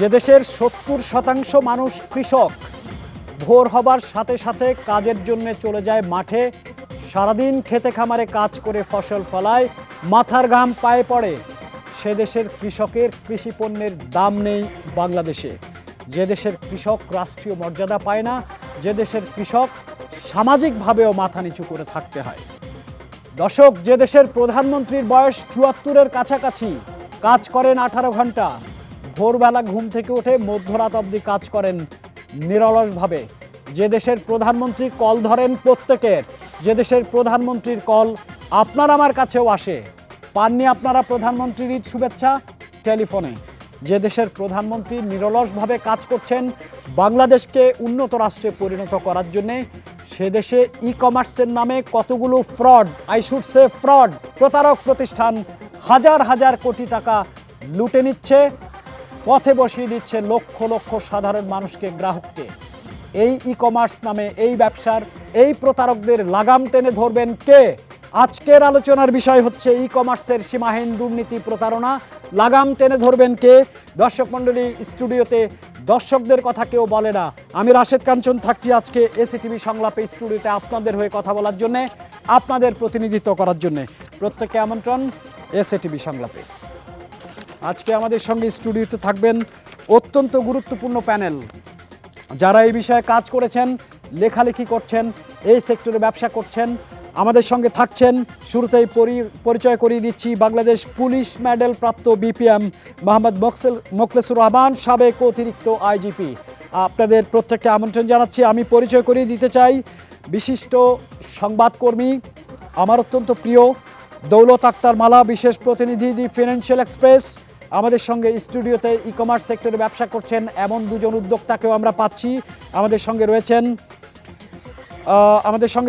যে দেশের ৭০% মানুষ কৃষক, ভোর হবার সাথে সাথে কাজের জন্য চলে যায় মাঠে, সারাদিন খেতে খামারে কাজ করে ফসল ফলায়, মাথার ঘাম পায়ে পড়ে, সে দেশের কৃষকের কৃষি পণ্যের দাম নেই বাংলাদেশে। যে দেশের কৃষক রাষ্ট্রীয় মর্যাদা পায় না, যে দেশের কৃষক সামাজিকভাবেও মাথা নিচু করে থাকতে হয়। দর্শক, যে দেশের প্রধানমন্ত্রীর বয়স ৭৪-এর কাছাকাছি, কাজ করেন 18 ঘন্টা, ভোরবেলা ঘুম থেকে উঠে মধ্যরাত অবধি কাজ করেন নিরলসভাবে। যে দেশের প্রধানমন্ত্রী কল ধরেন প্রত্যেকের, যে দেশের প্রধানমন্ত্রীর কল আপনার আমার কাছেও আসে। পাননি আপনারা প্রধানমন্ত্রীর ঈদ শুভেচ্ছা টেলিফোনে? যে দেশের প্রধানমন্ত্রী নিরলসভাবে কাজ করছেন বাংলাদেশকে উন্নত রাষ্ট্রে পরিণত করার জন্যে, সে দেশে ই কমার্সের নামে কতগুলো fraud, I should say fraud, প্রতারক প্রতিষ্ঠান হাজার হাজার কোটি টাকা লুটে নিচ্ছে, পথে বসিয়ে দিচ্ছে লক্ষ লক্ষ সাধারণ মানুষকে, গ্রাহককে। এই ই কমার্স নামে এই ব্যবসার এই প্রতারকদের লাগাম টেনে ধরবেন কে? আজকের আলোচনার বিষয় হচ্ছে ই কমার্সের সীমাহীন দুর্নীতি, প্রতারণা, লাগাম টেনে ধরবেন কে? দর্শক মণ্ডলী, স্টুডিওতে দর্শকদের কথা কেউ বলে না। আমি রাশেদ কাঞ্চন থাকছি আজকে এসিটিভি সংলাপে স্টুডিওতে আপনাদের হয়ে কথা বলার জন্যে, আপনাদের প্রতিনিধিত্ব করার জন্যে। প্রত্যেককে আমন্ত্রণ এসিটিভি সংলাপে। আজকে আমাদের সঙ্গে স্টুডিওতে থাকবেন অত্যন্ত গুরুত্বপূর্ণ প্যানেল, যারা এই বিষয়ে কাজ করেছেন, লেখালেখি করছেন, এই সেক্টরে ব্যবসা করছেন। আমাদের সঙ্গে থাকছেন, শুরুতেই পরিচয় করিয়ে দিচ্ছি, বাংলাদেশ পুলিশ মেডেল প্রাপ্ত বিপিএম মোহাম্মদ মোখলেসুর রহমান, সাবেক অতিরিক্ত আইজিপি। আপনাদের প্রত্যেককে আমন্ত্রণ জানাচ্ছি। আমি পরিচয় করিয়ে দিতে চাই বিশিষ্ট সংবাদকর্মী, আমার অত্যন্ত প্রিয় দৌলত আক্তার মালা, বিশেষ প্রতিনিধি দি ফিনান্সিয়াল এক্সপ্রেস। আমাদের সঙ্গে স্টুডিওতে ই কমার্স সেক্টরে ব্যবসা করছেন এমন দুজন উদ্যোক্তাকেও আমরা পাচ্ছি। আমাদের সঙ্গে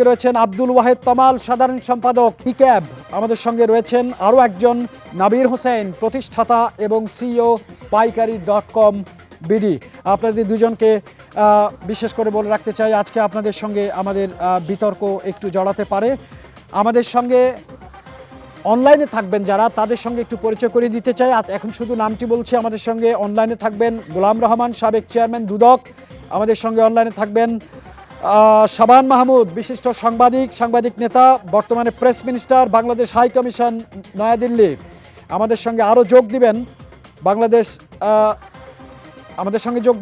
রয়েছেন আব্দুল ওয়াহেদ তমাল, সাধারণ সম্পাদক ইক্যাব। আমাদের সঙ্গে রয়েছেন আরও একজন নাবির হোসেন, প্রতিষ্ঠাতা এবং সিইও পাইকারি.com বিডি। আপনাদের দুজনকে বিশেষ করে বলে রাখতে চাই, আজকে আপনাদের সঙ্গে আমাদের বিতর্ক একটু জড়াতে পারে। আমাদের সঙ্গে অনলাইনে থাকবেন যারা, তাদের সঙ্গে একটু পরিচয় করিয়ে দিতে চাই। আজ এখন শুধু নামটি বলছি। আমাদের সঙ্গে অনলাইনে থাকবেন গোলাম রহমান, সাবেক চেয়ারম্যান দুদক। আমাদের সঙ্গে অনলাইনে থাকবেন শাবান মাহমুদ, বিশিষ্ট সাংবাদিক নেতা, বর্তমানে press minister, Bangladesh high commission, New Delhi. আমাদের সঙ্গে আরও যোগ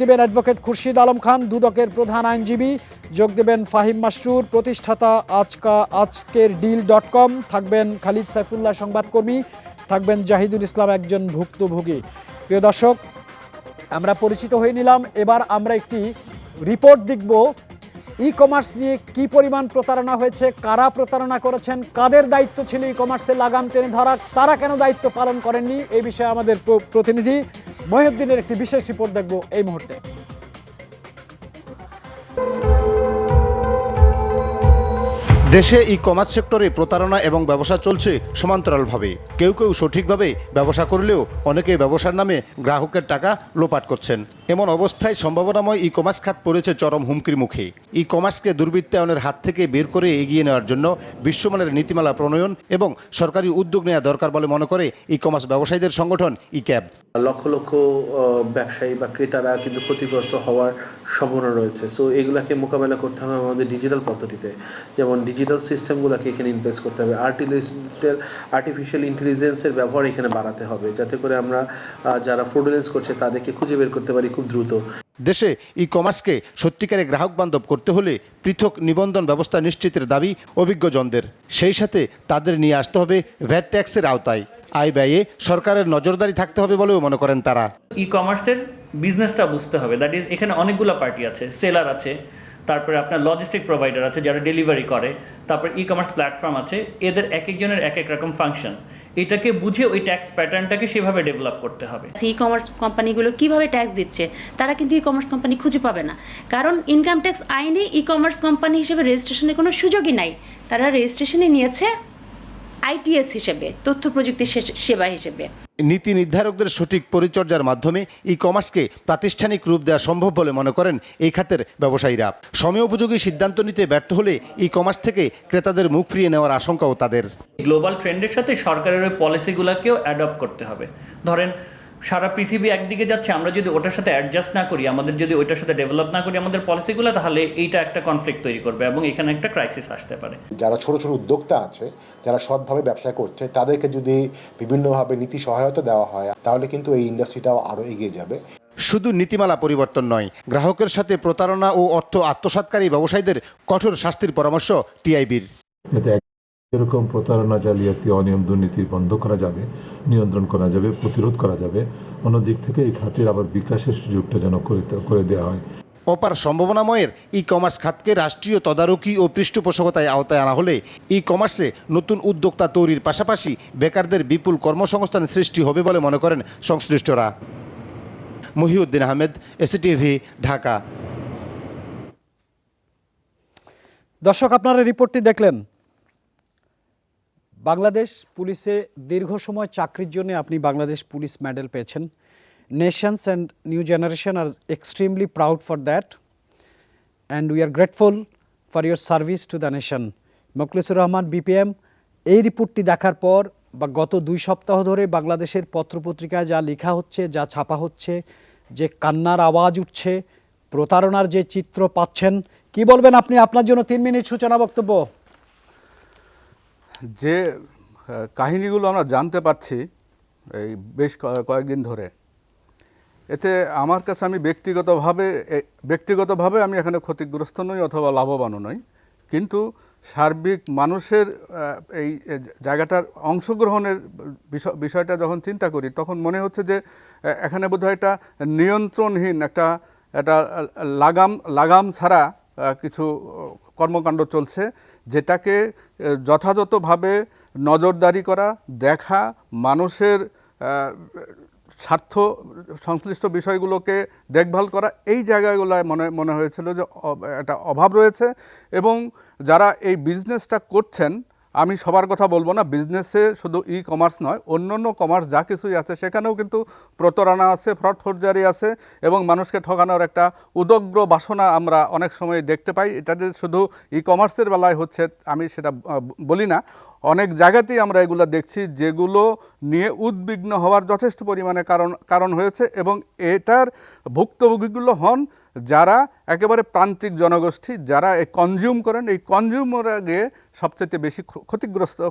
দিবেন অ্যাডভোকেট খুরশিদ আলম খান, দুদকের প্রধান আইনজীবী। যোগ দেবেন ফাহিম মাসরুর, প্রতিষ্ঠাতা আজকের ডিল.com। থাকবেন খালিদ সাইফুল্লাহ, সংবাদকর্মী। থাকবেন জাহিদুল ইসলাম, একজন ভুক্তভোগী। প্রিয় দর্শক, আমরা পরিচিত হয়ে নিলাম। এবার আমরা একটি রিপোর্ট দেখব ই কমার্স নিয়ে কি পরিমাণ প্রতারণা হয়েছে, কারা প্রতারণা করেছেন, কাদের দায়িত্ব ছিল ই কমার্সের লাগাম টেনে ধরা, তারা কেন দায়িত্ব পালন করেননি। এই বিষয়ে আমাদের প্রতিনিধি মহিউদ্দিনের একটি বিশেষ রিপোর্ট দেখব এই মুহূর্তে। দেশে ই কমার্স সেক্টরে প্রতারণা এবং ব্যবসা চলছে সমান্তরালভাবে। কেউ কেউ সঠিকভাবে ব্যবসা করলেও অনেকে ব্যবসার নামে গ্রাহকের টাকা লোপাট করছেন। এমন অবস্থায় সম্ভাবনাময় ই কমার্স খাত পড়েছে চরম হুমকির মুখে। ই কমার্সকে দুর্বৃত্তায়নের হাত থেকে বের করে এগিয়ে নেওয়ার জন্য বিশ্বমানের নীতিমালা প্রণয়ন এবং সরকারি উদ্যোগ নেওয়া দরকার বলে মনে করে ই কমার্স ব্যবসায়ীদের সংগঠন ইক্যাব। লক্ষ লক্ষ ব্যবসায়ী বা ক্রেতারা কিন্তু ক্ষতিগ্রস্ত হওয়ার সম্ভাবনা রয়েছে। সো এগুলাকে মোকাবেলা করতে হবে আমাদের ডিজিটাল পদ্ধতিতে, যেমন ডিজিটাল সিস্টেমগুলোকে এখানে ইনভেস্ট করতে হবে, আর্টিফিশিয়াল ইন্টেলিজেন্সের ব্যবহার এখানে বাড়াতে হবে, যাতে করে আমরা যারা ফ্রডুলেন্স করছে তাদেরকে খুঁজে বের করতে পারি খুব দ্রুত। দেশে ই কমার্সকে সত্যিকারে গ্রাহক বান্ধব করতে হলে পৃথক নিবন্ধন ব্যবস্থা নিশ্চিতের দাবি অভিজ্ঞজনদের। সেই সাথে তাদের নিয়ে আসতে হবে ভ্যাট ট্যাক্সের আওতায়। আয় ব্যয়ে সরকারের নজরদারি থাকতে হবে বলেও মনে করেন তারা। ই কমার্সের বিজনেসটা বুঝতে হবে, দ্যাট ইজ এখানে অনেকগুলো পার্টি আছে, সেলার আছে, তারপরে আপনার লজিস্টিক প্রোভাইডার আছে যারা ডেলিভারি করে, তারপর ই কমার্স প্ল্যাটফর্ম আছে, এদের এক একজনের এক এক রকম ফাংশন। এটাকে বুঝে ওই ট্যাক্স প্যাটার্নটাকে সেভাবে ডেভেলপ করতে হবে। ই কমার্স কোম্পানিগুলো কিভাবে ট্যাক্স দিচ্ছে তারা কিন্তু ই কমার্স কোম্পানি খুঁজে পাবে না, কারণ ইনকাম ট্যাক্স আইনে ই কমার্স কোম্পানি হিসেবে রেজিস্ট্রেশনের কোনো সুযোগই নাই। তারা রেজিস্ট্রেশনে নিয়েছে আইটিএস হিসেবে, তথ্য প্রযুক্তি সেবা হিসেবে। নীতি নির্ধারকদের সঠিক পরিচর্যার মাধ্যমে ই কমার্সকে প্রাতিষ্ঠানিক রূপ দেওয়া সম্ভব বলে মনে করেন এই খাতের ব্যবসায়ীরা। সময়োপযোগী সিদ্ধান্ত নিতে ব্যর্থ হলে ই কমার্স থেকে ক্রেতাদের মুখ ফিরিয়ে নেওয়ার আশঙ্কাও তাদের। গ্লোবাল ট্রেন্ডের সাথে সরকারের ওই পলিসিগুলোকেও অ্যাডপ্ট করতে হবে। ধরেন সারা পৃথিবী একদিকে যাচ্ছে, আমরা যদি ওটার সাথে অ্যাডজাস্ট না করি, আমাদের যদি ওইটার সাথে ডেভেলপ না করি আমাদের পলিসিগুলো, তাহলে এইটা একটা কনফ্লিক্ট তৈরি করবে এবং এখানে একটা ক্রাইসিস আসতে পারে। যারা ছোট ছোট উদ্যোক্তা আছে, যারা সৎভাবে ব্যবসা করছে, তাদেরকে যদি বিভিন্নভাবে নীতি সহায়তা দেওয়া হয়, তাহলে কিন্তু এই ইন্ডাস্ট্রিটাও আরও এগিয়ে যাবে। শুধু নীতিমালা পরিবর্তন নয়, গ্রাহকের সাথে প্রতারণা ও অর্থ আত্মসাৎকারী ব্যবসায়ীদের কঠোর শাস্তির পরামর্শ টিআইবির। এরকম প্রতারণা, জালিয়াতি, অনিয়ম, দুর্নীতি বন্ধ করা যাবে, নিয়ন্ত্রণ করা যাবে, প্রতিরোধ করা যাবে। অন্যদিক থেকে এই খাতের আবার বিকাশের সুযোগটা যেন করে দেওয়া হয়। অপার সম্ভাবনাময়ের ই কমার্স খাতকে রাষ্ট্রীয় তদারকি ও পৃষ্ঠপোষকতায় আওতায় আনা হলে ই কমার্সে নতুন উদ্যোক্তা তৈরির পাশাপাশি বেকারদের বিপুল কর্মসংস্থান সৃষ্টি হবে বলে মনে করেন সংশ্লিষ্টরা। মহিউদ্দিন আহমেদ, এসিটিভি, ঢাকা। দর্শক, আপনারা রিপোর্টটি দেখলেন। বাংলাদেশ পুলিশে দীর্ঘ সময় চাকরির জন্য আপনি বাংলাদেশ পুলিশ মেডেল পেয়েছেন। Nations and new generation are extremely proud for that and we are grateful for your service to the nation. Mokhlesur Rahman, BPM, এই রিপোর্টটি দেখার পর বা গত 2 সপ্তাহ ধরে বাংলাদেশের পত্রপত্রিকায় যা লেখা হচ্ছে, যা ছাপা হচ্ছে, যে কান্নার আওয়াজ উঠছে, প্রতারণার যে চিত্র পাচ্ছেন, কি বলবেন আপনি? আপনার জন্য 3 মিনিট সূচনা বক্তব্য। যে কাহিনীগুলো আমরা জানতে পারছি এই বেশ কয়েকদিন ধরে, এতে আমার কাছে, আমি ব্যক্তিগতভাবে আমি এখানে ক্ষতিগ্রস্ত নই অথবা লাভবানও নই, কিন্তু সার্বিক মানুষের এই জায়গাটার অংশগ্রহণের বিষয়টা যখন চিন্তা করি, তখন মনে হচ্ছে যে এখানে বোধহয় একটা নিয়ন্ত্রণহীন একটা লাগাম ছাড়া কিছু কর্মকাণ্ড চলছে, যেটাকে যথাযথভাবে নজরদারি করা, দেখা, মানুষের স্বার্থ সংশ্লিষ্ট বিষয়গুলোকে দেখভাল করা, এই জায়গাগুলোয় মনে হয়েছিল যে একটা অভাব রয়েছে। এবং যারা এই বিজনেসটা করছেন, আমি সবার কথা বলবো না, বিজনেসে শুধু ই কমার্স নয়, অন্যান্য কমার্স যা কিছুই আছে সেখানেও কিন্তু প্রতারণা আছে, ফ্রড ফোর্জারি আছে এবং মানুষকে ঠকানোর একটা উদগ্র বাসনা আমরা অনেক সময় দেখতে পাই। এটা যে শুধু ই কমার্সের বেলায় হচ্ছে আমি সেটা বলি না, অনেক জায়গাতেই আমরা এগুলো দেখছি, যেগুলো নিয়ে উদ্বিগ্ন হওয়ার যথেষ্ট পরিমাণে কারণ হয়েছে। এবং এটার ভুক্তভোগীগুলো হন যারা একেবারে প্রান্তিক জনগোষ্ঠী, যারা কনজিউম করেন, এই কনজিউমাররা গিয়ে সবচেয়ে বেশি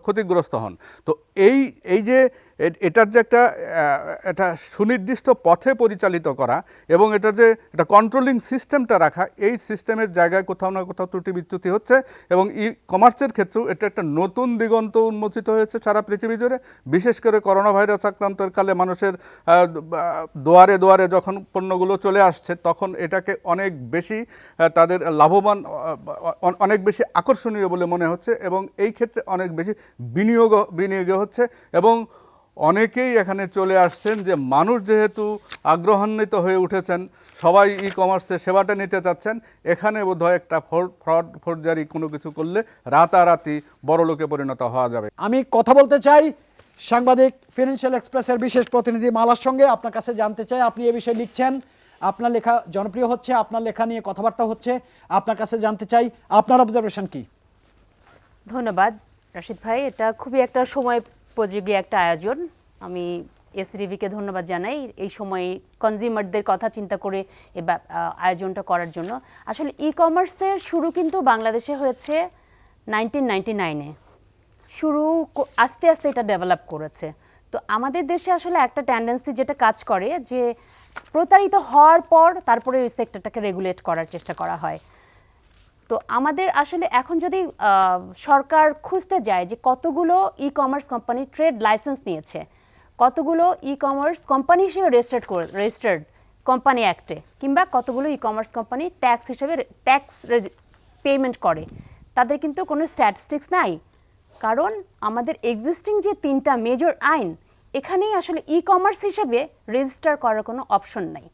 ক্ষতিগ্রস্ত হন। তো এই যে এটার যে একটা সুনির্দিষ্ট পথে পরিচালিত করা এবং এটার যে একটা কন্ট্রোলিং সিস্টেমটা রাখা, এই সিস্টেমের জায়গায় কোথাও না কোথাও ত্রুটি বিচ্যুতি হচ্ছে। এবং ই কমার্সের ক্ষেত্রেও এটা একটা নতুন দিগন্ত উন্মোচিত হয়েছে সারা পৃথিবী জুড়ে। বিশেষ করে করোনা ভাইরাস আক্রান্তের কালে মানুষের দুয়ারে দুয়ারে যখন পণ্যগুলো চলে আসছে, তখন এটাকে অনেক বেশি তাদের লাভবান, অনেক বেশি আকর্ষণীয় বলে মনে হচ্ছে এবং এই ক্ষেত্রে অনেক বেশি বিনিয়োগ হচ্ছে। এবং অনেকেই এখানে চলে আসছেন যে মানুষ যেহেতু আগ্রহান্বিত হয়ে উঠেছেন, সবাই ই কমার্সের সেবাটা নিতে চাচ্ছেন, এখানে বোধহয় একটা ফ্রড ফোর্জারি কোনো কিছু করলে রাতারাতি বড়লোকে পরিণত হওয়া যাবে। আমি কথা বলতে চাই সাংবাদিক ফিনান্সিয়াল এক্সপ্রেসের বিশেষ প্রতিনিধি মালার সঙ্গে। আপনার কাছে জানতে চাই, আপনি এ বিষয়ে লিখছেন, আপনার লেখা জনপ্রিয় হচ্ছে, আপনার লেখা নিয়ে কথাবার্তা হচ্ছে, আপনার কাছে জানতে চাই আপনার অবজারভেশন কি? ধন্যবাদ রাশিদ ভাই, এটা খুবই একটা সময়োপযোগী একটা আয়োজন। আমি এসটিভিকে ধন্যবাদ জানাই এই সময়ে কনজিউমারদের কথা চিন্তা করে এই আয়োজনটা করার জন্য। আসলে ই কমার্সের শুরু কিন্তু বাংলাদেশে হয়েছে 1999-এ। আস্তে আস্তে এটা ডেভেলপ করেছে। তো আমাদের দেশে আসলে একটা টেন্ডেন্সি যেটা কাজ করে যে প্রতারিত হওয়ার পর তারপরে ওই সেক্টরটাকে রেগুলেট করার চেষ্টা করা হয়। তো আমাদের আসলে এখন যদি সরকার খুঁজতে যায় যে কতগুলো e commerce company trade licence নিয়েছে, কতগুলো ই কমার্স কোম্পানি হিসেবে রেজিস্টার্ড কোম্পানি অ্যাক্টে, কিংবা কতগুলো ই কমার্স কোম্পানি ট্যাক্স হিসেবে ট্যাক্স পেমেন্ট করে, তাদের কিন্তু কোনো স্ট্যাটিস্টিক্স নাই। কারণ আমাদের এক্সিস্টিং যে 3টা মেজর আইন, এখানেই আসলে ই কমার্স হিসেবে রেজিস্টার করার কোনো অপশন নাই।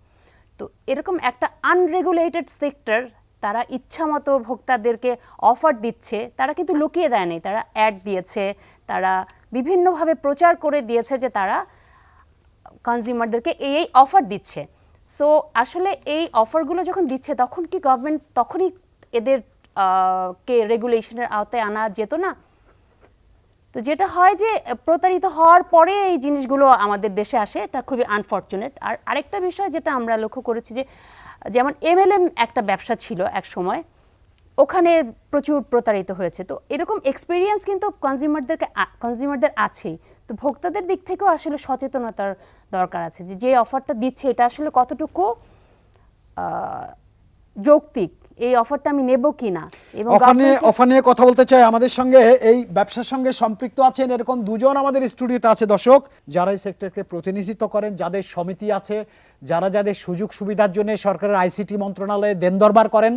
তো এরকম একটা আনরেগুলেটেড সেক্টর, তারা ইচ্ছামতো ভোক্তাদেরকে অফার দিচ্ছে, তারা কিন্তু লুকিয়ে দেয় নাই, তারা অ্যাড দিয়েছে, তারা বিভিন্নভাবে প্রচার করে দিয়েছে যে তারা কনজিউমারদেরকে এই অফার দিচ্ছে। সো আসলে এই অফারগুলো যখন দিচ্ছে, তখন কি গভর্নমেন্ট তখনই এদের কে রেগুলেশনের আওতায় আনা যেত না? তো তো যেটা হয় যে প্রতারিত হওয়ার পরে এই জিনিসগুলো আমাদের দেশে আসে, এটা খুবই আনফর্চুনেট। আর আরেকটা বিষয় যেটা আমরা লক্ষ্য করেছি যে যেমন MLM একটা ব্যবসা ছিল এক সময়, ওখানে প্রচুর প্রতারিত হয়েছে। তো এরকম এক্সপিরিয়েন্স কিন্তু কনজিউমারদের আছেই। তো ভোক্তাদের দিক থেকেও আসলে সচেতনতার দরকার আছে যে যে অফারটা দিচ্ছে এটা আসলে কতটুকু যৌক্তিক, এই অফারটা আমি নেব কিনা। এবং অফার নিয়ে কথা বলতে চাই, আমাদের সঙ্গে এই ব্যবসার সঙ্গে সম্পৃক্ত আছেন এরকম দুজন আমাদের স্টুডিওতে আছে দর্শক, যারা এই সেক্টরকে প্রতিনিধিত্ব করেন, যাদের সমিতি আছে, যাদের সুযোগ সুবিধার জন্য সরকারের ICT মন্ত্রণালয়ে দেন দরবার করেন,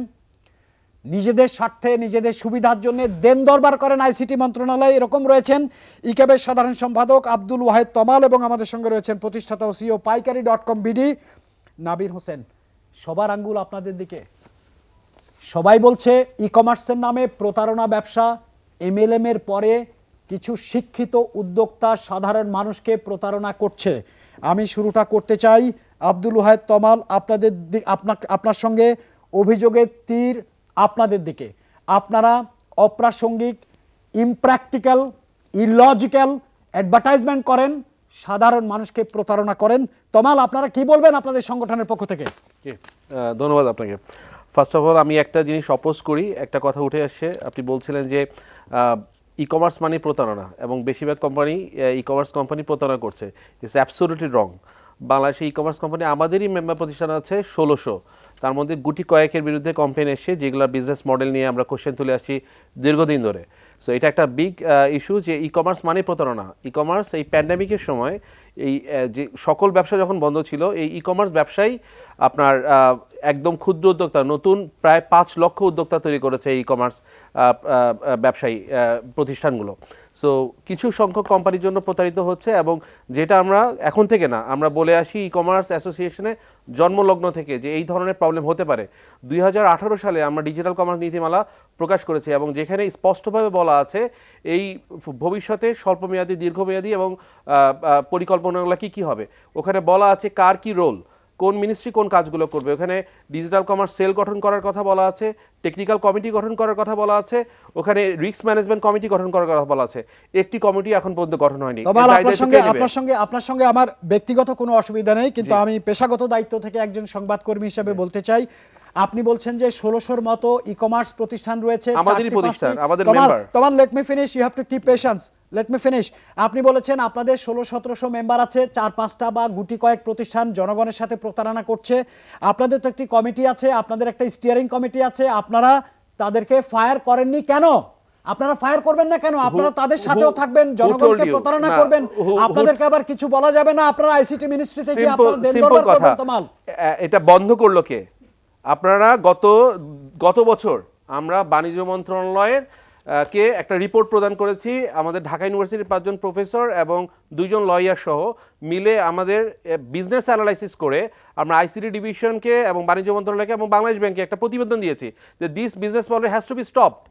নিজেদের স্বার্থে নিজেদের সুবিধার জন্য দেন দরবার করেন ICT মন্ত্রণালয়। এরকম রয়েছেন ইকেবের সাধারণ সম্পাদক আব্দুল ওয়াহেদ তমাল এবং আমাদের সঙ্গে রয়েছেন প্রতিষ্ঠাতা ও CEO পাইকারি.com BD নাবির হোসেন। সবার আঙ্গুল আপনাদের দিকে। সবাই বলছে ই-কমার্সের নামে প্রতারণা ব্যবসা, MLM এর পরে কিছু শিক্ষিত উদ্যোক্তা সাধারণ মানুষকে প্রতারণা করছে। আমি শুরুটা করতে চাই আব্দুল ওয়াহেদ তমাল, আপনার সঙ্গে অভিযোগের তীর আপনাদের দিকে। আপনারা অপ্রাসঙ্গিক, ইমপ্র্যাকটিক্যাল, ইলজিক্যাল অ্যাডভার্টাইজমেন্ট করেন, সাধারণ মানুষকে প্রতারণা করেন। তমাল, আপনারা কি বলবেন আপনাদের সংগঠনের পক্ষ থেকে? ধন্যবাদ আপনাকে। ফার্স্ট অফ অল আমি একটা জিনিস অপোজ করি, একটা কথা উঠে আসছে, আপনি বলছিলেন যে ই-কমার্স মানে প্রতারণা এবং বেশিরভাগ কোম্পানি ই-কমার্স কোম্পানি প্রতারণা করছে। ইটস অ্যাবসোলিউটলি রং। বাংলাদেশে ই-কমার্স কোম্পানি আমাদেরই মেম্বার প্রতিষ্ঠান আছে 1600, তার মধ্যে গুটি কয়েকের বিরুদ্ধে কমপ্লেন এসছে যেগুলো বিজনেস মডেল নিয়ে আমরা কোশ্চেন তুলে আসছি দীর্ঘদিন ধরে। সো এটা একটা বিগ ইস্যু যে ই-কমার্স মানে প্রতারণা। ই-কমার্স এই প্যান্ডামিকের সময় এই যে সকল ব্যবসা যখন বন্ধ ছিল, এই ই-কমার্স ব্যবসায়ী আপনার একদম ক্ষুদ্র উদ্যোক্তা, নতুন প্রায় 5 লক্ষ উদ্যোক্তা তৈরি করেছে এই ই-কমার্স ব্যবসায়ী প্রতিষ্ঠানগুলো। সো কিছু সংখ্যক কোম্পানির জন্য প্রতারিত হচ্ছে এবং যেটা আমরা এখন থেকে না, আমরা বলে আসি ই-কমার্স অ্যাসোসিয়েশনে জন্মলগ্ন থেকে যে এই ধরনের প্রবলেম হতে পারে। 2018 সালে আমরা ডিজিটাল কমার্স নীতিমালা প্রকাশ করেছি এবং যেখানে স্পষ্টভাবে বলা আছে এই ভবিষ্যতে স্বল্পমেয়াদী, দীর্ঘমেয়াদী এবং পরিকল্পনাগুলো কী হবে। ওখানে বলা আছে কার কি রোল, কোন মিনিস্ট্রি কোন কাজগুলো করবে। ওখানে ডিজিটাল কমার্স সেল গঠন করার কথা বলা আছে, টেকনিক্যাল কমিটি গঠন করার কথা বলা আছে, ওখানে রিস্ক ম্যানেজমেন্ট কমিটি গঠন করার কথা বলা আছে। একটি কমিটি এখন পর্যন্ত গঠন হয়নি। আপনার সঙ্গে আমার ব্যক্তিগত কোনো অসুবিধা নেই, কিন্তু আমি পেশাগত দায়িত্ব থেকে একজন সংবাদকর্মী হিসেবে বলতে চাই, আপনি বলছেন যে 1600-র মতো ই-কমার্স প্রতিষ্ঠান রয়েছে, আমাদেরই প্রতিষ্ঠান, আমাদের মেম্বার। তোমার let me finish, you have to keep patience, let me finish. আপনি বলেছেন আপনাদের 1600-1700 মেম্বার আছে, 4-5টা বা গুটি কয়েক প্রতিষ্ঠান জনগণের সাথে প্রতারণা করছে। আপনাদের তো একটি কমিটি আছে, আপনাদের একটা স্টিয়ারিং কমিটি আছে, আপনারা তাদেরকে ফায়ার করেননি কেন? আপনারা ফায়ার করবেন না কেন? আপনারা তাদের সাথেও থাকবেন, জনগণকে প্রতারণা করবেন, আপনাদেরকে আবার কিছু বলা যাবে না। আপনারা ICT মিনিস্ট্রি থেকে আপনারা দেন দরবার করবেন। তমাল, এটা বন্ধ করলো কে? আপনারা গত বছর আমরা বাণিজ্য মন্ত্রণালয়ের কে একটা রিপোর্ট প্রদান করেছি, আমাদের ঢাকা ইউনিভার্সিটির 5 জন প্রফেসর এবং 2 জন লয়ার সহ মিলে আমাদের বিজনেস অ্যানালাইসিস করে আমরা ICT ডিভিশনকে এবং বাণিজ্য মন্ত্রণালয়কে এবং বাংলাদেশ ব্যাংকে একটা প্রতিবেদন দিয়েছি যে this business model has to be stopped.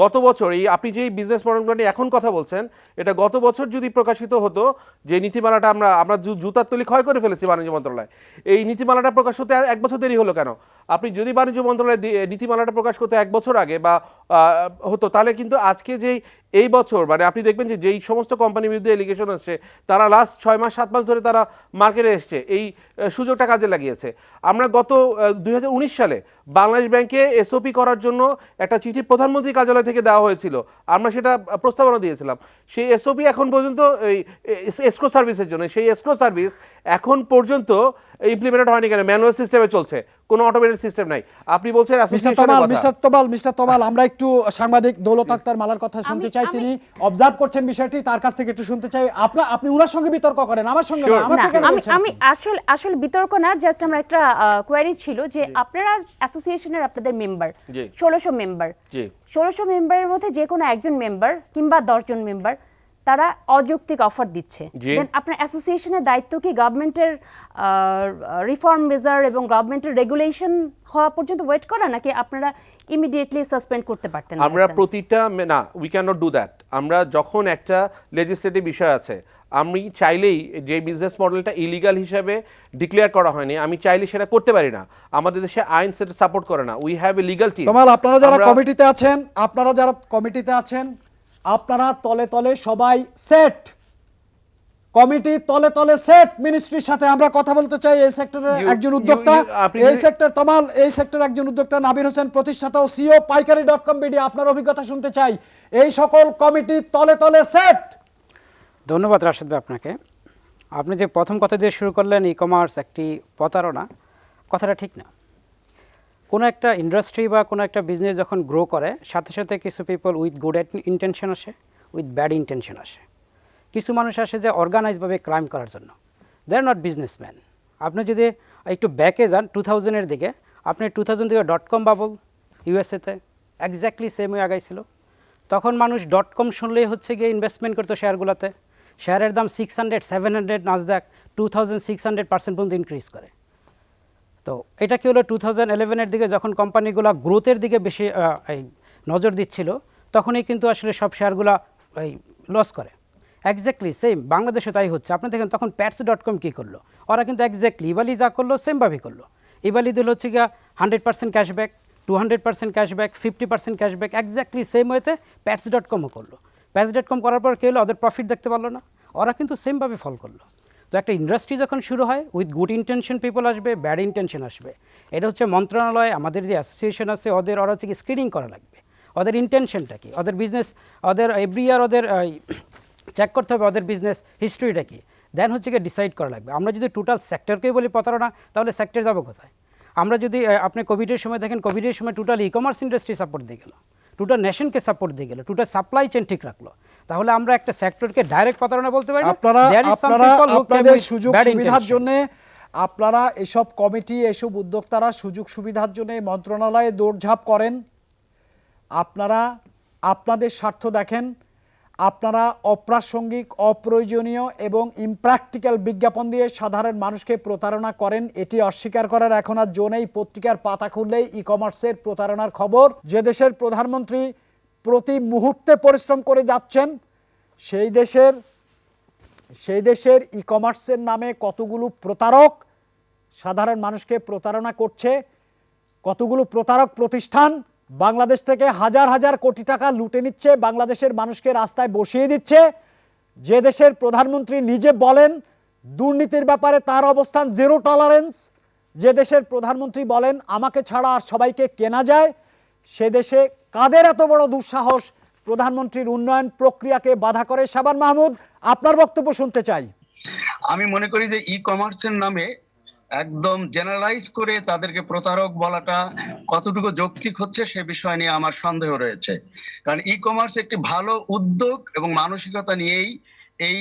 গত বছর এই আপনি যে বিজনেস মডেলগুলো নিয়ে এখন কথা বলছেন, এটা গত বছর যদি প্রকাশিত হতো, যে নীতিমালাটা আমরা জুতার তলি ক্ষয় করে ফেলেছি বাণিজ্য মন্ত্রণালয়, এই নীতিমালাটা প্রকাশ হতে 1 বছর দেরি হলো কেন? আপনি যদি বাণিজ্য মন্ত্রণালয় নীতিমালাটা প্রকাশ করতে 1 বছর আগে বা হতো, তাহলে কিন্তু আজকে যেই এই বছর মানে আপনি দেখবেন যে যেই সমস্ত কোম্পানির বিরুদ্ধে এলিগেশন আসছে তারা লাস্ট 6 মাস 7 মাস ধরে তারা মার্কেটে এসছে, এই সুযোগটা কাজে লাগিয়েছে। আমরা গত 2019 সালে বাংলাদেশ ব্যাংকে SOP করার জন্য একটা চিঠি প্রধানমন্ত্রী কার্যালয় থেকে দেওয়া হয়েছিল, আমরা সেটা প্রস্তাবনা দিয়েছিলাম। সেই SOP এখন পর্যন্ত এই এসক্রো সার্ভিসের জন্য, সেই এসক্রো সার্ভিস এখন পর্যন্ত ইমপ্লিমেন্টেড হয়নি কেন? ম্যানুয়াল সিস্টেমে চলছে, কোনো অটোমেটেড সিস্টেম নাই। আপনি বলছেন মিস্টার তমাল, আমরা একটু সাংবাদিক দৌলত আক্তার মালার কথা শুনতে চাই, তিনি অবজার্ভ করছেন বিষয়টি, তার কাছ থেকে একটু শুনতে চাই। আপনি ওনার সঙ্গে বিতর্ক করেন, আমার সঙ্গে না। আমি আসলে বিতর্ক না, জাস্ট আমরা একটা কোয়েরি ছিল যে আপনারা অ্যাসোসিয়েশনের আপনাদের মেম্বার 1600 মেম্বার, 1600 মেম্বারের মধ্যে যে কোনো একজন মেম্বার কিংবা 10 জন মেম্বার তারা অযৌক্তিক অফার দিচ্ছে, দেন আপনার অ্যাসোসিয়েশনের দায়িত্ব কি গভর্নমেন্টের রিফর্ম মেজার এবং গভর্নমেন্টের রেগুলেশন হওয়া পর্যন্ত ওয়েট করা, নাকি আপনারা ইমিডিয়েটলি সাসপেন্ড করতে পারতেন? আমরা প্রতিটা না, we can not do that. আমরা যখন একটা লেজিসলেটিভ বিষয় আছে, আমি চাইলেই যে বিজনেস মডেলটা ইলিগাল হিসাবে ডিক্লেয়ার করা হয়নি, আমি চাইলে সেটা করতে পারি না। আমাদের দেশে আইন সেটা সাপোর্ট করে না। We have a legal team. আপনারা যারা কমিটিতে আছেন আপনারা তলে তলে সবাই সেট, কমিটি তলে তলে সেট, মিনিস্ট্রির সাথে আমরা কথা বলতে চাই এই সেক্টরের একজন উদ্যোক্তা, এই সেক্টর তমাল, এই সেক্টর একজন উদ্যোক্তা নাবির হোসেন, প্রতিষ্ঠাতা ও সিও পাইকারি.com বিডি, আপনার অভিজ্ঞতা শুনতে চাই। এই সকল কমিটি তলে তলে সেট। ধন্যবাদ রাশেদ ভাই আপনাকে। আপনি যে প্রথম কথা দিয়ে শুরু করলেন ই কমার্স একটি প্রতারণা, কথাটা ঠিক না। কোনো একটা ইন্ডাস্ট্রি বা কোনো একটা বিজনেস যখন গ্রো করে, সাথে সাথে কিছু পিপল উইথ গুড ইন্টেনশন আসে, উইথ ব্যাড ইন্টেনশন আসে। কিছু মানুষ আসে যে অর্গানাইজভাবে ক্রাইম করার জন্য, দে আর নট বিজনেসম্যান। আপনি যদি একটু ব্যাকে যান 2000-এর দিকে, আপনি 2000 থেকে .com বাবল ইউএসএতে এক্স্যাক্টলি সেম ওয়ে আগাইছিল। তখন মানুষ .com শুনলেই হচ্ছে গিয়ে ইনভেস্টমেন্ট করতো শেয়ারগুলোতে। শেয়ারের দাম 600, 700, নাসডাক 2600% পর্যন্ত ইনক্রিজ করে। তো এটা কি হলো 2011-এর দিকে যখন কোম্পানিগুলো গ্রোথের দিকে বেশি নজর দিচ্ছিল, তখনই কিন্তু আসলে সব শেয়ারগুলো লস করে। এক্স্যাক্টলি সেম বাংলাদেশে তাই হচ্ছে। আপনি দেখেন তখন pats.com কী করলো, ওরা কিন্তু এক্স্যাক্টলি ইবালি যা করলো সেমভাবেই করলো। ইবালি দিল হচ্ছে গিয়া 100% cashback, 200% cashback, 50% cashback, exactly same ওয়েতে pats.comও করলো। pats.com করার পর কী হলো, ওদের প্রফিট দেখতে পারলো না, ওরা কিন্তু সেমভাবে ফল করলো। তো একটা ইন্ডাস্ট্রি যখন শুরু হয়, উইথ গুড ইন্টেনশন পিপল আসবে, ব্যাড ইন্টেনশন আসবে। এটা হচ্ছে মন্ত্রণালয়, আমাদের যে অ্যাসোসিয়েশন আছে, ওরা হচ্ছে কি স্ক্রিনিং করা লাগবে, ওদের ইন্টেনশনটা কি, ওদের বিজনেস, ওদের এভরি ইয়ার ওদের চেক করতে হবে ওদের বিজনেস হিস্ট্রিটা কি, দেন হচ্ছে কি ডিসাইড করা লাগবে। আমরা যদি টোটাল সেক্টরকেই বলি প্রতারণা, তাহলে সেক্টর যাবো কোথায়? আমরা যদি আপনি কোভিডের সময় দেখেন, কোভিডের সময় total e commerce industry support দিয়ে গেল, টোটাল নেশনকে সাপোর্ট দিয়ে গেল, টোটাল সাপ্লাই চেইন ঠিক রাখলো। তাহলে আমরা একটা সেক্টরকে ডাইরেক্ট প্রতারণা বলতে পারি না। আপনাদের সুযোগ সুবিধার জন্য, আপনারা এসব কমিটি, এসব উদ্যোক্তারা সুযোগ সুবিধার জন্য মন্ত্রণালয়ে দৌড়ঝাঁপ করেন। আপনারা আপনাদের স্বার্থ দেখেন, আপনারা অপ্রাসঙ্গিক, অপ্রয়োজনীয় এবং ইমপ্র্যাকটিক্যাল বিজ্ঞাপন দিয়ে সাধারণ মানুষকে প্রতারণা করেন। এটি অস্বীকার করার এখন আর জো নেই। পত্রিকার পাতা খুললেই ই কমার্সের প্রতারণার খবর। যে দেশের প্রধানমন্ত্রী প্রতি মুহূর্তে পরিশ্রম করে যাচ্ছেন, সেই দেশের ই কমার্সের নামে কতগুলো প্রতারক সাধারণ মানুষকে প্রতারণা করছে, কতগুলো প্রতারক প্রতিষ্ঠান বাংলাদেশ থেকে হাজার হাজার কোটি টাকা লুটে নিচ্ছে, বাংলাদেশের মানুষকে রাস্তায় বসিয়ে দিচ্ছে। যে দেশের প্রধানমন্ত্রী নিজে বলেন দুর্নীতির ব্যাপারে তার অবস্থান জিরো টলারেন্স, যে দেশের প্রধানমন্ত্রী বলেন আমাকে ছাড়া আর সবাইকে কেনা যায়, সে দেশে কাদের এত বড় দুঃসাহস প্রধানমন্ত্রীর উন্নয়ন প্রক্রিয়াকে বাধা করে? শাবান মাহমুদ, আপনার বক্তব্য শুনতে চাই। আমি মনে করি যে ই কমার্সের নামে একদম জেনারেলাইজ করে তাদেরকে প্রতারক বলাটা কতটুকু যৌক্তিক হচ্ছে সে বিষয় নিয়ে আমার সন্দেহ রয়েছে। কারণ ই কমার্স একটি ভালো উদ্যোগ এবং মানসিকতা নিয়েই এই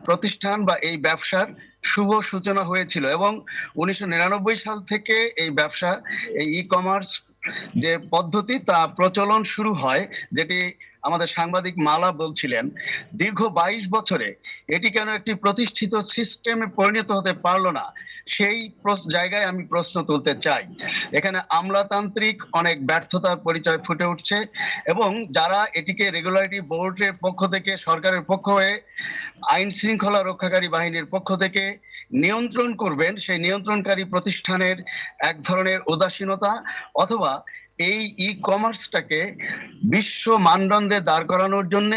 প্রতিষ্ঠান বা এই ব্যবসার শুভ সূচনা হয়েছিল এবং 1999 সাল থেকে এই ব্যবসা, এই ই কমার্স যে পদ্ধতি তা প্রচলন শুরু হয়, যেটি আমাদের সাংবাদিক মালা বলছিলেন। দীর্ঘ 22 বছরে এটি কেন একটি প্রতিষ্ঠিত সিস্টেমে পরিণত হতে পারলো না, সেই জায়গায় আমি প্রশ্ন তুলতে চাই। এখানে আমলাতান্ত্রিক অনেক ব্যর্থতার পরিচয় ফুটে উঠছে এবং যারা এটিকে রেগুলেটরি বোর্ডের পক্ষ থেকে, সরকারের পক্ষ হয়ে, আইন শৃঙ্খলা রক্ষাকারী বাহিনীর পক্ষ থেকে নিয়ন্ত্রণ করবেন, সেই নিয়ন্ত্রণকারী প্রতিষ্ঠানের এক ধরনের উদাসীনতা অথবা এই ই কমার্সটাকে বিশ্ব মানদণ্ডে দাঁড় করানোর জন্য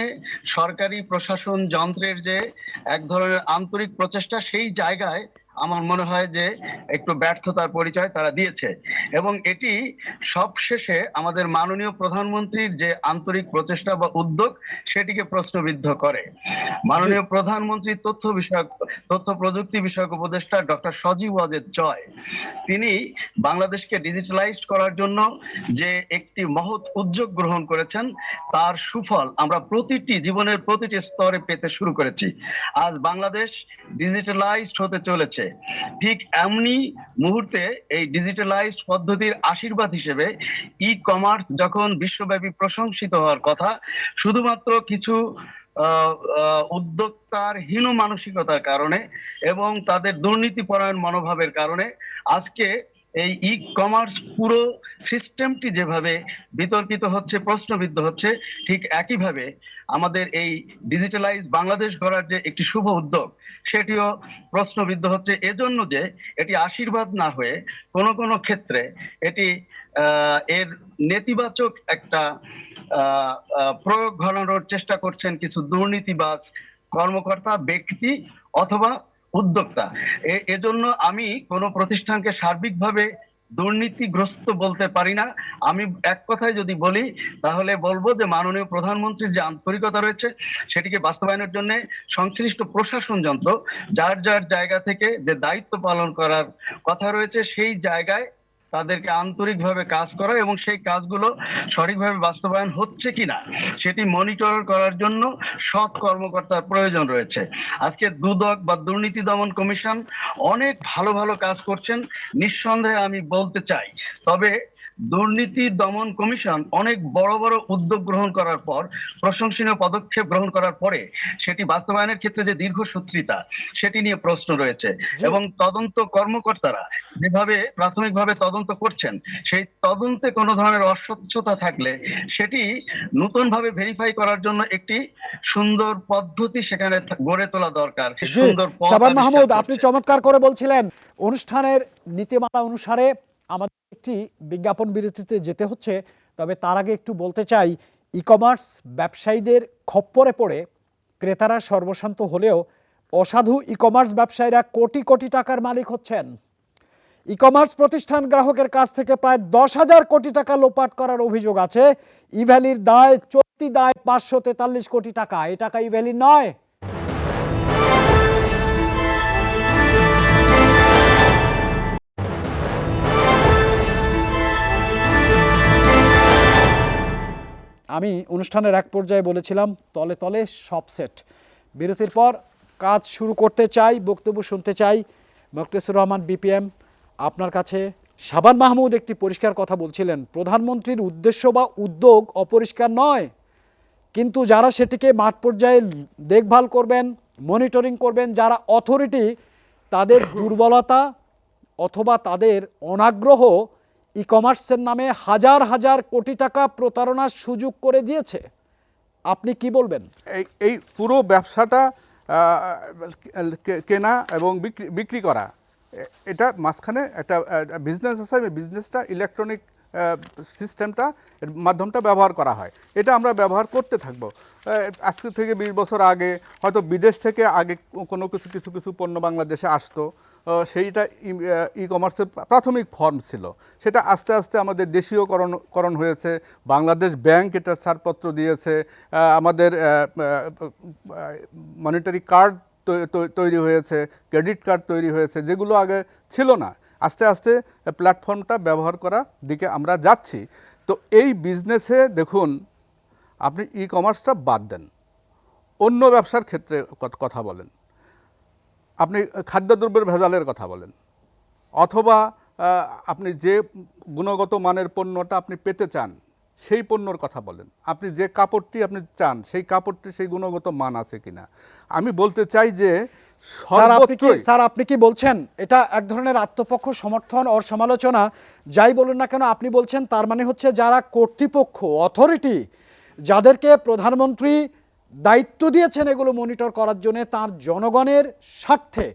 সরকারি প্রশাসন যন্ত্রের যে এক ধরনের আন্তরিক প্রচেষ্টা, সেই জায়গায় আমার মনে হয় যে একটু ব্যর্থতার পরিচয় তারা দিয়েছে এবং এটি সবশেষে আমাদের মাননীয় প্রধানমন্ত্রীর যে আন্তরিক প্রচেষ্টা বা উদ্যোগ সেটিকে প্রশ্নবিদ্ধ করে। মাননীয় প্রধানমন্ত্রী তথ্য প্রযুক্তি বিষয়ক উপদেষ্টা ডক্টর সজীব ওয়াজেদ জয়, তিনি বাংলাদেশকে ডিজিটালাইজ করার জন্য যে একটি মহৎ উদ্যোগ গ্রহণ করেছেন, তার সুফল আমরা জীবনের প্রতিটি স্তরে পেতে শুরু করেছি। আজ বাংলাদেশ ডিজিটালাইজড হতে চলেছে। ঠিক এমনি মুহূর্তে এই ডিজিটালাইজ পদ্ধতির আশীর্বাদ হিসেবে ই কমার্স যখন বিশ্বব্যাপী প্রশংসিত হওয়ার কথা, শুধুমাত্র কিছু উদ্যোক্তার হীন মানসিকতার কারণে এবং তাদের দুর্নীতিপরায়ণ মনোভাবের কারণে আজকে এই ই কমার্স পুরো সিস্টেমটি যেভাবে বিতর্কিত হচ্ছে, প্রশ্নবিদ্ধ হচ্ছে, ঠিক একইভাবে আমাদের এই ডিজিটালাইজ বাংলাদেশ গড়ার যে একটি শুভ উদ্যোগ সেটিও প্রশ্নবিদ্ধ হচ্ছে। এজন্য যে এটি আশীর্বাদ না হয়ে কোনো কোনো ক্ষেত্রে এটি এর নেতিবাচক একটা প্রয়োগ ঘটানোর চেষ্টা করছেন কিছু দুর্নীতিবাজ কর্মকর্তা, ব্যক্তি অথবা উদ্যোক্তা। এজন্য আমি কোনো প্রতিষ্ঠানকে সার্বিকভাবে দুর্নীতিগ্রস্ত বলতে পারি না। আমি এক কথায় যদি বলি তাহলে বলবো যে মাননীয় প্রধানমন্ত্রীর যে আন্তরিকতা রয়েছে সেটিকে বাস্তবায়নের জন্য সংশ্লিষ্ট প্রশাসন যন্ত্র যার যার জায়গা থেকে যে দায়িত্ব পালন করার কথা রয়েছে সেই জায়গায় তাদেরকে আন্তরিকভাবে কাজ করা এবং সেই কাজগুলো সঠিকভাবে বাস্তবায়ন হচ্ছে কিনা সেটি মনিটর করার জন্য সৎ কর্মকর্তার প্রয়োজন রয়েছে। আজকে দুদক বা দুর্নীতি দমন কমিশন অনেক ভালো ভালো কাজ করছেন নিঃসন্দেহে আমি বলতে চাই। তবে দুর্নীতি দমন কমিশন অনেক বড় বড় উদ্যোগ গ্রহণ করার পর, প্রশংসনীয় পদক্ষেপ গ্রহণ করার পরে সেটি বাস্তবায়নের ক্ষেত্রে যে দীর্ঘসূত্রিতা সেটি নিয়ে প্রশ্ন রয়েছে এবং তদন্ত কর্মকর্তারা যেভাবে প্রাথমিকভাবে তদন্ত করছেন সেই তদন্তে কোনো ধরনের অস্বচ্ছতা থাকলে সেটি নতুনভাবে ভেরিফাই করার জন্য একটি সুন্দর পদ্ধতি সেখানে গড়ে তোলা দরকার। সুন্দর শাবান মাহমুদ, আপনি চমৎকার করে বলছিলেন অনুষ্ঠানের নীতিমালা অনুসারে আমাদের একটি বিজ্ঞাপন বিরতিতে যেতে হচ্ছে। তবে তার আগে একটু বলতে চাই, ই কমার্স ব্যবসায়ীদের খপ্পরে পড়ে ক্রেতারা সর্বশান্ত হলেও অসাধু ই কমার্স ব্যবসায়ীরা কোটি কোটি টাকার মালিক হচ্ছেন। ই কমার্স প্রতিষ্ঠান গ্রাহকের কাছ থেকে প্রায় 10,000 কোটি টাকা লোপাট করার অভিযোগ আছে। ইভ্যালির দায়, চলতি দায় 543 কোটি টাকা। এই টাকা ইভ্যালির নয়। আমি অনুষ্ঠানের এক পর্যায়ে বলেছিলাম তলে তলে সব সেট। বিরতির পর কাজ শুরু করতে চাই, বক্তব্য শুনতে চাই। মোখলেসুর রহমান বিপিএম, আপনার কাছে শাবান মাহমুদ একটি পরিষ্কার কথা বলছিলেন, প্রধানমন্ত্রীর উদ্দেশ্য বা উদ্যোগ অপরিষ্কার নয়, কিন্তু যারা সেটিকে মাঠ পর্যায়ে দেখভাল করবেন, মনিটরিং করবেন, যারা অথরিটি, তাদের দুর্বলতা অথবা তাদের অনাগ্রহ ই কমার্সের নামে হাজার হাজার কোটি টাকা প্রতারণার সুযোগ করে দিয়েছে। আপনি কি বলবেন? এই পুরো ব্যবসাটা কেনা এবং বিক্রি করা, এটা মাঝখানে একটা বিজনেস আছে। বিজনেসটা ইলেকট্রনিক সিস্টেমটা, মাধ্যমটা ব্যবহার করা হয়। এটা আমরা ব্যবহার করতে থাকবো। আজকে থেকে 20 বছর আগে হয়তো বিদেশ থেকে আগে কোনো কিছু পণ্য বাংলাদেশে আসতো, সেইটা ই কমার্সের প্রাথমিক ফর্ম ছিল। সেটা আস্তে আস্তে আমাদের দেশীয়করণ হয়েছে। বাংলাদেশ ব্যাংক এটার ছাড়পত্র দিয়েছে। আমাদের মনিটারি কার্ড তৈরি হয়েছে, ক্রেডিট কার্ড তৈরি হয়েছে, যেগুলো আগে ছিল না। আস্তে আস্তে প্ল্যাটফর্মটা ব্যবহার করার দিকে আমরা যাচ্ছি। তো এই বিজনেসে দেখুন, আপনি ই কমার্সটা বাদ দেন, অন্য ব্যবসার ক্ষেত্রে কথা বলেন, আপনি খাদ্যদ্রব্যের ভেজালের কথা বলেন, অথবা আপনি যে গুণগত মানের পণ্যটা আপনি পেতে চান সেই পণ্যর কথা বলেন, আপনি যে কাপড়টি আপনি চান সেই কাপড়টি সেই গুণগত মান আছে কিনা। আমি বলতে চাই যে স্যার আপনি কি বলছেন এটা এক ধরনের আত্মপক্ষ সমর্থন ওর সমালোচনা? যাই বলুন না কেন আপনি বলছেন তার মানে হচ্ছে যারা কর্তৃপক্ষ, অথরিটি, যাদেরকে প্রধানমন্ত্রী দায়িত্ব দিয়েছেন এগুলো মনিটর করার জন্য, তার জনগণের স্বার্থে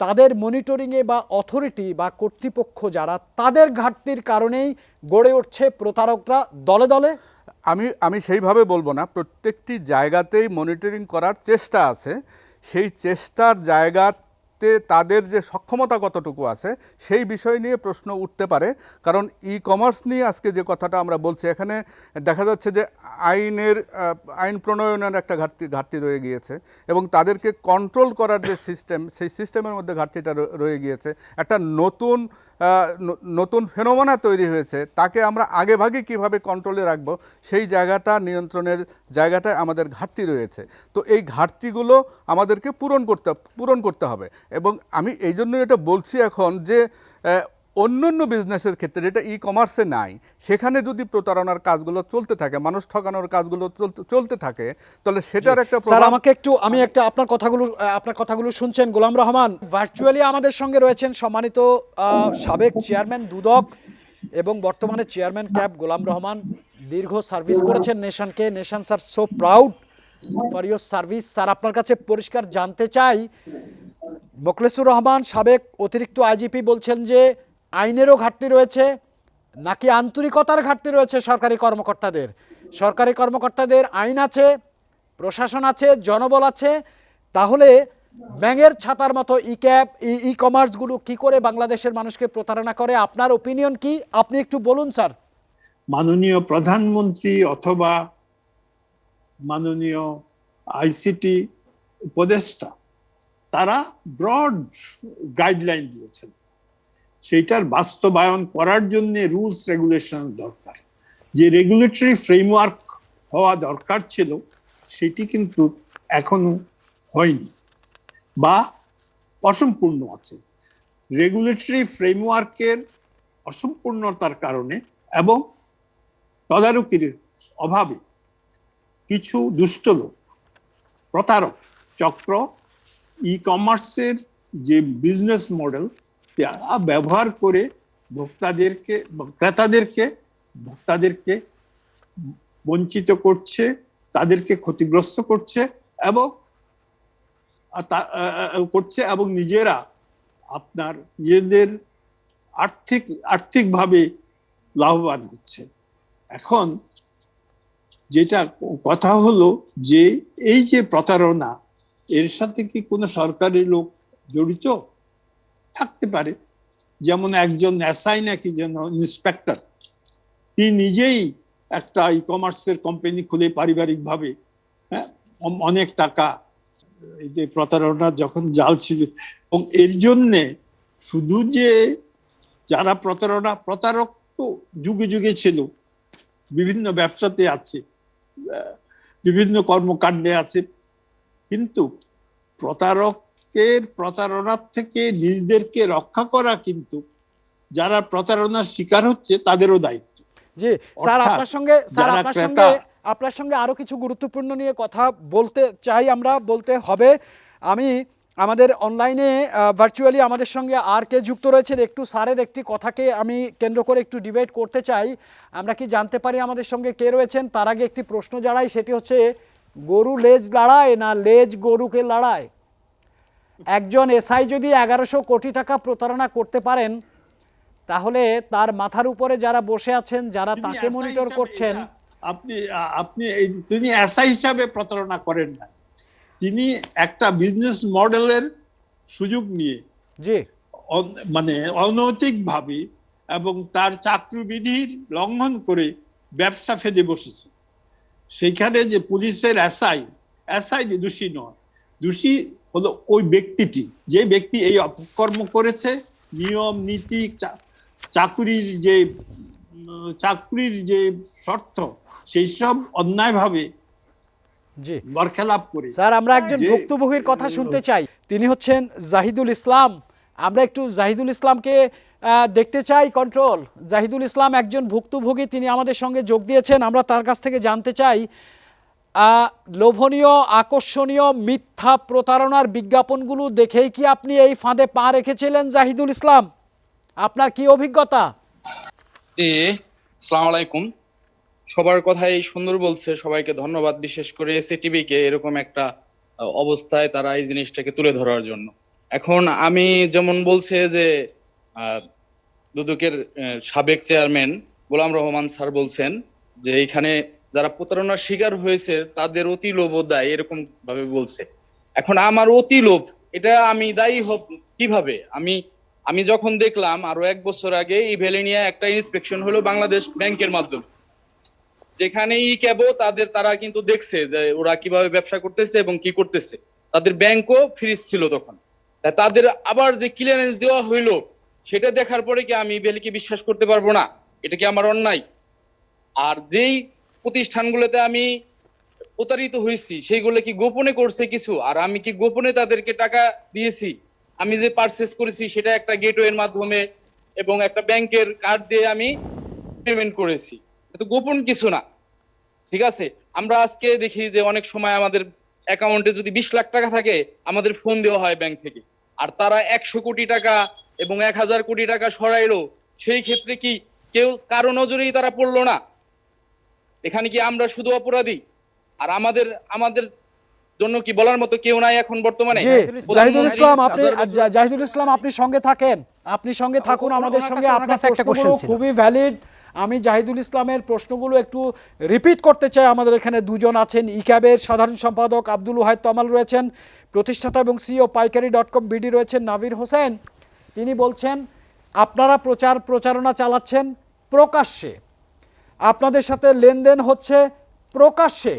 তাদের মনিটরিংয়ে বা অথরিটি বা কর্তৃপক্ষ যারা, তাদের ঘাটতির কারণেই গড়ে উঠছে প্রতারকরা দলে দলে। আমি সেইভাবে বলবো না। প্রত্যেকটি জায়গাতেই মনিটরিং করার চেষ্টা আছে। সেই চেষ্টার জায়গাতে তাদের যে সক্ষমতা কতটুকু আছে সেই বিষয় নিয়ে প্রশ্ন উঠতে পারে। কারণ ই কমার্স নিয়ে আজকে যে কথাটা আমরা বলছি, এখানে দেখা যাচ্ছে যে আইন প্রণয়নের একটা ঘাটতি রয়ে গিয়েছে এবং তাদেরকে কন্ট্রোল করার যে সিস্টেম, সেই সিস্টেমের মধ্যে ঘাটতিটা রয়ে গিয়েছে। একটা নতুন ফেনোমেনা তৈরি হয়েছে, তাকে আমরা আগেভাগে কিভাবে কন্ট্রোলে রাখবো সেই জায়গাটা, নিয়ন্ত্রণের জায়গাটায় আমাদের ঘাটতি রয়েছে। তো এই ঘাটতিগুলো আমাদেরকে পূরণ করতে হবে। এবং আমি এই জন্যই এটা বলছি এখন যে অন্যান্য বিজনেসের ক্ষেত্রে যেটা ই কমার্সে নাই, সেখানে যদি প্রতারণার কাজগুলো চলতে থাকে, মানুষ ঠকানোর কাজগুলো চলতে থাকে, তাহলে সেটার একটা স্যার আমি একটা আপনার কথাগুলো শুনছেন। গোলাম রহমান ভার্চুয়ালি আমাদের সঙ্গে রয়েছেন সম্মানিত সাবেক চেয়ারম্যান দুদক এবং বর্তমানে চেয়ারম্যান ক্যাব গোলাম রহমান। দীর্ঘ সার্ভিস করেছেন নেশনকে। Nation sir so proud for your service. Sir আপনার কাছে পরিষ্কার জানতে চাই, মোখলেসুর রহমান সাবেক অতিরিক্ত আইজিপি বলছেন যে আইনেরও ঘাটতি রয়েছে, নাকি আন্তরিকতার ঘাটতি রয়েছে সরকারি কর্মকর্তাদের? সরকারি কর্মকর্তাদের, আইন আছে, প্রশাসন আছে, জনবল আছে, তাহলে ব্যাঙের ছাতার মতো ই কমার্সগুলো কি করে বাংলাদেশের মানুষকে প্রতারণা করে? আপনার ওপিনিয়ন কি? আপনি একটু বলুন স্যার। মাননীয় প্রধানমন্ত্রী অথবা মাননীয় আইসিটি উপদেষ্টা তারা ব্রড গাইডলাইন দিয়েছেন, সেইটার বাস্তবায়ন করার জন্য রুলস রেগুলেশন দরকার। যে রেগুলেটরি ফ্রেমওয়ার্ক হওয়া দরকার ছিল সেটি কিন্তু এখনো হয়নি বা অসম্পূর্ণ আছে। রেগুলেটরি ফ্রেমওয়ার্কের অসম্পূর্ণতার কারণে এবং তদারকির অভাবে কিছু দুষ্ট লোক, প্রতারক চক্র ই কমার্সের যে বিজনেস মডেল তারা ব্যবহার করে ভোক্তাদেরকে বঞ্চিত করছে, তাদেরকে ক্ষতিগ্রস্ত করছে এবং নিজেরা আপনার নিজেদের আর্থিকভাবে লাভবান হচ্ছে। এখন যেটা কথা হলো যে এই যে প্রতারণা, এর সাথে কি কোনো সরকারি লোক জড়িত থাকতে পারে? যেমন একজন এসআই নাকি যেন ইন্সপেক্টর, তিনি নিজেই একটা ই কমার্সের কোম্পানি খুলে পারিবারিকভাবে অনেক টাকা, এই যে প্রতারণা যখন জাল ছিল, এবং এর জন্যে শুধু যে যারা প্রতারক তো যুগে যুগে ছিল, বিভিন্ন ব্যবসাতে আছে, বিভিন্ন কর্মকাণ্ডে আছে, কিন্তু প্রতারণার থেকে নিজেদেরকে রক্ষা করা কিন্তু যারা প্রতারণার শিকার হচ্ছে তাদেরও দায়িত্ব। জি স্যার, আপনার সঙ্গে আরো কিছু গুরুত্বপূর্ণ নিয়ে কথা বলতে চাই, আমরা বলতে হবে। আমি আমাদের অনলাইনে ভার্চুয়ালি আমাদের সঙ্গে আর কে যুক্ত রয়েছেন, একটু স্যারের একটি কথাকে আমি কেন্দ্র করে একটু ডিবেট করতে চাই। আমরা কি জানতে পারি আমাদের সঙ্গে কে রয়েছেন? তার আগে একটি প্রশ্ন জানাই, সেটি হচ্ছে গরু লেজ লড়ায় না লেজ গরুকে লড়ায়? একজন এসআই যদি 1100 কোটি টাকা প্রতারণা করতে পারেন, তাহলে তার মাথার উপরে যারা বসে আছেন, যারা তাকে মনিটর করছেন, তিনি এসআই হিসাবে প্রতারণা করেন না, তিনি একটা বিজনেস মডেলের সুযোগ নিয়ে মানে অনৈতিকভাবে এবং তার চাকরিবিধির লঙ্ঘন করে ব্যবসা ফেদে বসেছে। সেইখানে যে পুলিশের এসআই দোষী নয়, দোষী হলো ওই ব্যক্তিটি, যে ব্যক্তি এই অপকর্ম করেছে, নিয়ম নীতি চাকরির যে শর্ত সেই সব অন্যায়ভাবে বরখেলাপ করে। স্যার, আমরা একজন ভুক্তভোগীর কথা শুনতে চাই, তিনি হচ্ছেন জাহিদুল ইসলাম। আমরা একটু জাহিদুল ইসলামকে দেখতে চাই। কন্ট্রোল, জাহিদুল ইসলাম একজন ভুক্তভোগী, তিনি আমাদের সঙ্গে যোগ দিয়েছেন। আমরা তার কাছ থেকে জানতে চাই, লোভনীয় আকর্ষণীয় মিথ্যা প্রতারণার বিজ্ঞাপনগুলো দেখেই কি আপনি এই ফাঁদে পা রেখেছিলেন জাহিদুল ইসলাম? আপনার কি অভিজ্ঞতা? জি, আসসালামু আলাইকুম। সবার কথাই সুন্দর বলছে, সবাইকে ধন্যবাদ, বিশেষ করে এসএটিভি কে এরকম একটা অবস্থায় তারা এই জিনিসটাকে তুলে ধরার জন্য। এখন আমি যেমন বলছে যে দুদকের সাবেক চেয়ারম্যান গোলাম রহমান স্যার বলছেন যে এখানে যারা প্রতারণার শিকার হয়েছে তাদের অতি লোভ দায়, এরকম ভাবে বলছে। এখন আমার অতি লোভ, এটা আমি দায়ী হব কিভাবে? আমি যখন দেখলাম আরো 1 বছর আগে ইভেলিনিয়া একটা ইন্সপেকশন হলো বাংলাদেশ ব্যাংকের মাধ্যমে, যেখানে তারা কিন্তু দেখছে যে ওরা কিভাবে ব্যবসা করতেছে এবং কি করতেছে, তাদের ব্যাংকও ফ্রিজ ছিল তখন। তাদের আবার যে ক্লিয়ারেন্স দেওয়া হইলো, সেটা দেখার পরে কি আমি ইভেলিকে বিশ্বাস করতে পারবো না? এটা কি আমার অন্যায়? আর যেই প্রতিষ্ঠানগুলোতে আমি প্রতারিত হয়েছি সেইগুলো কি গোপনে করছে কিছু, আর আমি কি গোপনে তাদেরকে টাকা দিয়েছি? আমি যে পারচেজ করেছি সেটা একটা গেটওয়ের মাধ্যমে এবং একটা ব্যাংকের কার্ড দিয়ে আমি পেমেন্ট করেছি, এটা গোপন কিছু না। ঠিক আছে, আমরা আজকে দেখি যে অনেক সময় আমাদের অ্যাকাউন্টে যদি 20 লাখ টাকা থাকে, আমাদের ফোন দেওয়া হয় ব্যাংক থেকে, আর তারা 100 কোটি টাকা এবং 1000 কোটি টাকা সরাইলো, সেই ক্ষেত্রে কি কেউ কারো নজরেই তারা পড়লো না? এখানে কি আমরা শুধু অপরাধী? আর আমাদের জন্য কি বলার মতো কেউ নাই এখন বর্তমানে? জাহিদুল ইসলাম, আপনি সঙ্গে থাকেন, আপনি সঙ্গে থাকুন আমাদের সঙ্গে। আপনার প্রশ্নগুলো খুবই ভ্যালিড, আমি জাহিদুল ইসলামের প্রশ্নগুলো একটু রিপিট করতে চাই। আমাদের এখানে দুজন আছেন, ইক্যাবের সাধারণ সম্পাদক আব্দুল ওয়াহেদ তমাল রয়েছেন, প্রতিষ্ঠাতা এবং সিইও পাইকারি.com বিডি রয়েছেন নাবির হোসেন। তিনি বলছেন আপনারা প্রচারণা চালাচ্ছেন প্রকাশ্যে, আপনাদের সাথে লেনদেন হচ্ছে প্রকাশ্যে,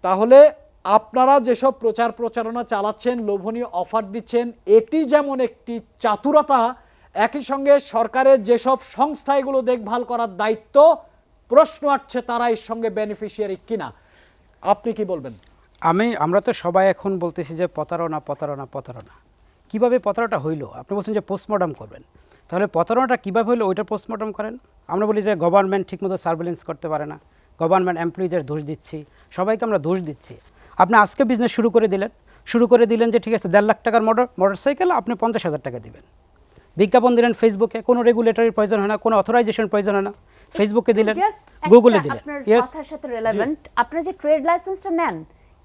তাহলে আপনারা যেসব প্রচারণা চালাচ্ছেন, লোভনীয় অফার দিচ্ছেন, এটি যেমন একটি চাতুরতা, একই সঙ্গে সরকারের যেসব সংস্থা এগুলো দেখভাল করার দায়িত্ব, প্রশ্ন আসছে তারা এর সঙ্গে বেনিফিশিয়ারি কিনা। আপনি কি বলবেন? আমরা তো সবাই এখন বলতেছি যে প্রতারণা কিভাবে প্রতারণাটা হইলো? আপনি বলছেন যে পোস্টমর্টম করবেন, তাহলে প্রতারণাটা কীভাবে হইলো ওইটা পোস্টমর্টম করেন। আমরা বলি যে গভর্নমেন্ট ঠিকমতো সার্ভেলেন্স করতে পারে না, গভর্নমেন্ট এমপ্লয়িদের দোষ দিচ্ছি, সবাইকে আমরা দোষ দিচ্ছি। আপনি আজকে বিজনেস শুরু করে দিলেন যে ঠিক আছে 1.5 লাখ টাকার মোটরসাইকেল আপনি 50,000 টাকা দিবেন, বিজ্ঞাপন দিলেন ফেসবুকে, কোনো রেগুলেটরির প্রয়োজন হয় না, কোনো অথরাইজেশন প্রয়োজন হয় না, ফেসবুকে দিলেন, গুগলে দিলেন। আপনার কথার সাথে রিলেভেন্ট, আপনারা যে ট্রেড লাইসেন্সটা নেন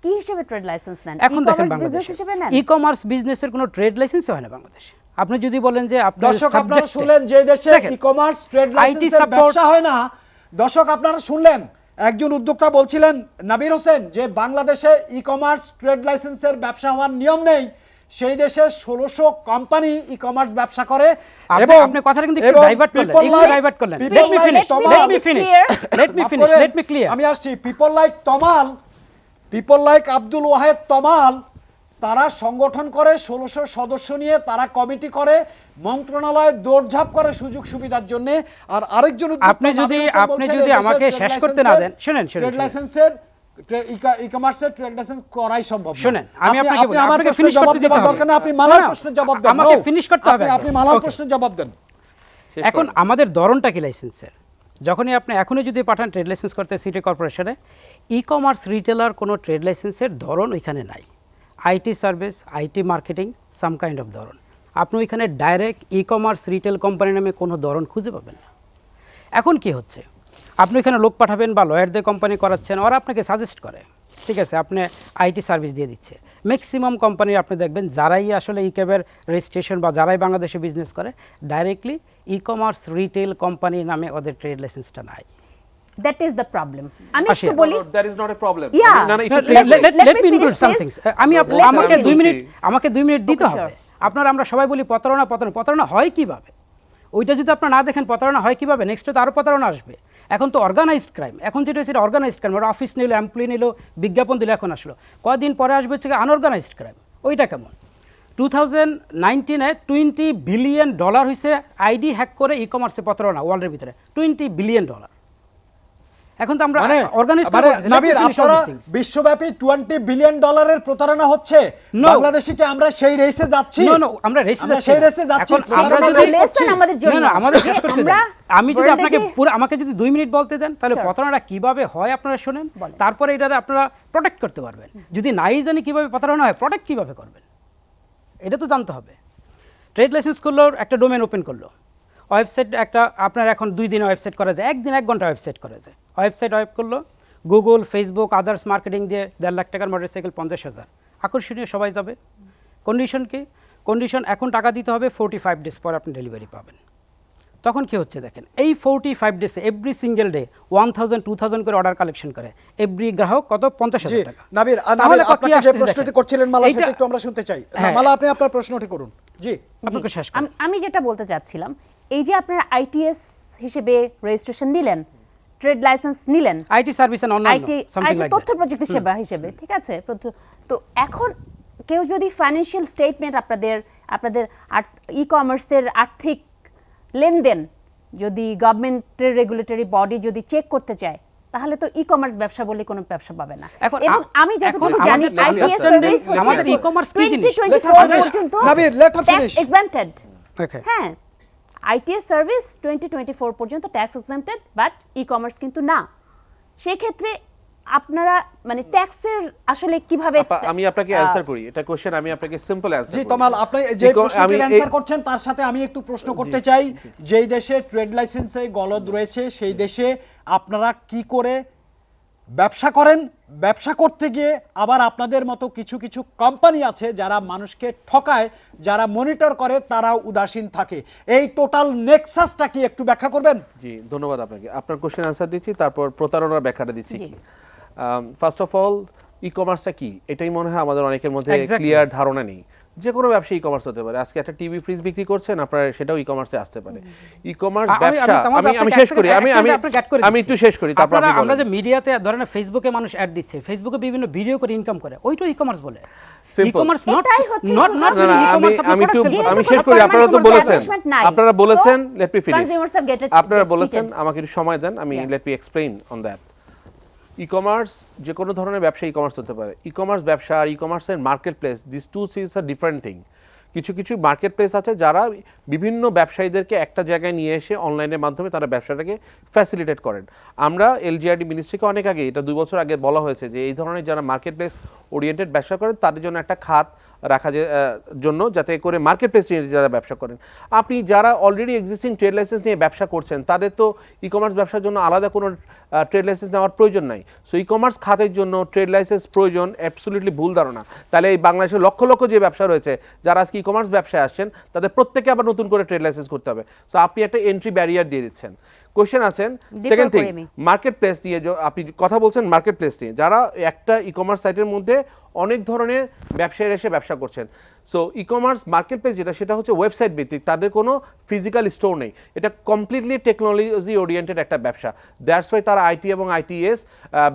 কি হিসেবে ট্রেড লাইসেন্স নেন? এখন দেখেন বাংলাদেশে ই-কমার্স বিজনেসের কোনো ট্রেড লাইসেন্স হয় না বাংলাদেশে। আপনি যদি বলেন যে আপনার দর্শক আপনারা শুনলেন যে দেশে ই-কমার্স ট্রেড লাইসেন্সের ব্যবসা হয় না, দর্শক আপনারা শুনলেন একজন উদ্যোক্তা বলছিলেন নাবির হোসেন যে বাংলাদেশে ই-কমার্স ট্রেড লাইসেন্সের ব্যবসা হওয়ার নিয়ম নেই, সেই দেশে 1600 কোম্পানি ই-কমার্স ব্যবসা করে। এবং আপনি কথাটা কিন্তু একটু ডাইভার্ট করলেন। Let me clear. আমি আসছি। পিপল লাইক আব্দুল ওয়াহেদ তমাল তারা সংগঠন করে, 1600 সদস্য নিয়ে তারা কমিটি করে, মন্ত্রণালয়ে দৌড়ঝাঁপ করে সুযোগ সুবিধার জন্য। আর আরেকজন আপনি যদি আমাকে শেষ করতে না দেন, শুনেন ট্রেড লাইসেন্সের ই-কমার্সের ট্রেড লাইসেন্স করাই সম্ভব না। শুনেন, আমি আপনাকে ফিনিশ করতে দিতে হবে। দরকার না আপনি মালার প্রশ্নের জবাব দেন। আমাকে ফিনিশ করতে হবে। আপনি মালার প্রশ্নের জবাব দেন। এখন আমাদের ধরনটা কি লাইসেন্সের? যখনই আপনি এখনই যদি পাঠান ট্রেড লাইসেন্স করতে সিটি কর্পোরেশনে, ই-কমার্স রিটেলার কোনো ট্রেড লাইসেন্সের ধরন ওইখানে নাই। IT service, IT marketing, some kind of ধরন। আপনি ওইখানে ডাইরেক্ট ই-কমার্স রিটেল কোম্পানি নামে কোনো ধরন খুঁজে পাবেন না। এখন কি হচ্ছে, আপনি এখানে লোক পাঠাবেন বা লয়ারদের কোম্পানি করাচ্ছেন, ওরা আপনাকে সাজেস্ট করে, ঠিক আছে আপনি আইটি সার্ভিস দিয়ে দিচ্ছে। ম্যাক্সিমাম কোম্পানি আপনি দেখবেন যারাই আসলে ই-ক্যাবের রেজিস্ট্রেশন বা যারাই বাংলাদেশে বিজনেস করে, ডাইরেক্টলি ই-কমার্স রিটেল কোম্পানি নামে ওদের ট্রেড লাইসেন্সটা নাই। That is the problem. আমি একটু বলি, that is not a problem. Yeah. Let me include some things. আমাকে 2 মিনিট দিতে হবে। আমরা সবাই বলি প্রতারণা হয় কিভাবে? ওইটা যদি আপনারা না দেখেন প্রতারণা হয় কিভাবে, নেক্সট তো আরও প্রতারণা আসবে। এখন তো অর্গানাইজড ক্রাইম, এখন যেটা হচ্ছে অর্গানাইজড ক্রাইম, ওরা অফিস নিল, এমপ্লয়ি নিল, বিজ্ঞাপন দিল, এখন আসলো, কয়েকদিন পরে আসবে হচ্ছে আনঅর্গানাইজড ক্রাইম। ওইটা কেমন? 2019-এ $20 বিলিয়ন হয়েছে আইডি হ্যাক করে ই-কমার্সে প্রতারণা ওয়ার্ল্ডের ভিতরে, $20 বিলিয়ন। এখন তো আমরা অর্গানাইজ নাবির আপনারা বিশ্বব্যাপী $20 বিলিয়ন প্রতারণা হচ্ছে, বাংলাদেশে কি আমরা সেই রেসে যাচ্ছি? না আমরা সেই রেসে যাচ্ছি। আমরা আমাদের শেষ করতে দেন। আমি যদি আমাকে যদি 2 মিনিট বলতে দেন, তাহলে প্রতারণা কিভাবে হয় আপনারা শুনেন, তারপরে এটা আপনারা প্রোটেক্ট করতে পারবেন। যদি নাই জানি কিভাবে প্রতারণা হয়, প্রোটেক্ট কিভাবে করবেন এটা তো জানতে হবে। ট্রেড লাইসেন্স করলো, একটা ডোমেন ওপেন করলো, ওয়েবসাইট একটা আপনার এখন 2 দিনে ওয়েবসাইট করা যায়, 1 দিন 1 ঘন্টা ওয়েবসাইট করা যায়। ওয়েবসাইট করলো, গুগল, ফেসবুক, আদার্স মার্কেটিং দিয়ে 1.5 লাখ টাকার মোটরসাইকেল 50,000, আকর্ষণীয়, সবাই যাবে। কন্ডিশন কি? কন্ডিশন এখন টাকা দিতে হবে, 45 ডেজ পর আপনি ডেলিভারি পাবেন। তখন কি হচ্ছে দেখেন, এই 45 ডেজে এভরি সিঙ্গেল ডে 1000-2000 করে অর্ডার কালেকশন করে এভরি গ্রাহক, কত? 50,000 টাকা। নাবির আপনি যে প্রশ্নটি করছিলেন মালা, সেটা একটু আমরা শুনতে চাই। মালা, আপনি আপনার প্রশ্নটি করুন। জি, আপনাকে শেষ করুন। আমি যেটা বলতে চাচ্ছিলাম, এই যে আপনারা আইটিএস হিসেবে রেজিস্ট্রেশন নিলেন, ট্রেড লাইসেন্স নিলেন, IT service and online something like তথ্য প্রযুক্তি সেবা হিসেবে, ঠিক আছে। তো এখন কেউ যদি ফাইন্যান্সিয়াল স্টেটমেন্ট আপনাদের ই-কমার্সের আর্থিক লেনদেন যদি গভর্নমেন্টের রেগুলেটরি বডি যদি চেক করতে চায়, তাহলে তো ই-কমার্স ব্যবসা বলে কোনো ব্যবসা পাবে না। এবং আমি যতটুকু জানি আইটিএস সার্ভিস আমাদের ই-কমার্স কি জিনিস? 2024 পর্যন্ত নাবির লেট হার ফিনিশ। এক্সাম্পটেড। ওকে, হ্যাঁ, আইটিএস সার্ভিস 2024 পর্যন্ত ট্যাক্স এক্সাম্পটেড, বাট ই-কমার্স কিন্তু না। সেই ক্ষেত্রে আপনারা মানে ট্যাক্সের আসলে কিভাবে? আমি আপনাকে অ্যানসার করি এটা কোশ্চেন, আমি আপনাকে সিম্পল অ্যানসার করি। জি তমাল, আপনি যে প্রশ্নটির অ্যানসার করছেন তার সাথে আমি একটু প্রশ্ন করতে চাই। যেই দেশে ট্রেড লাইসেন্সে গলদ রয়েছে, সেই দেশে আপনারা কি করে ব্যবসা করেন, ব্যবসা করতে গিয়ে আবার আপনাদের মতো কিছু কিছু কোম্পানি আছে যারা মানুষকে ঠকায়, যারা মনিটর করে তারাও উদাসীন থাকে। এই টোটাল নেক্সাসটা কি একটু ব্যাখ্যা করবেন? জি, ধন্যবাদ আপনাকে। আপনার কোশ্চেন আনসার দিচ্ছি, তারপর প্রতারণার ব্যাখ্যাটা দিচ্ছি কি। ফার্স্ট অফ অল, ই কমার্সটা কি এটাই মনে হয় আমাদের অনেকের মধ্যে ক্লিয়ার ধারণা নেই। যে কোনো ব্যবসা ই কমার্স হতে পারে। আজকে একটা টিভি ফ্রিজ বিক্রি করছেন, আপনার সেটাও ই কমার্সে আসতে পারে। ই কমার্স ব্যবসা, আমি শেষ করি, আমি একটু শেষ করি, তারপর আমরা যে মিডিয়াতে ধরেন ফেসবুকে মানুষ অ্যাড দিচ্ছে, ফেসবুকে বিভিন্ন ভিডিও করে ইনকাম করে, ওইটাই ই কমার্স বলে। আমি শেষ করি, আপনারা বলেছেন লেট মি ফিনিশ, আপনারা বলেছেন আমাকে একটু সময় দেন, আমি let me explain on that. E commerce যে কোনো ধরনের ব্যবসা ই কমার্স হতে পারে। ই কমার্স ব্যবসা আর ই কমার্সের market place, this too is a different thing. কিছু কিছু মার্কেট প্লেস আছে যারা বিভিন্ন ব্যবসায়ীদেরকে একটা জায়গায় নিয়ে এসে অনলাইনের মাধ্যমে তারা ব্যবসাটাকে ফ্যাসিলিটেট করেন। আমরা এলজিআরডি মিনিস্ট্রিকে অনেক আগে, এটা 2 বছর আগে বলা হয়েছে যে এই ধরনের যারা মার্কেট প্লেস ওরিয়েন্টেড ব্যবসা করেন তাদের জন্য একটা খাত রাখা জন্য, যাতে করে মার্কেট প্লেস নিয়ে যারা ব্যবসা করেন। আপনি যারা অলরেডি এক্সিস্টিং ট্রেড লাইসেন্স নিয়ে ব্যবসা করছেন তাদের তো ই কমার্স ব্যবসার জন্য আলাদা কোনো ট্রেড লাইসেন্স নেওয়ার প্রয়োজন নাই। সো ই কমার্স খাতের জন্য ট্রেড লাইসেন্স প্রয়োজন, অ্যাবসলিউটলি ভুল ধারণা। তাহলে এই বাংলাদেশের লক্ষ লক্ষ যে ব্যবসা রয়েছে যারা আজকে ই কমার্স ব্যবসায় আসছেন তাদের প্রত্যেককে আবার নতুন করে ট্রেড লাইসেন্স করতে হবে। সো আপনি একটা এন্ট্রি ব্যারিয়ার দিয়ে দিচ্ছেন। কোশ্চেন আছেন সেকেন্ড থিং, মার্কেট প্লেস নিয়ে আপনি কথা বলছেন, মার্কেট প্লেস নিয়ে যারা একটা ই কমার্স সাইটের মধ্যে অনেক ধরনের ব্যবসায়ীরা এসে ব্যবসা করছেন। So e commerce market place যেটা, সেটা হচ্ছে ওয়েবসাইট ভিত্তিক, তাদের কোনো ফিজিক্যাল স্টোর নেই। এটা কমপ্লিটলি টেকনোলজি ওরিয়েন্টেড একটা ব্যবসা। দ্যাটস ওয়াই তারা আইটি এবং আইটিএস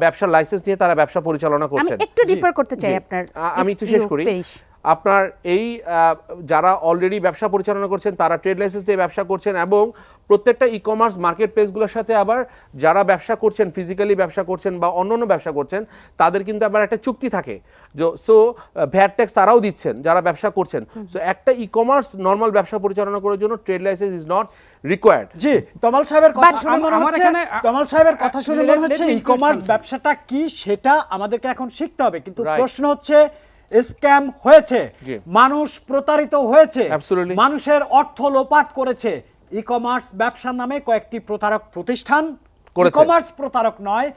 ব্যবসার লাইসেন্স নিয়ে তারা ব্যবসা পরিচালনা করছেন। আমি একটু ডিফার করতে চাই আপনার, আমি একটু শেষ করি। আপনার এই যারা অলরেডি ব্যবসা পরিচালনা করছেন তারা ট্রেড লাইসেন্স দিয়ে ব্যবসা করছেন, এবং প্রত্যেকটা ই কমার্স মার্কেট প্লেসগুলোর সাথে আবার যারা ব্যবসা করছেন, ফিজিক্যালি ব্যবসা করছেন বা অন্য ব্যবসা করছেন, তাদের কিন্তু আবার একটা চুক্তি থাকে। সো ভ্যাট ট্যাক্স তারাও দিচ্ছেন যারা ব্যবসা করছেন। সো একটা ই কমার্স নর্মাল ব্যবসা পরিচালনা করার জন্য trade licence is not required. জি, তমাল সাহেবের কথা শুনে মনে হচ্ছে ই কমার্স ব্যবসাটা কি সেটা আমাদেরকে এখন শিখতে হবে, কিন্তু প্রশ্ন হচ্ছে স্ক্যাম হয়েছে, মানুষ প্রতারিত হয়েছে, মানুষের অর্থ লোপাট করেছে। ই কমার্স ব্যবসার নামে কয়েকটি প্রতারক প্রতিষ্ঠান, ই কমার্স প্রতারক নয়,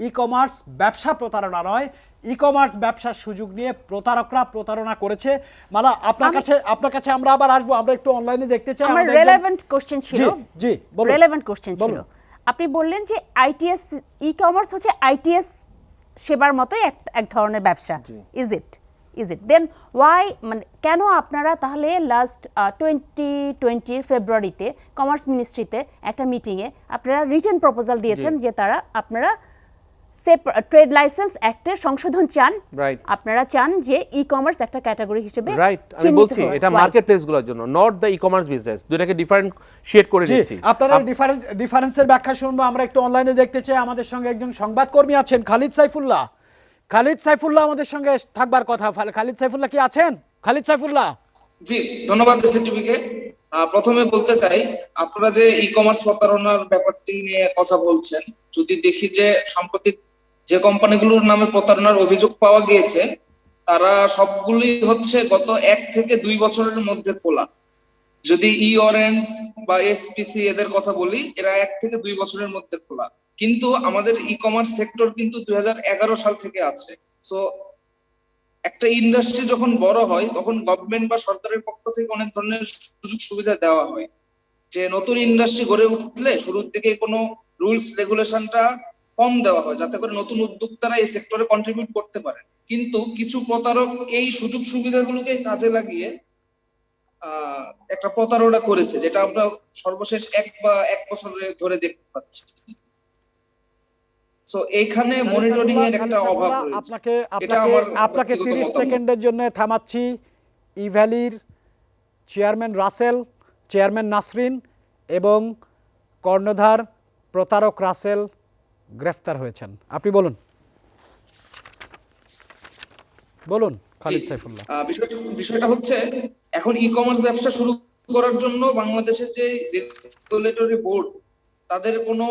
ই কমার্স ব্যবসা প্রতারণা নয়, ই কমার্স ব্যবসার সুযোগ নিয়ে প্রতারকরা প্রতারণা করেছে। মালা, আপনার কাছে আমরা আবার আসবো, আমরা একটু অনলাইনে দেখতে চাই। আমার রেলেভেন্ট কোশ্চেন ছিল, জি বলুন, রেলেভেন্ট কোশ্চেন ছিল। আপনি বললেন যে আইটিএস, ই কমার্স হচ্ছে আইটিএস সেবার মতোই এক ধরনের ব্যবসা। ইজ ইট দেন ওয়াই, মানে কেন আপনারা তাহলে লাস্ট 2020 ফেব্রুয়ারিতে কমার্স মিনিস্ট্রিতে একটা মিটিংয়ে আপনারা রিটেন প্রপোজাল দিয়েছেন যে আপনারা ট্রেড লাইসেন্স অ্যাক্টের সংশোধন চান, আপনারা চান যে ই কমার্স একটা ক্যাটাগরি হিসেবে। রাইট, আমি বলছি এটা মার্কেট প্লেসগুলোর জন্য, not the e commerce business. দুটাকে ডিফারেন্ট শেড করে দিচ্ছি। আপনারা ডিফারেন্সের ব্যাখ্যা শুনবো, আমরা একটু অনলাইনে দেখতে চাই। আমাদের সঙ্গে একজন সংবাদকর্মী আছেন, খালিদ সাইফুল্লাহ। খালিদ সাইফুল্লাহ আমাদের সঙ্গে থাকবার কথা। খালিদ সাইফুল্লাহ কি আছেন? খালিদ সাইফুল্লাহ। জি, ধন্যবাদ এসটিভিকে। প্রথমে বলতে চাই, আপনারা যে ই কমার্স প্রতারণার ব্যাপারটি নিয়ে কথা বলছেন, যদি দেখি যে সাম্প্রতিক যে কোম্পানিগুলোর নামে প্রতারণার অভিযোগ পাওয়া গিয়েছে তারা সবগুলি হচ্ছে গত 1 থেকে 2 বছরের মধ্যে খোলা। যদি ই অরেঞ্জ বা এসপিসি এদের কথা বলি, এরা 1 থেকে 2 বছরের মধ্যে খোলা। কিন্তু আমাদের ই কমার্স সেক্টর কিন্তু 2011 সাল থেকে আছে। সো একটা ইন্ডাস্ট্রি যখন বড় হয় তখন গভর্নমেন্ট বা সরকারের পক্ষ থেকে অনেক ধরনের সুযোগ সুবিধা দেওয়া হয়, যে নতুন ইন্ডাস্ট্রি গড়ে উঠলে শুরুর দিকে কোনো রুলস রেগুলেশনটা কম দেওয়া হয় যাতে করে নতুন উদ্যোক্তারা এই সেক্টরে কন্ট্রিবিউট করতে পারে। কিন্তু কিছু প্রতারক এই সুযোগ সুবিধাগুলোকে কাজে লাগিয়ে একটা প্রতারণা করেছে, যেটা আমরা সর্বশেষ 1 বছর ধরে দেখতে পাচ্ছি। সো এইখানে মনিটরিং এর একটা অভাব রয়েছে। আপনাকে 30 সেকেন্ডের জন্য থামাচ্ছি। ই ভ্যালির চেয়ারম্যান রাসেল, চেয়ারম্যান নাসরিন এবং কর্ণধার প্রতারক রাসেল গ্রেফতার হয়েছেন। আপনি বলুন খালিদ সাইফুল্লাহ। বিষয়টা হচ্ছে, এখন ই কমার্স ব্যবসা শুরু করার জন্য বাংলাদেশের যে রেগুলেটরি বোর্ড, তাদের কোনো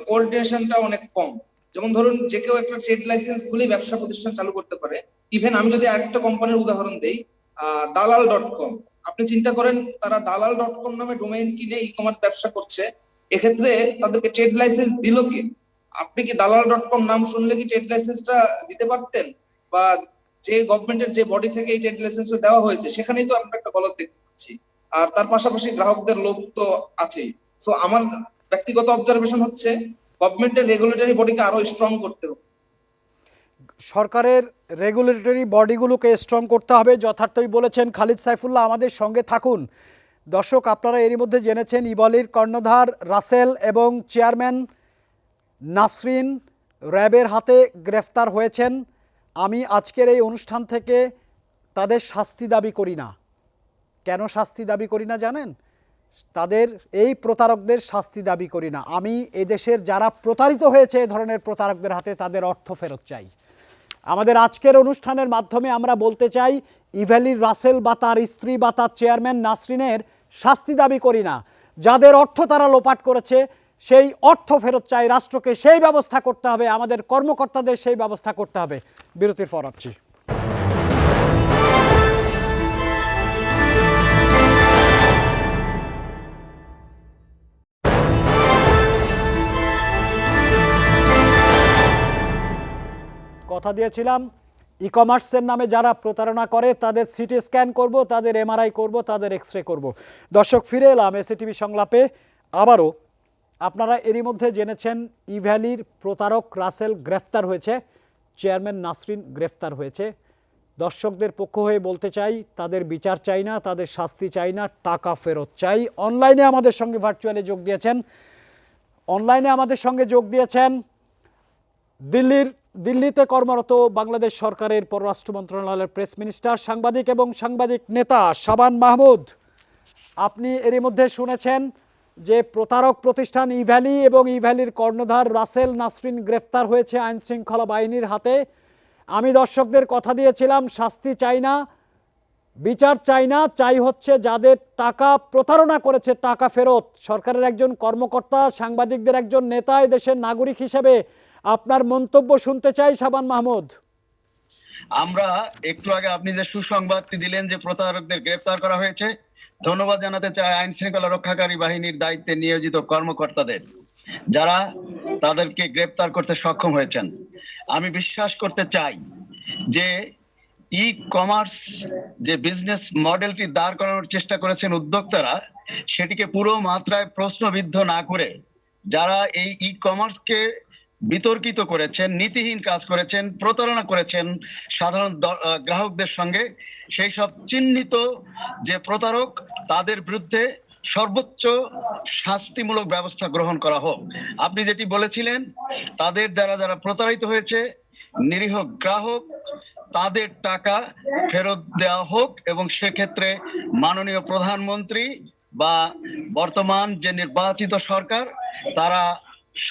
কোঅর্ডিনেশনটা অনেক কম। যেমন ধরুন, যে কেউ একটা ট্রেড লাইসেন্স খুলে ব্যবসা প্রতিষ্ঠান চালু করতে পারে। ইভেন আমি যদি আরেকটা কোম্পানির উদাহরণ দেই, দালাল.com, আপনি চিন্তা করেন তারা দালাল.com নামে ডোমেইন কিনে ই কমার্স ব্যবসা করছে, এক্ষেত্রে তাদেরকে ট্রেড লাইসেন্স দিল কে? আপনি কি দালাল.com নাম শুনলে কি ট্রেড লাইসেন্সটা দিতে পারতেন? বা যে গভর্নমেন্টের যে বডি থেকে এই ট্রেড লাইসেন্সটা দেওয়া হয়েছে সেখানেই তো আমরা একটা গলত দেখতে পাচ্ছি। আর তার পাশাপাশি গ্রাহকদের লোভ তো আছেই। সো আমার ব্যক্তিগত অবজারভেশন হচ্ছে গভর্নমেন্টের রেগুলেটরি বডিকে আরো স্ট্রং করতে হবে। সরকারের রেগুলেটরি বডিগুলোকে স্ট্রং করতে হবে, যথার্থই বলেছেন খালিদ সাইফুল্লাহ। আমাদের সঙ্গে থাকুন। দর্শক, আপনারা এরই মধ্যে জেনেছেন ইভলির কর্ণধার রাসেল এবং চেয়ারম্যান নাসরিন র্যাবের হাতে গ্রেফতার হয়েছেন। আমি আজকের এই অনুষ্ঠান থেকে তাদের শাস্তি দাবি করি না। কেন শাস্তি দাবি করি না জানেন? তাদের এই প্রতারকদের শাস্তি দাবি করি না। আমি এদেশের যারা প্রতারিত হয়েছে এ ধরনের প্রতারকদের হাতে, তাদের অর্থ ফেরত চাই। আমাদের আজকের অনুষ্ঠানের মাধ্যমে আমরা বলতে চাই, ইভ্যালির রাসেল বা তার স্ত্রী বা তার চেয়ারম্যান নাসরিনের শাস্তি দাবি করি না। যাদের অর্থ তারা লোপাট করেছে সেই অর্থ ফেরত চাই। রাষ্ট্রকে সেই ব্যবস্থা করতে হবে, আমাদের কর্মকর্তাদের সেই ব্যবস্থা করতে হবে। বিরতির পর আসছি। কথা দিয়েছিলাম ই কমার্সের নামে যারা প্রতারণা করে তাদের সিটি স্ক্যান করব, তাদের এমআরআই করব, তাদের এক্সরে করব। দর্শক, ফিরে এলাম এসিটিভি সংলাপে আবারও। আপনারা এরই মধ্যে জেনেছেন ইভ্যালির প্রতারক রাসেল গ্রেফতার হয়েছে, চেয়ারম্যান নাসরিন গ্রেফতার হয়েছে। দর্শকদের পক্ষ হয়ে বলতে চাই, তাদের বিচার চাই না, তাদের শাস্তি চাই না, টাকা ফেরত চাই। অনলাইনে আমাদের সঙ্গে ভার্চুয়ালি যোগ দিয়েছেন দিল্লিতে কর্মরত বাংলাদেশ সরকারের পররাষ্ট্র মন্ত্রণালয়ের প্রেস মিনিস্টার, সাংবাদিক এবং সাংবাদিক নেতা শাবান মাহমুদ। আপনি এরই মধ্যে শুনেছেন যে প্রতারক প্রতিষ্ঠান ইভ্যালি এবং ইভ্যালির কর্ণধার রাসেল নাসরিন গ্রেফতার হয়েছে আইনশৃঙ্খলা বাহিনীর হাতে। আমি দর্শকদের কথা দিয়েছিলাম, শাস্তি চাই না, বিচার চাই না, চাই হচ্ছে যাদের টাকা প্রতারণা করেছে টাকা ফেরত। সরকারের একজন কর্মকর্তা, সাংবাদিকদের একজন নেতা, দেশের নাগরিক হিসেবে আপনার মন্তব্য শুনতে চাই শাবান মাহমুদ। আমরা একটু আগে আপনি যে সুসংবাদটি দিলেন যে প্রতারকদের গ্রেফতার করা হয়েছে, ধন্যবাদ জানাতে চাই আইন শৃঙ্খলা রক্ষাকারী বাহিনীর দায়িত্বে নিয়োজিত কর্মকর্তাদের, যারা তাদেরকে গ্রেফতার করতে সক্ষম হয়েছেন। আমি বিশ্বাস করতে চাই যে ই কমার্স যে বিজনেস মডেলটি দাঁড় করানোর চেষ্টা করেছেন উদ্যোক্তারা, সেটিকে পুরো মাত্রায় প্রশ্নবিদ্ধ না করে যারা এই ই কমার্সকে বিতর্কিত করেছেন, নীতিহীন কাজ করেছেন, প্রতারণা করেছেন সাধারণ গ্রাহকদের সঙ্গে, সেই সব চিহ্নিত যে প্রতারক তাদের বিরুদ্ধে সর্বোচ্চ শাস্তিমূলক ব্যবস্থা গ্রহণ করা হোক। আপনি যেটি বলেছিলেন, তাদের দ্বারা যারা প্রতারিত হয়েছে নিরীহ গ্রাহক, তাদের টাকা ফেরত দেওয়া হোক এবং সেক্ষেত্রে মাননীয় প্রধানমন্ত্রী বা বর্তমান যে নির্বাচিত সরকার তারা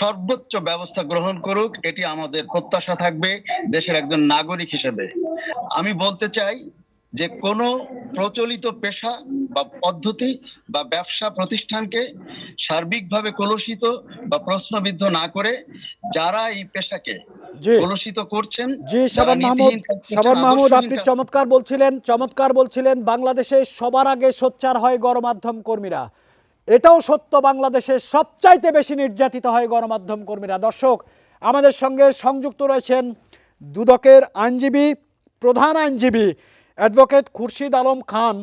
সর্বোচ্চ ব্যবস্থা গ্রহণ করুক, এটি আমাদের প্রত্যাশা থাকবে দেশের একজন নাগরিক হিসেবে। আমি বলতে চাই যে কোনো প্রচলিত পেশা বা পদ্ধতি বা ব্যবসা প্রতিষ্ঠানকে সার্বিকভাবে কলুষিত বা প্রশ্নবিদ্ধ না করে যারা এই পেশাকে কলুষিত করছেন। জি শাবান মাহমুদ, আপনি চমৎকার বলছিলেন বাংলাদেশে সবার আগে সোচ্চার হয় গণমাধ্যম কর্মীরা। এটাও সত্য, বাংলাদেশে সবচাইতে বেশি নির্যাতিত হয় গণমাধ্যম কর্মীরা। দর্শক, আমাদের সঙ্গে সংযুক্ত রয়েছেন দুদকের আইনজীবী, প্রধান আইনজীবী অ্যাডভোকেট খুরশিদ আলম খান।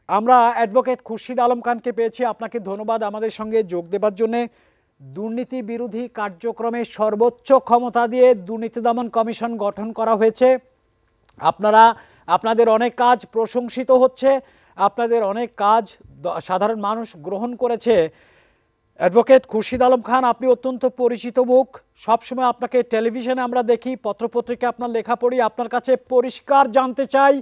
আমরা অ্যাডভোকেট খুরশিদ আলম খানকে পেয়েছি, আপনাকে ধন্যবাদ আমাদের সঙ্গে যোগ দেবার জন্যে। দুর্নীতি বিরোধী কার্যক্রমে সর্বোচ্চ ক্ষমতা দিয়ে দুর্নীতি দমন কমিশন গঠন করা হয়েছে। আপনাদের অনেক কাজ প্রশংসিত হচ্ছে, আপনাদের অনেক কাজ সাধারণ মানুষ গ্রহণ করেছে। অ্যাডভোকেট খুরশিদ আলম খান, আপনি অত্যন্ত পরিচিত মুখ, সবসময় আপনাকে টেলিভিশনে আমরা দেখি, পত্রপত্রিকা আপনার লেখা পড়ি। আপনার কাছে পরিষ্কার জানতে চাই,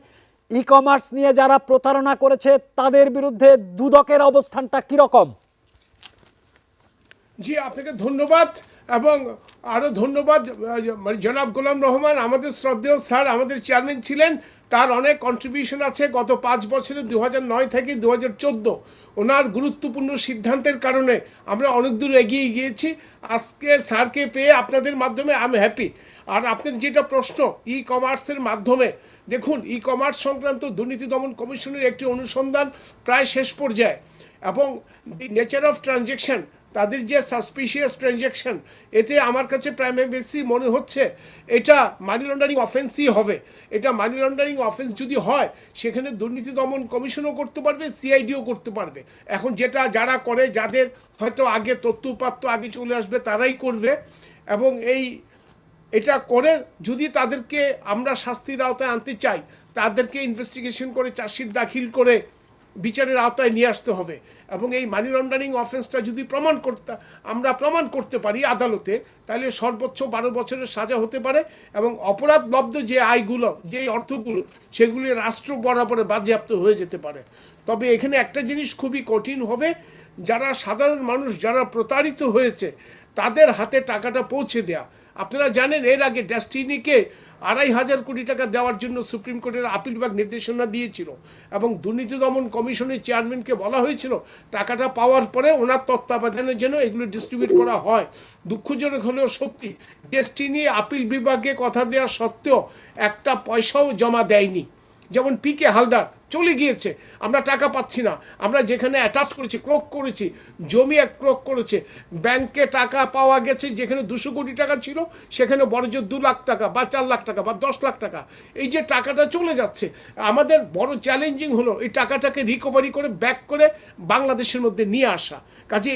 ই কমার্স নিয়ে যারা প্রতারণা করেছে তাদের বিরুদ্ধে দুদকের অবস্থানটা কীরকম? জি, আপনাকে ধন্যবাদ এবং আরও ধন্যবাদ জনাব গোলাম রহমান, আমাদের শ্রদ্ধেয় স্যার, আমাদের চেয়ারম্যান ছিলেন, তার অনেক কন্ট্রিবিউশন আছে গত 5 বছরে, 2009 থেকে 2014 ওনার গুরুত্বপূর্ণ সিদ্ধান্তের কারণে আমরা অনেক দূর এগিয়ে গিয়েছি। আজকে স্যারকে পেয়ে আপনাদের মাধ্যমে আমি হ্যাপি। আর আপনার যেটা প্রশ্ন ই কমার্সের মাধ্যমে, দেখুন ই কমার্স সংক্রান্ত দুর্নীতি দমন কমিশনের একটি অনুসন্ধান প্রায় শেষ পর্যায়ে এবং দি নেচার অফ ট্রানজ্যাকশন তাদের যে সাসপিশিয়াস ট্রানজ্যাকশন, এতে আমার কাছে প্রাইমারি মনে হচ্ছে এটা মানি লন্ডারিং অফেন্সই হবে। এটা মানি লন্ডারিং অফেন্স যদি হয়, সেখানে দুর্নীতি দমন কমিশনও করতে পারবে, সিআইডিও করতে পারবে। এখন যেটা যারা করে, যাদের হয়তো আগে তথ্যপাত্র আগে চলে আসবে, তারাই করবে। এবং এটা করে যদি তাদেরকে আমরা শাস্তির আওতায় আনতে চাই, তাদেরকে ইনভেস্টিগেশন করে চার্জশিট দাখিল করে বিচারের আওতায় নিয়ে আসতে হবে। এবং এই মানি লন্ডারিং অফেন্সটা যদি আমরা প্রমাণ করতে পারি আদালতে, তাহলে সর্বোচ্চ 12 বছরের সাজা হতে পারে। এবং অপরাধলব্ধ যে আয়গুলো, যে অর্থগুলো, সেগুলি রাষ্ট্র বরাবরে বাজেয়াপ্ত হয়ে যেতে পারে। তবে এখানে একটা জিনিস খুবই কঠিন হবে, যারা সাধারণ মানুষ, যারা প্রতারিত হয়েছে, তাদের হাতে টাকাটা পৌঁছে দেয়া। আপনারা জানেন এর আগে ডেস্টিনিকে 2,500 কোটি টাকা দেওয়ার জন্য সুপ্রিম কোর্টের আপিল বিভাগ নির্দেশনা দিয়েছিল, এবং দুর্নীতি দমন কমিশনের চেয়ারম্যানকে বলা হয়েছিল টাকাটা পাওয়ার পরে ওনার তত্ত্বাবধানের জন্য এগুলো ডিস্ট্রিবিউট করা হয়। দুঃখজনক হলেও সত্যি, ডেস্টিনি আপিল বিভাগে কথা দেওয়া সত্ত্বেও একটা পয়সাও জমা দেয়নি। যেমন পিকে হালদার চলে গিয়েছে, আমরা টাকা পাচ্ছি না। আমরা যেখানে অ্যাটাচ করেছি, ক্রোক করেছি, জমি ক্রোক করেছে, ব্যাংকে টাকা পাওয়া গেছে যেখানে 200 কোটি টাকা ছিল, সেখানে বড়জোর 2 লাখ টাকা বা 4 লাখ টাকা বা 10 লাখ টাকা। এই যে টাকাটা চলে যাচ্ছে, আমাদের বড় চ্যালেঞ্জিং হলো এই টাকাটাকে রিকভারি করে ব্যাক করে বাংলাদেশের মধ্যে নিয়ে আসা। কাজে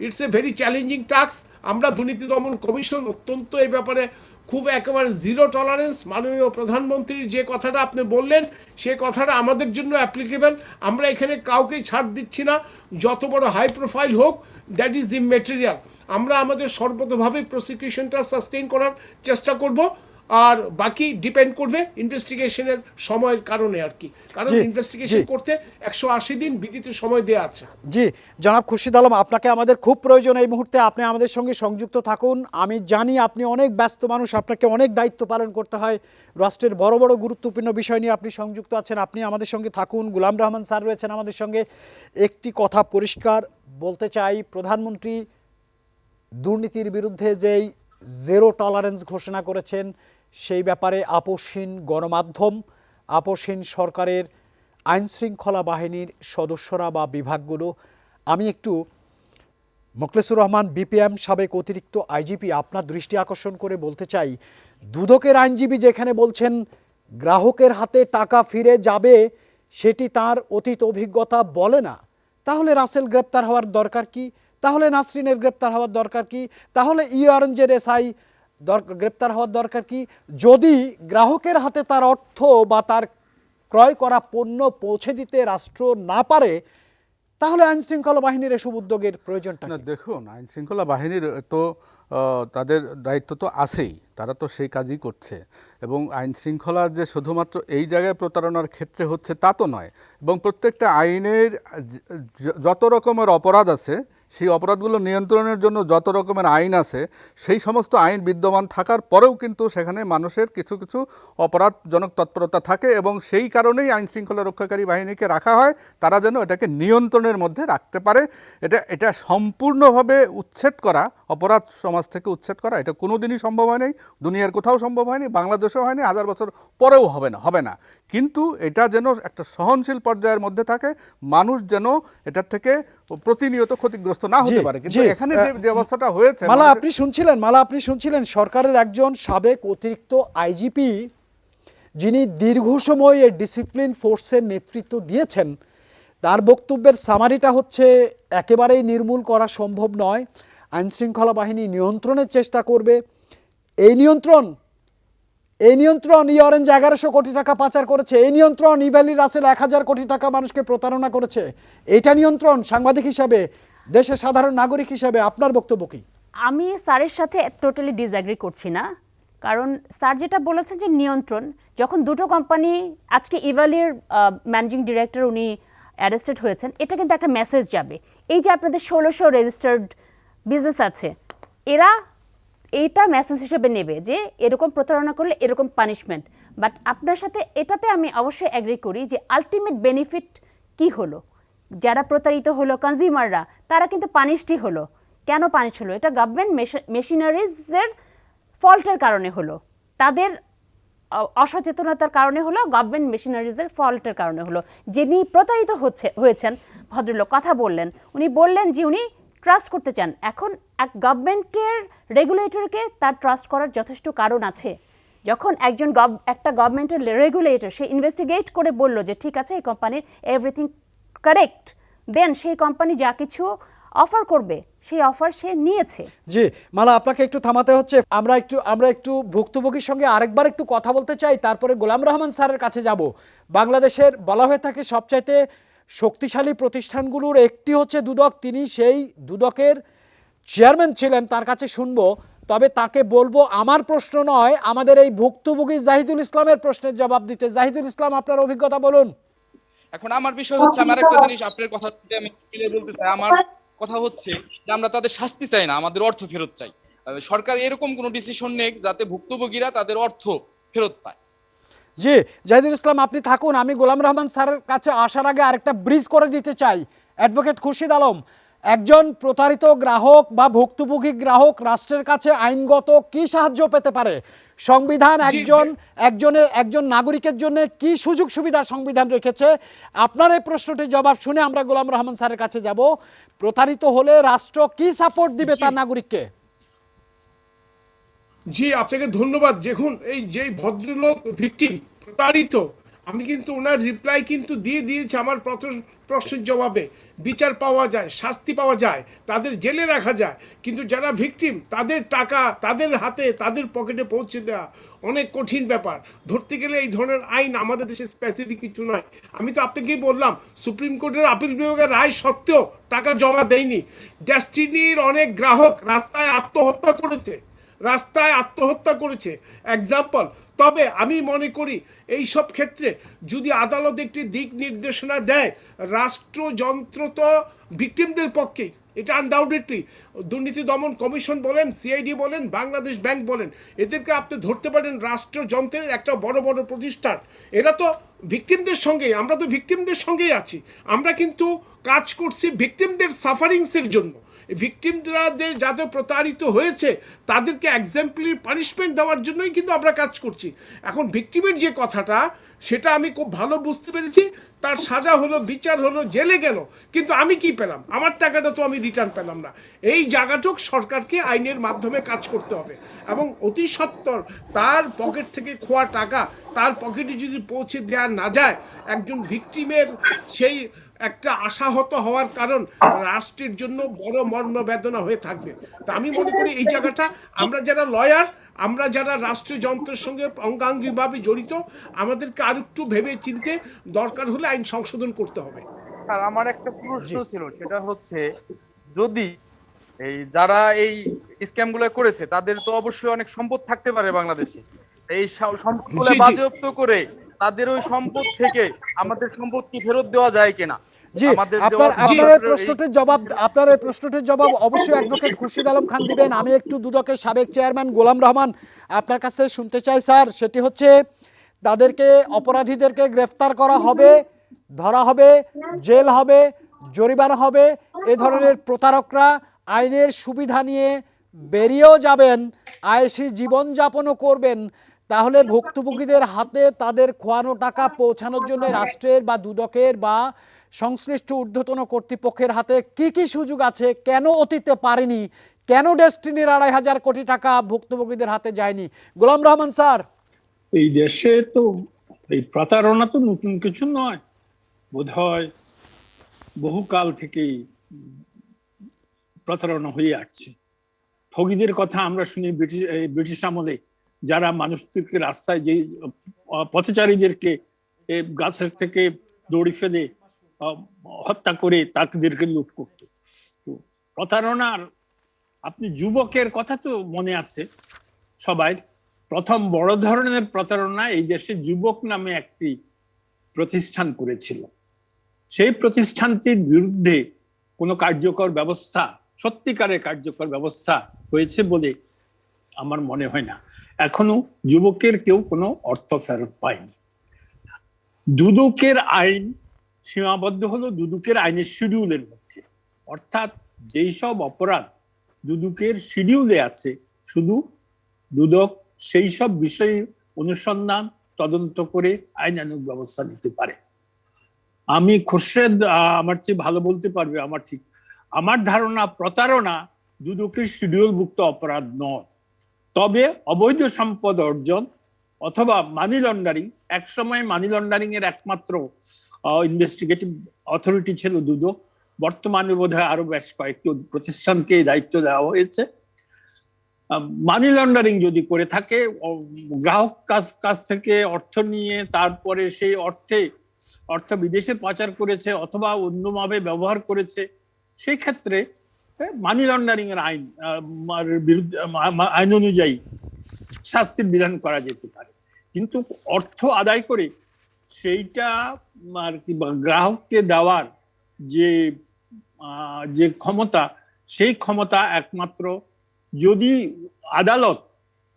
it's a very challenging task. আমরা দুর্নীতি দমন কমিশন অত্যন্ত এই ব্যাপারে খুব একেবারে জিরো টলারেন্স। মাননীয় প্রধানমন্ত্রীর যে কথাটা আপনি বললেন, সে কথাটা আমাদের জন্য অ্যাপ্লিকেবল। আমরা এখানে কাউকে ছাড় দিচ্ছি না, যত বড় হাই প্রোফাইল হোক, দ্যাট ইজ ইমম্যাটেরিয়াল। আমরা আমাদের সর্বতভাবে প্রসিকিউশনটা সাস্টেইন করার চেষ্টা করব, আর বাকি ডিপেন্ড করবে ইনভেস্টিগেশনের সময়ের কারণে আর কি। কারণ ইনভেস্টিগেশন করতে 180 দিন বিধিত সময় দেওয়া আছে। জি জনাব খুরশিদ আলম, আপনাকে আমাদের খুব প্রয়োজন এই মুহূর্তে। আপনি আমাদের সঙ্গে সংযুক্ত থাকুন। আমি জানি আপনি অনেক ব্যস্ত মানুষ, আপনাকে অনেক দায়িত্ব পালন করতে হয়, রাষ্ট্রের বড় বড় গুরুত্বপূর্ণ বিষয় নিয়ে আপনি সংযুক্ত আছেন। আপনি আমাদের সঙ্গে থাকুন। গোলাম রহমান স্যার রয়েছেন আমাদের সঙ্গে। একটি কথা পরিষ্কার বলতে চাই, প্রধানমন্ত্রী দুর্নীতির বিরুদ্ধে যেই 0 টলারেন্স ঘোষণা করেছেন, সেই ব্যাপারে আপোষহীন গণমাধ্যম, আপোষহীন সরকারের আইনশৃঙ্খলা বাহিনীর সদস্যরা বা বিভাগগুলো। আমি একটু মোখলেসুর রহমান বিপিএম, সাবেক অতিরিক্ত আইজিপি, আপনার দৃষ্টি আকর্ষণ করে বলতে চাই, দুদকের আইনজীবী যেখানে বলছেন গ্রাহকের হাতে টাকা ফিরে যাবে, সেটি তার অতীত অভিজ্ঞতা বলে না, তাহলে রাসেল গ্রেপ্তার হওয়ার দরকার কি? তাহলে নাসরিনের গ্রেপ্তার হওয়ার দরকার কি? তাহলে অরেঞ্জের এসআই গ্রেপ্তার হওয়ার দরকার কি? যদি গ্রাহকের হাতে তার অর্থ বা তার ক্রয় করা পণ্য পৌঁছে দিতে রাষ্ট্র না পারে, তাহলে আইন শৃঙ্খলা বাহিনীর এসব উদ্যোগের প্রয়োজনটা না। দেখুন, আইন শৃঙ্খলা বাহিনীর তো তাদের দায়িত্ব তো আছেই, তারা তো সেই কাজই করছে। এবং আইন শৃঙ্খলার যে শুধুমাত্র এই জায়গায় প্রতারণার ক্ষেত্রে হচ্ছে তা তো নয়, এবং প্রত্যেকটা আইনের যত রকমের অপরাধ আছে, সেই অপরাধগুলো নিয়ন্ত্রণের জন্য যত রকমের আইন আছে, সেই সমস্ত আইন বিদ্যমান থাকার পরেও কিন্তু সেখানে মানুষের কিছু কিছু অপরাধজনক তৎপরতা থাকে, এবং সেই কারণেই আইন শৃঙ্খলা রক্ষাকারী বাহিনীকে রাখা হয়, তারা যেন এটাকে নিয়ন্ত্রণের মধ্যে রাখতে পারে। এটা সম্পূর্ণভাবে উচ্ছেদ করা, অপরাধ সমাজ থেকে উচ্ছেদ করা, এটা কোনো দিনই সম্ভব হয়নি, দুনিয়ার কোথাও সম্ভব হয়নি, বাংলাদেশেও হয়নি, 1000 বছর পরেও হবে না। কিন্তু এটা যেন একটা সহনশীল পর্যায়ের মধ্যে থাকে, মানুষ যেন এটার থেকে প্রতিনিয়ত ক্ষতিগ্রস্ত না হতে পারে। কিন্তু এখানে যে অবস্থাটা হয়েছে, মালা আপনি শুনছিলেন সরকারের একজন সাবেক অতিরিক্ত আইজিপি, যিনি দীর্ঘ সময় এই ডিসিপ্লিন ফোর্সের নেতৃত্ব দিয়েছেন, তার বক্তব্যের সামারিটা হচ্ছে একেবারেই নির্মূল করা সম্ভব নয়, আইন শৃঙ্খলা বাহিনী নিয়ন্ত্রণের চেষ্টা করবে। এই নিয়ন্ত্রণ অরেঞ্জ 1100 কোটি টাকা পাচার করেছে, এই নিয়ন্ত্রণ ইভ্যালি রাসেল 1000 কোটি টাকা মানুষকে প্রতারণা করেছে, এটা নিয়ন্ত্রণ। সাংবাদিক হিসাবে, দেশের সাধারণ নাগরিক হিসাবে আপনার বক্তব্য কি? আমি স্যারের সাথে টোটালি ডিসঅ্যাগ্রি করছি না, কারণ স্যার যেটা বলেছেন যে নিয়ন্ত্রণ, যখন দুটো কোম্পানি, আজকে ইভ্যালির ম্যানেজিং ডিরেক্টর উনি অ্যারেস্টেড হয়েছেন, এটা কিন্তু একটা মেসেজ যাবে। এই যে আপনাদের 1600 রেজিস্টার্ড বিজনেস আছে, এরা এইটা মেসেজ হিসেবে নেবে যে এরকম প্রতারণা করলে এরকম পানিশমেন্ট। বাট আপনার সাথে এটাতে আমি অবশ্যই অ্যাগ্রি করি যে আলটিমেট বেনিফিট কি হলো, যারা প্রতারিত হলো কনজিউমাররা, তারা কিন্তু পানিশডই হলো। কেন পানিশ হলো? এটা গভর্নমেন্ট মেশিনারিজের ফল্টের কারণে হলো, তাদের অসচেতনতার কারণে হলো, গভর্নমেন্ট মেশিনারিজের ফল্টের কারণে হলো। যিনি প্রতারিত হয়েছেন ভদ্রলোক কথা বললেন, উনি বললেন যে উনি ট্রাস্ট করতে চান। এখন এক গভর্নমেন্টের রেগুলেটরকে তার ট্রাস্ট করার যথেষ্ট কারণ আছে। যখন একটা গভর্নমেন্টের রেগুলেটর সে ইনভেস্টিগেট করে বলল যে ঠিক আছে এই কোম্পানির এভরিথিং কারেক্ট, দেন সেই কোম্পানি যা কিছু অফার করবে সেই অফার সে নিয়েছে। জি মালা, আপনাকে একটু থামাতে হচ্ছে। আমরা একটু ভুক্তভোগীর সঙ্গে আরেকবার একটু কথা বলতে চাই, তারপরে গোলাম রহমান স্যারের কাছে যাব। বাংলাদেশের বলা হয়ে থাকে সবচাইতে শক্তিশালী প্রতিষ্ঠানগুলোর একটি হচ্ছে দুদক, তিনি সেই দুদকের চেয়ারম্যান ছিলেন, তার কাছে শুনবো। তবে তাকে বলবো আমার প্রশ্ন নয়, আমাদের এই ভুক্তভোগী জাহিদুল ইসলামের প্রশ্নের জবাব দিতে। জাহিদুল ইসলাম, আপনার অভিজ্ঞতা বলুন। এখন আমার বিষয় হচ্ছে, আমার একটা জিনিস আপনার কথা আমি বলতে চাই। আমার কথা হচ্ছে যে আমরা তাদের শাস্তি চাই না, আমাদের অর্থ ফেরত চাই। সরকার এরকম কোনো ডিসিশন নেক যাতে ভুক্তভোগীরা তাদের অর্থ ফেরত পায়। জি জাহিদুল ইসলাম, আপনি থাকুন। আমি গোলাম রহমান স্যারের কাছে আসার আগে আরেকটা ব্রিজ করে দিতে চাই। অ্যাডভোকেট খুরশিদ আলম, একজন প্রতারিত গ্রাহক বা ভুক্তভোগী গ্রাহক রাষ্ট্রের কাছে আইনগত কি সাহায্য পেতে পারে? সংবিধান একজন নাগরিকের জন্য কি সুযোগ সুবিধা সংবিধান রেখেছে? আপনার এই প্রশ্নটির জবাব শুনে আমরা গোলাম রহমান স্যারের কাছে যাব। প্রতারিত হলে রাষ্ট্র কি সাপোর্ট দিবে তার নাগরিককে? জি আপনাকে ধন্যবাদ। দেখুন এই যে ভদ্রলোক ভিকটিম প্রতারিত, আমি কিন্তু ওনার রিপ্লাই কিন্তু দিয়ে দিয়েছি আমার প্রশ্নের জবাবে। বিচার পাওয়া যায়, শাস্তি পাওয়া যায়, তাদের জেলে রাখা যায়, কিন্তু যারা ভিকটিম তাদের টাকা তাদের হাতে তাদের পকেটে পৌঁছে দেওয়া অনেক কঠিন ব্যাপার। ধরতে গেলে এই ধরনের আইন আমাদের দেশে স্পেসিফিক কিছু নয়। আমি তো আপনাকেই বললাম সুপ্রিম কোর্টের আপিল বিভাগের রায় সত্ত্বেও টাকা জমা দেয়নি। ডেস্টিনির অনেক গ্রাহক রাস্তায় আত্মহত্যা করেছে এক্সাম্পল। তবে আমি মনে করি এই সব ক্ষেত্রে যদি আদালত একটি দিক নির্দেশনা দেয়, রাষ্ট্রযন্ত্র তো ভিকটিমদের পক্ষে, এটা আনডাউটেডলি। দুর্নীতি দমন কমিশন বলেন, সিআইডি বলেন, বাংলাদেশ ব্যাংক বলেন, এদেরকে আপনি ধরতে পারেন রাষ্ট্রযন্ত্রের একটা বড় বড় প্রতিষ্ঠান। এরা তো ভিকটিমদের সঙ্গেই, আমরা তো ভিকটিমদের সঙ্গেই আছি। আমরা কিন্তু কাজ করছি ভিকটিমদের সাফারিংসের জন্য। ভিকটিমরা যাদের প্রতারিত হয়েছে তাদেরকে এক্সাম্পলি পানিশমেন্ট দেওয়ার জন্যই কিন্তু আমরা কাজ করছি। এখন ভিকটিমের যে কথাটা, সেটা আমি খুব ভালো বুঝতে পেরেছি। তার সাজা হলো, বিচার হলো, জেলে গেল, কিন্তু আমি কি পেলাম? আমার টাকাটা তো আমি রিটার্ন পেলাম না। এই জায়গাটুক সরকারকে আইনের মাধ্যমে কাজ করতে হবে এবং অতি সত্বর তার পকেট থেকে খোয়া টাকা তার পকেটে যদি পৌঁছে দেওয়া না যায়, একজন ভিকটিমের সেই একটা আশাহত হওয়ার কারণ রাষ্ট্রের জন্য বড় মর্মবেদনা হয়ে থাকবে। তা আমি মনে করি এই জায়গাটা আমরা যারা লয়ার, আমরা যারা রাষ্ট্রীয় যন্ত্রের সঙ্গে অঙ্গাঙ্গিভাবে জড়িত, আমাদেরকে আর একটু ভেবে চিনতে দরকার হলে আইন সংশোধন করতে হবে। আর আমার একটা প্রশ্ন ছিল, সেটা হচ্ছে যদি এই যারা এই স্ক্যামগুলো করেছে তাদের তো অবশ্যই অনেক সম্পদ থাকতে পারে বাংলাদেশে, এই সম্পদগুলো বাজেয়াপ্ত করে তাদের ওই সম্পদ থেকে আমাদের সম্পদ কি ফেরত দেওয়া যায় কিনা? জি, আপনার এই প্রশ্নটির জবাব অবশ্যই অ্যাডভোকেট খুরশিদ আলম খান দিবেন। আমি একটু দুদকের সাবেক চেয়ারম্যান গোলাম রহমান আপনার কাছে শুনতে চাই স্যার। সেটি হচ্ছে তাদেরকে, অপরাধীদেরকে গ্রেফতার করা হবে, ধরা হবে, জেল হবে, জরিমানা হবে। এ ধরনের প্রতারকরা আইনের সুবিধা নিয়ে বেরিয়েও যাবেন, আয়েশি জীবনযাপনও করবেন। তাহলে ভুক্তভোগীদের হাতে তাদের খোয়ানো টাকা পৌঁছানোর জন্য রাষ্ট্রের বা দুদকের বা সংশ্লিষ্ট ঊর্ধ্বতন কর্তৃপক্ষের হাতে কি কি সুযোগ আছে? কেন অতীতে পারেনি? কেন ডেস্টিনির ২৫০০ কোটি টাকা ভুক্তভোগীদের হাতে যায়নি? গোলাম রহমান স্যার, এই দেশে তো এই প্রতারণা তো নতুন কিছু নয়, বোধহয় বহুকাল থেকেই প্রতারণা হয়ে আসছে। ঠগীদের কথা আমরা শুনি ব্রিটিশ আমলে, যারা মানুষদেরকে রাস্তায়, যে পথচারীদেরকে গাছের থেকে দড়ি ফেলে হত্যা করে তাদেরকে লুট করত। প্রতারণার, আপনি যুবকের কথা তো মনে আছে সবাই, প্রথম বড় ধরনের প্রতারণা এই দেশে যুবক নামে একটি প্রতিষ্ঠান করেছিল। সেই প্রতিষ্ঠানটির বিরুদ্ধে কোনো কার্যকর ব্যবস্থা, সত্যিকারের কার্যকর ব্যবস্থা হয়েছে বলে আমার মনে হয় না। এখনো যুবকের কেউ কোনো অর্থ ফেরত পায়নি। দুদকের আইন সীমাবদ্ধ হলো দুদকের আইনের শিডিউলের মধ্যে, অর্থাৎ যেই সব অপরাধ দুদকের শিডিউলে আছে, শুধু দুদক সেই সব বিষয়ে অনুসন্ধান তদন্ত করে আইনানুগ ব্যবস্থা নিতে পারে। আমি খোরশেদ আমার চেয়ে ভালো বলতে পারবে, আমার ঠিক আমার ধারণা প্রতারণা দুদকের শিডিউলভুক্ত অপরাধ নয়, তবে অবৈধ সম্পদ অর্জন অথবা মানি লন্ডারিং, একসময় মানি লন্ডারিং এর একমাত্র ইনভেস্টিগেটিভ অথরিটি ছিল দুদক, বর্তমানে বোধহয় আরো বেশ কয়েকটি প্রতিষ্ঠানকে দায়িত্ব দেওয়া হয়েছে। মানি লন্ডারিং যদি করে থাকে, গ্রাহক কাছ থেকে অর্থ নিয়ে তারপরে সেই অর্থ বিদেশে পাচার করেছে অথবা অন্যভাবে ব্যবহার করেছে, সেই ক্ষেত্রে মানি লন্ডারিং এর আইন অনুযায়ী শাস্তির বিধান করা যেতে পারে। কিন্তু অর্থ আদায় করে সেইটা আর কি গ্রাহককে দেওয়ার যে ক্ষমতা, সেই ক্ষমতা একমাত্র যদি আদালত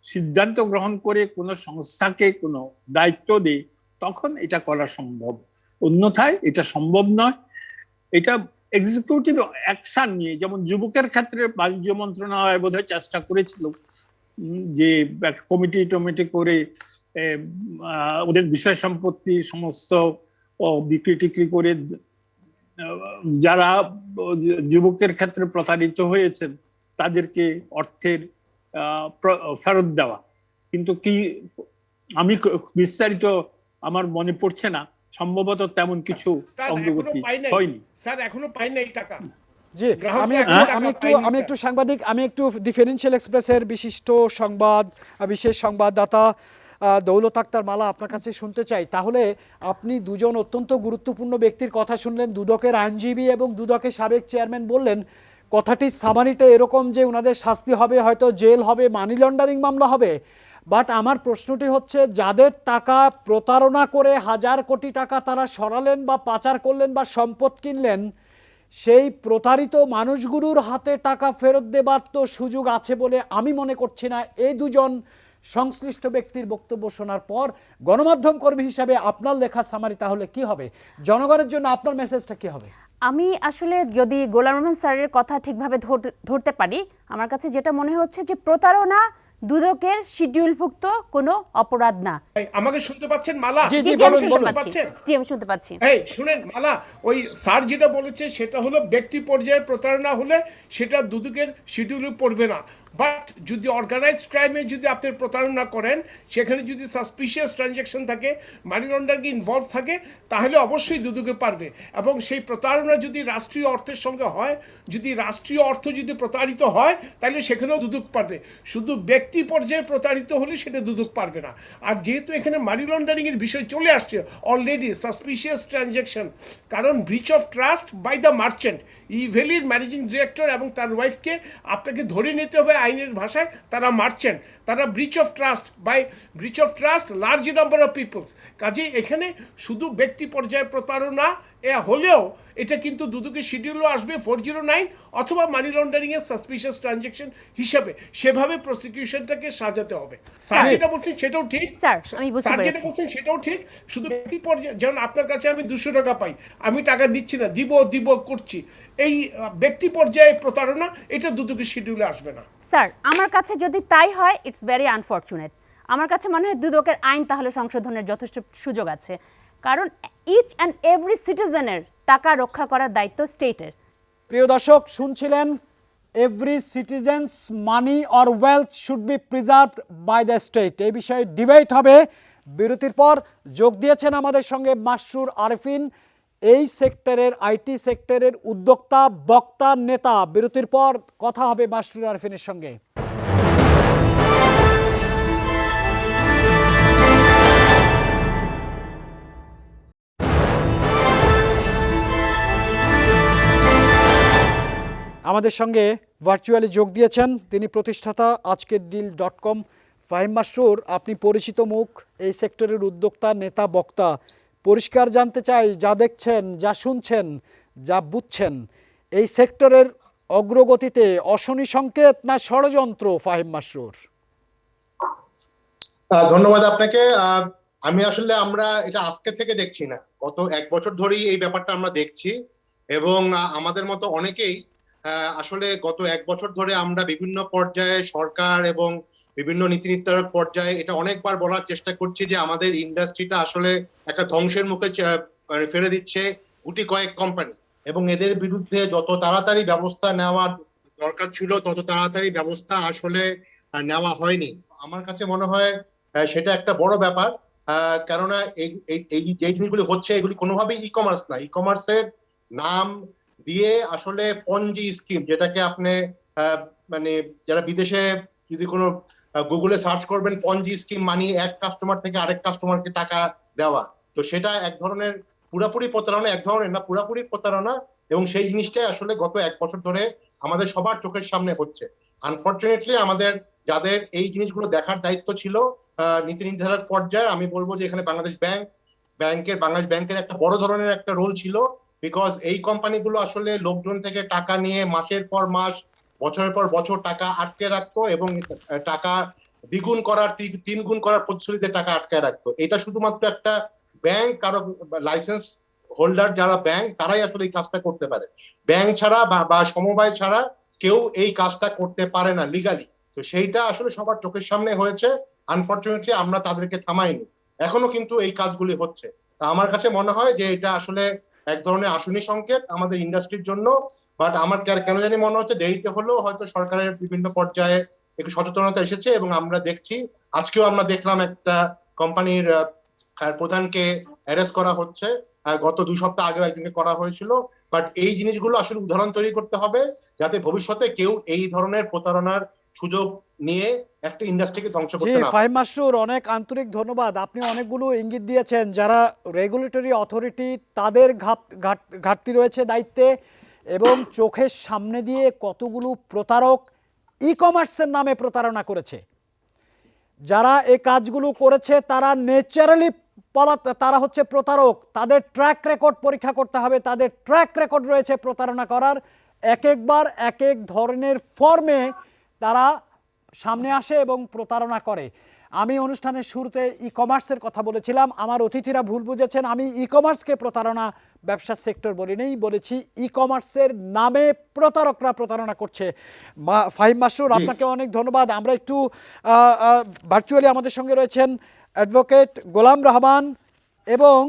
সিদ্ধান্ত গ্রহণ করে কোনো সংস্থাকে কোনো দায়িত্ব দেয় তখন এটা করা সম্ভব, অন্যথায় এটা সম্ভব নয়। এটা এক্সিকিউটিভ অ্যাকশন নিয়ে, যেমন যুবকের ক্ষেত্রে বাণিজ্য মন্ত্রণালয় বোধহয় চেষ্টা করেছিল যে কমিটি করে ওদের বিষয় সম্পত্তি সমস্ত বিক্রি টিক্রি করে যারা যুবকের ক্ষেত্রে প্রতারিত হয়েছেন তাদেরকে অর্থের ফেরত দেওয়া। কিন্তু কি আমি বিস্তারিত আমার মনে পড়ছে না, সম্ভবত তেমন কিছু অগ্রগতি হয়নি। স্যার এখনো পাই না এই টাকা। জি, আমি একটু সাংবাদিক, আমি একটু দি ফিনান্সিয়াল এক্সপ্রেসের বিশিষ্ট বিশেষ সংবাদদাতা দৌলত আক্তার মালা আপনার কাছে শুনতে চাই। তাহলে আপনি দুজন অত্যন্ত গুরুত্বপূর্ণ ব্যক্তির কথা শুনলেন, দুদকের আইনজীবী এবং দুদকের সাবেক চেয়ারম্যান বললেন কথাটির সামারিটা এরকম যে ওনাদের শাস্তি হবে, হয়তো জেল হবে, মানি লন্ডারিং মামলা হবে। বাট আমার প্রশ্নটি হচ্ছে, যাদের টাকা প্রতারণা করে হাজার কোটি টাকা তারা সরালেন বা পাচার করলেন বা সম্পদ কিনলেন, সেই প্রতারিত মানুষগুলোর হাতে টাকা ফেরত দেবার তো সুযোগ আছে বলে আমি মনে করছি না। এই দুজন সংশ্লিষ্ট ব্যক্তির বক্তব্য শোনার পর গণমাধ্যম কর্মী হিসাবে আপনার লেখা সামারি তাহলে কি হবে, জনগণের জন্য আপনার মেসেজটা কি হবে? আমি আসলে যদি গোলাম রহমান স্যারের কথা ঠিকভাবে ধরতে পারি, আমার কাছে যেটা মনে হচ্ছে যে প্রতারণা দুদকের শিডিউলভুক্ত কোনো অপরাধ না। আমাকে শুনতে পাচ্ছেন মালা? জি, আমি শুনতে পাচ্ছি। এই শুনেন মালা, ওই স্যার যেটা বলেছে সেটা হলো ব্যক্তি পর্যায়ে প্রতারণা হলে সেটা দুদকের শিডিউলে পড়বে না। বাট যদি অর্গানাইজড ক্রাইমে যদি আপনি প্রতারণা করেন, সেখানে যদি সাসপিশিয়াস ট্রানজ্যাকশন থাকে, মানি লন্ডারিং ইনভলভ থাকে, তাহলে অবশ্যই দুদকে পারবে। এবং সেই প্রতারণা যদি রাষ্ট্রীয় অর্থের সঙ্গে হয়, যদি রাষ্ট্রীয় অর্থ যদি প্রতারিত হয়, তাহলে সেখানেও দুদক পারবে। শুধু ব্যক্তি পর্যায়ে প্রতারিত হলে সেটা দুদক পারবে না। আর যেহেতু এখানে মানি লন্ডারিংয়ের বিষয় চলে আসছে অলরেডি, সাসপিশিয়াস ট্রানজ্যাকশন, কারণ breach of trust by the merchant, ইভেলির ম্যানেজিং ডিরেক্টর এবং তার ওয়াইফকে আপনাকে ধরে নিতে হবে আইনের ভাষায়, তারা মার্চেন্ট, তারা breach of trust large number of peoples. কাজেই এখানে শুধু ব্যক্তি পর্যায়ে প্রতারণা হলেও এটা কিন্তু দুদকের শিডিউলও আসবে 409 অথবা মানি লন্ডারিং এর সাসপিশিয়াস ট্রানজ্যাকশন হিসাবে। সেভাবে প্রসিকিউশনটাকে সাজাতে হবে। স্যার যেটা বলছেন সেটাও ঠিক, সেটাও ঠিক। শুধু ব্যক্তি পর্যায়ে, যেমন আপনার কাছে আমি 200 টাকা পাই, আমি টাকা দিচ্ছি না, দিব করছি, এই ব্যক্তি পর্যায়ে প্রতারণা, এটা দুদকের শিডিউলে আসবে না। স্যার আমার কাছে যদি তাই হয়, ইটস ভেরি আনফরচুনেট। আমার কাছে মনে হয় দুদকের আইন তাহলে সংশোধনের যথেষ্ট সুযোগ আছে, কারণ ইচ অ্যান্ড এভরি সিটিজেনের টাকা রক্ষা করার দায়িত্ব স্টেটের। প্রিয় দর্শক, শুনছিলেন every citizens money or wealth should be preserved by the state. এই বিষয়ে ডিবেট হবে। বিরতির পর যোগ দিয়েছেন আমাদের সঙ্গে মাসরুর আরেফিন, এই সেক্টরের আইটি সেক্টরের উদ্যোক্তা, বক্তা, নেতা। বিরতির পর কথা হবে মাসরুর আরেফিনের সঙ্গে। আমাদের সঙ্গে ভার্চুয়ালি যোগ দিয়েছেন তিনি প্রতিষ্ঠাতা আজকেরডিল.com ফাহিম মাসরুর। আপনি পরিচিত মুখ, এই সেক্টরের উদ্যোক্তা, নেতা, বক্তা। পরিষ্কার জানতে চাই, যা দেখছেন, যা শুনছেন, যা বুঝছেন, এই সেক্টরের অগ্রগতিতে অশনি সংকেত না ষড়যন্ত্র? ফাহিম মাসরুর। ধন্যবাদ আপনাকে। আমরা এটা আজকে থেকে দেখছি না, গত 1 বছর ধরেই এই ব্যাপারটা আমরা দেখছি, এবং আমাদের মতো অনেকেই আসলে গত 1 বছর ধরে আমরা বিভিন্ন পর্যায়ে সরকার এবং বিভিন্ন নীতি নির্ধারক পর্যায়ে এটা অনেকবার বলার চেষ্টা করছি যে আমাদের ইন্ডাস্ট্রিটা আসলে একটা ধ্বংসের মুখে ফেলে দিচ্ছে গুটি কয়েক কোম্পানি, এবং এদের বিরুদ্ধে যত তাড়াতাড়ি ব্যবস্থা নেওয়ার দরকার ছিল তত তাড়াতাড়ি ব্যবস্থা আসলে নেওয়া হয়নি। আমার কাছে মনে হয় সেটা একটা বড় ব্যাপার, কেননা এই যে জিনিসগুলি হচ্ছে এগুলি কোনোভাবেই ই কমার্স না। ই কমার্সের নাম দিয়ে আসলে পঞ্জি স্কিম, যেটাকে আপনি মানে যারা বিদেশে যদি কোনো গুগলে সার্চ করবেন, পঞ্জি স্কিম মানে এক কাস্টমার থেকে আরেক কাস্টমারকে টাকা দেওয়া, তো সেটা এক ধরনের পুরাপুরি প্রতারণা, এক ধরনের না পুরাপুরি প্রতারণা, এবং সেই জিনিসটাই আসলে গত 1 বছর ধরে আমাদের সবার চোখের সামনে হচ্ছে। আনফরচুনেটলি আমাদের যাদের এই জিনিসগুলো দেখার দায়িত্ব ছিল নীতি নির্ধারক পর্যায়ে, আমি বলবো যে এখানে বাংলাদেশ ব্যাংকের একটা বড় ধরনের একটা রোল ছিল, বিকজ এই কোম্পানিগুলো আসলে লোকজন থেকে টাকা নিয়ে মাসের পর মাস, বছরের পর বছর টাকা আটকে রাখতো এবং টাকা দ্বিগুণ করার 3 গুণ করার প্রতিশ্রুতিতে টাকা আটকে রাখতো। এটা শুধুমাত্র একটা ব্যাংক, কারো লাইসেন্স হোল্ডার যারা ব্যাংক, তারাই আসলে এই কাজটা করতে পারে। ব্যাংক ছাড়া বা সমবায় ছাড়া কেউ এই কাজটা করতে পারে না লিগালি। তো সেইটা আসলে সবার চোখের সামনে হয়েছে। আনফরচুনেটলি আমরা তাদেরকে থামাইনি, এখনো কিন্তু এই কাজগুলি হচ্ছে। তা আমার কাছে মনে হয় যে এটা আসলে এক ধরনের আশুনি সংকেত আমাদের ইন্ডাস্ট্রির জন্য। বাট আমার কেন জানি মনে হচ্ছে দেরিতে হলেও হয়তো সরকারের বিভিন্ন পর্যায়ে একটু সচেতনতা এসেছে, এবং আমরা দেখছি, আজকেও আমরা দেখলাম একটা কোম্পানির প্রধানকে অ্যারেস্ট করা হচ্ছে, গত 2 সপ্তাহ আগে একজনকে করা হয়েছিল। বাট এই জিনিসগুলো আসলে উদাহরণ তৈরি করতে হবে, যাতে ভবিষ্যতে কেউ এই ধরনের প্রতারণার সুযোগ নিয়ে একটা ইন্ডাস্ট্রিকে ধ্বংস করতে না। ফাহিম মাসরুর, অনেক আন্তরিক ধন্যবাদ। আপনি অনেকগুলো ইঙ্গিত দিয়েছেন যারা রেগুলেটরি অথরিটি, তাদের ঘাটতি রয়েছে দায়িত্বে, এবং চোখের সামনে দিয়ে কতগুলো প্রতারক ই কমার্সের নামে প্রতারণা করেছে। যারা এই কাজগুলো করেছে তারা ন্যাচারালি তারা হচ্ছে প্রতারক। তাদের ট্র্যাক রেকর্ড পরীক্ষা করতে হবে, তাদের ট্র্যাক রেকর্ড রয়েছে প্রতারণা করার। একবার এক এক ধরনের ফর্মে তারা সামনে আসে এবং প্রতারণা করে। আমি অনুষ্ঠানের শুরুতে ই কমার্সের কথা বলেছিলাম, আমার অতিথিরা ভুল বুঝেছেন। আমি ই কমার্সকে প্রতারণা ব্যবসার সেক্টর বলিনি, বলেছি ই কমার্সের নামে প্রতারকরা প্রতারণা করছে। ফাহিম মাসরুর, আপনাকে অনেক ধন্যবাদ। আমরা একটু ভার্চুয়ালি আমাদের সঙ্গে রয়েছেন অ্যাডভোকেট গোলাম রহমান এবং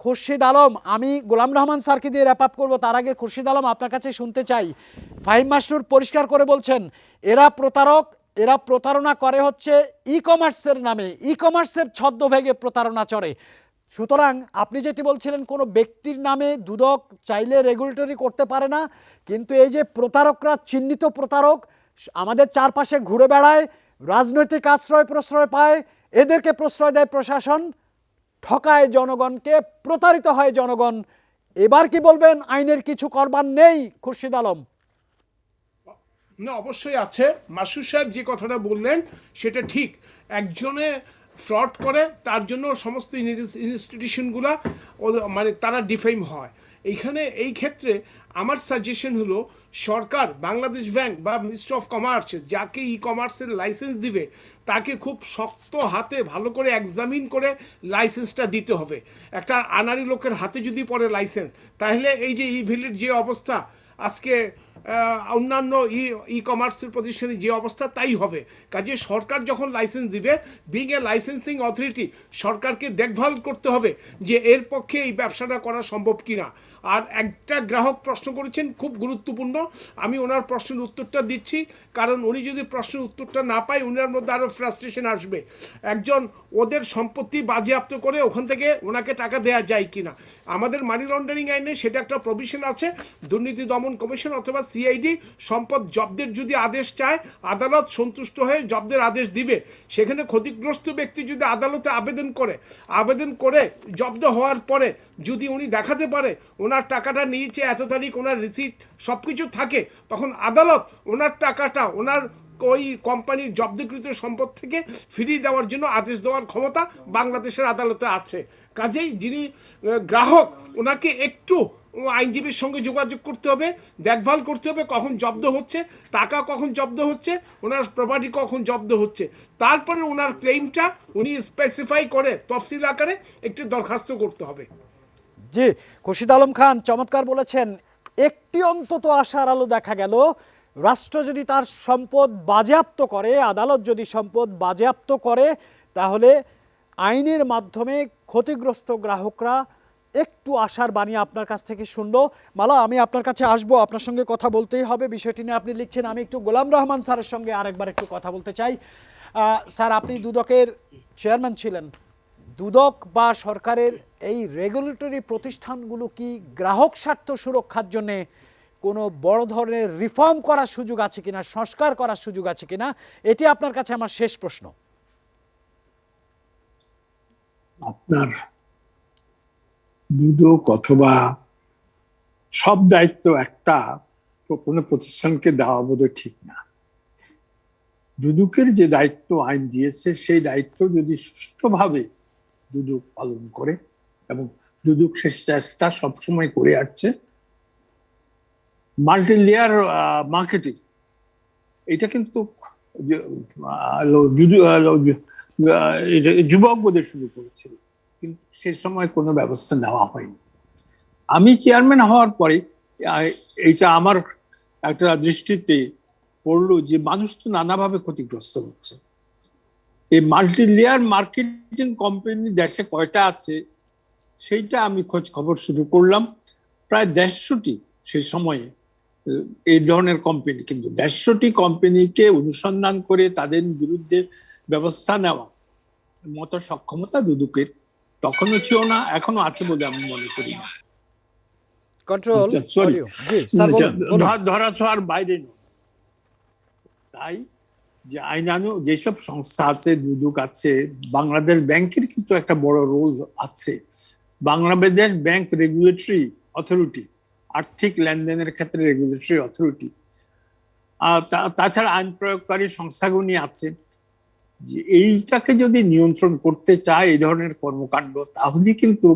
খুরশিদ আলম। আমি গোলাম রহমান স্যারকে দিয়ে র্যাপ আপ করবো, তার আগে খুরশিদ আলম আপনার কাছে শুনতে চাই। ফাহিম মাসরুর পরিষ্কার করে বলছেন এরা প্রতারক, এরা প্রতারণা করে হচ্ছে ই কমার্সের নামে, ই কমার্সের ছদ্মভেগে প্রতারণা চলে। সুতরাং আপনি যেটি বলছিলেন কোনো ব্যক্তির নামে দুদক চাইলে রেগুলেটরি করতে পারে না, কিন্তু এই যে প্রতারকরা, চিহ্নিত প্রতারক আমাদের চারপাশে ঘুরে বেড়ায়, রাজনৈতিক আশ্রয় প্রশ্রয় পায়, এদেরকে প্রশ্রয় দেয় প্রশাসন, ঠকায় জনগণকে, প্রতারিত হয় জনগণ। এবার কি বলবেন আইনের কিছু করবার নেই? খুরশিদ আলম। না, অবশ্যই আছে। মাসুদ সাহেব যে কথাটা বললেন সেটা ঠিক। একজনে ফ্রড করে তার জন্য সমস্ত ইনস্টিটিউশনগুলা মানে তারা ডিফেম হয়। এই ক্ষেত্রে আমার সাজেশন হলো সরকার, বাংলাদেশ ব্যাংক বা মিনিস্ট্রি অফ কমার্স যাকে ই কমার্সের লাইসেন্স দিবে তাকে খুব শক্ত হাতে ভালো করে এক্সামিন করে লাইসেন্সটা দিতে হবে। একটা আনাড়ি লোকের হাতে যদি পড়ে লাইসেন্স, তাহলে এই যে ই ভ্যালির যে অবস্থা আজকে অন্যান্য ই কমার্সের প্রতিষ্ঠানে যে অবস্থা তাই হবে। কাজে সরকার যখন লাইসেন্স দিবে, বিং এ লাইসেন্সিং অথরিটি, সরকারকে দেখভাল করতে হবে যে এর পক্ষে এই ব্যবসাটা করা সম্ভব কিনা। আর একটা গ্রাহক প্রশ্ন করেছেন খুব গুরুত্বপূর্ণ, আমি ওনার প্রশ্নের উত্তরটা দিচ্ছি, কারণ উনি যদি প্রশ্নের উত্তরটা না পায় ওনার মধ্যে আরও ফ্রাস্ট্রেশন আসবে। একজন ওদের সম্পত্তি বাজেয়াপ্ত করে ওখান থেকে ওনাকে টাকা দেওয়া যায় কিনা। আমাদের মানি লন্ডারিং আইনে সেটা একটা প্রভিশন আছে, দুর্নীতি দমন কমিশন অথবা সিআইডি সম্পদ জব্দের যদি আদেশ চায়, আদালত সন্তুষ্ট হয়ে জব্দের আদেশ দিবে। সেখানে ক্ষতিগ্রস্ত ব্যক্তি যদি আদালতে আবেদন করে জব্দ হওয়ার পরে যদি উনি দেখাতে পারে ওনার টাকাটা নিয়েছে এত তারিখ, ওনার রিসিট সব কিছু থাকে, তখন আদালত ওনার টাকাটা ওনার ওই কোম্পানির জব্দকৃত সম্পদ থেকে ফিরিয়ে দেওয়ার জন্য আদেশ দেওয়ার ক্ষমতা বাংলাদেশের আদালতে আছে। কাজেই যিনি গ্রাহক, ওনাকে একটু আইনজীবীর সঙ্গে যোগাযোগ করতে হবে, দেখভাল করতে হবে কখন জব্দ হচ্ছে, টাকা কখন জব্দ হচ্ছে, ওনার প্রপার্টি কখন জব্দ হচ্ছে। তারপরে ওনার ক্লেইমটা উনি স্পেসিফাই করে তফসিল আকারে একটি দরখাস্ত করতে হবে। জি, খুরশিদ আলম খান চমৎকার বলেছেন। একটি অন্তত আশার আলো দেখা গেল, রাষ্ট্র যদি তার সম্পদ বাজেয়াপ্ত করে, আদালত যদি সম্পদ বাজেয়াপ্ত করে, তাহলে আইনের মাধ্যমে ক্ষতিগ্রস্ত গ্রাহকরা একটু আশার বাণী আপনার কাছ থেকে শুনবো। মালা, আমি আপনার কাছে আসবো, আপনার সঙ্গে কথা বলতেই হবে বিষয়টি নিয়ে। আপনি লিখছেন, আমি একটু গোলাম রহমান স্যারের সঙ্গে আরেকবার একটু কথা বলতে চাই। স্যার, আপনি দুদকের চেয়ারম্যান ছিলেন। দুদক বা সরকারের এই রেগুলেটরি প্রতিষ্ঠানগুলো কি গ্রাহক স্বার্থ সুরক্ষার জন্য কোনো বড় ধরনের রিফর্ম করার সুযোগ আছে কিনা, সংস্কার করার সুযোগ আছে কিনা, এটি আপনার কাছে আমার শেষ প্রশ্ন। আপনার দুদক অথবা সব দায়িত্ব একটা কোনো প্রতিষ্ঠানকে দেওয়া বোধহয় ঠিক না। দুদকের যে দায়িত্ব আইন দিয়েছে সেই দায়িত্ব যদি সুষ্ঠুভাবে দুদক পালন করে, এবং দুদক সে চেষ্টা সবসময় করে আসছে, মাল্টি লেয়ার মার্কেটিং এটা কিন্তু যুবক বোধে শুরু করেছিল, কিন্তু সে সময় কোনো ব্যবস্থা নেওয়া হয়নি। আমি চেয়ারম্যান হওয়ার পরে এইটা আমার একটা দৃষ্টিতে পড়লো যে মানুষ তো নানাভাবে ক্ষতিগ্রস্ত হচ্ছে। এই মাল্টি লেয়ার মার্কেটিং কোম্পানি দেশে কয়টা আছে সেইটা আমি খোঁজ খবর শুরু করলাম। প্রায় 150টি সেই সময়ে এই ধরনের কোম্পানি, কিন্তু 150টি কোম্পানিকে অনুসন্ধান করে তাদের বিরুদ্ধে ব্যবস্থা নেওয়া মতো সক্ষমতা দুদকের তখনও ছিল না, এখনো আছে বলে আমি মনে করি না। ধরা ছোঁয়ার বাইরে নয়। তাই যে আইনানু যেসব সংস্থা আছে, দুদক আছে, বাংলাদেশ ব্যাংকের কিন্তু একটা বড় রোল আছে। বাংলাদেশ ব্যাংক রেগুলেটরি অথরিটি, আর্থিক লেনদেনের ক্ষেত্রে রেগুলেটরি অথরিটি, আর তাছাড়া আইন প্রয়োগকারী সংস্থাগুলি আছে। যে এইটাকে যদি নিয়ন্ত্রণ করতে চায় এই ধরনের কর্মকাণ্ড, তাহলে কিন্তু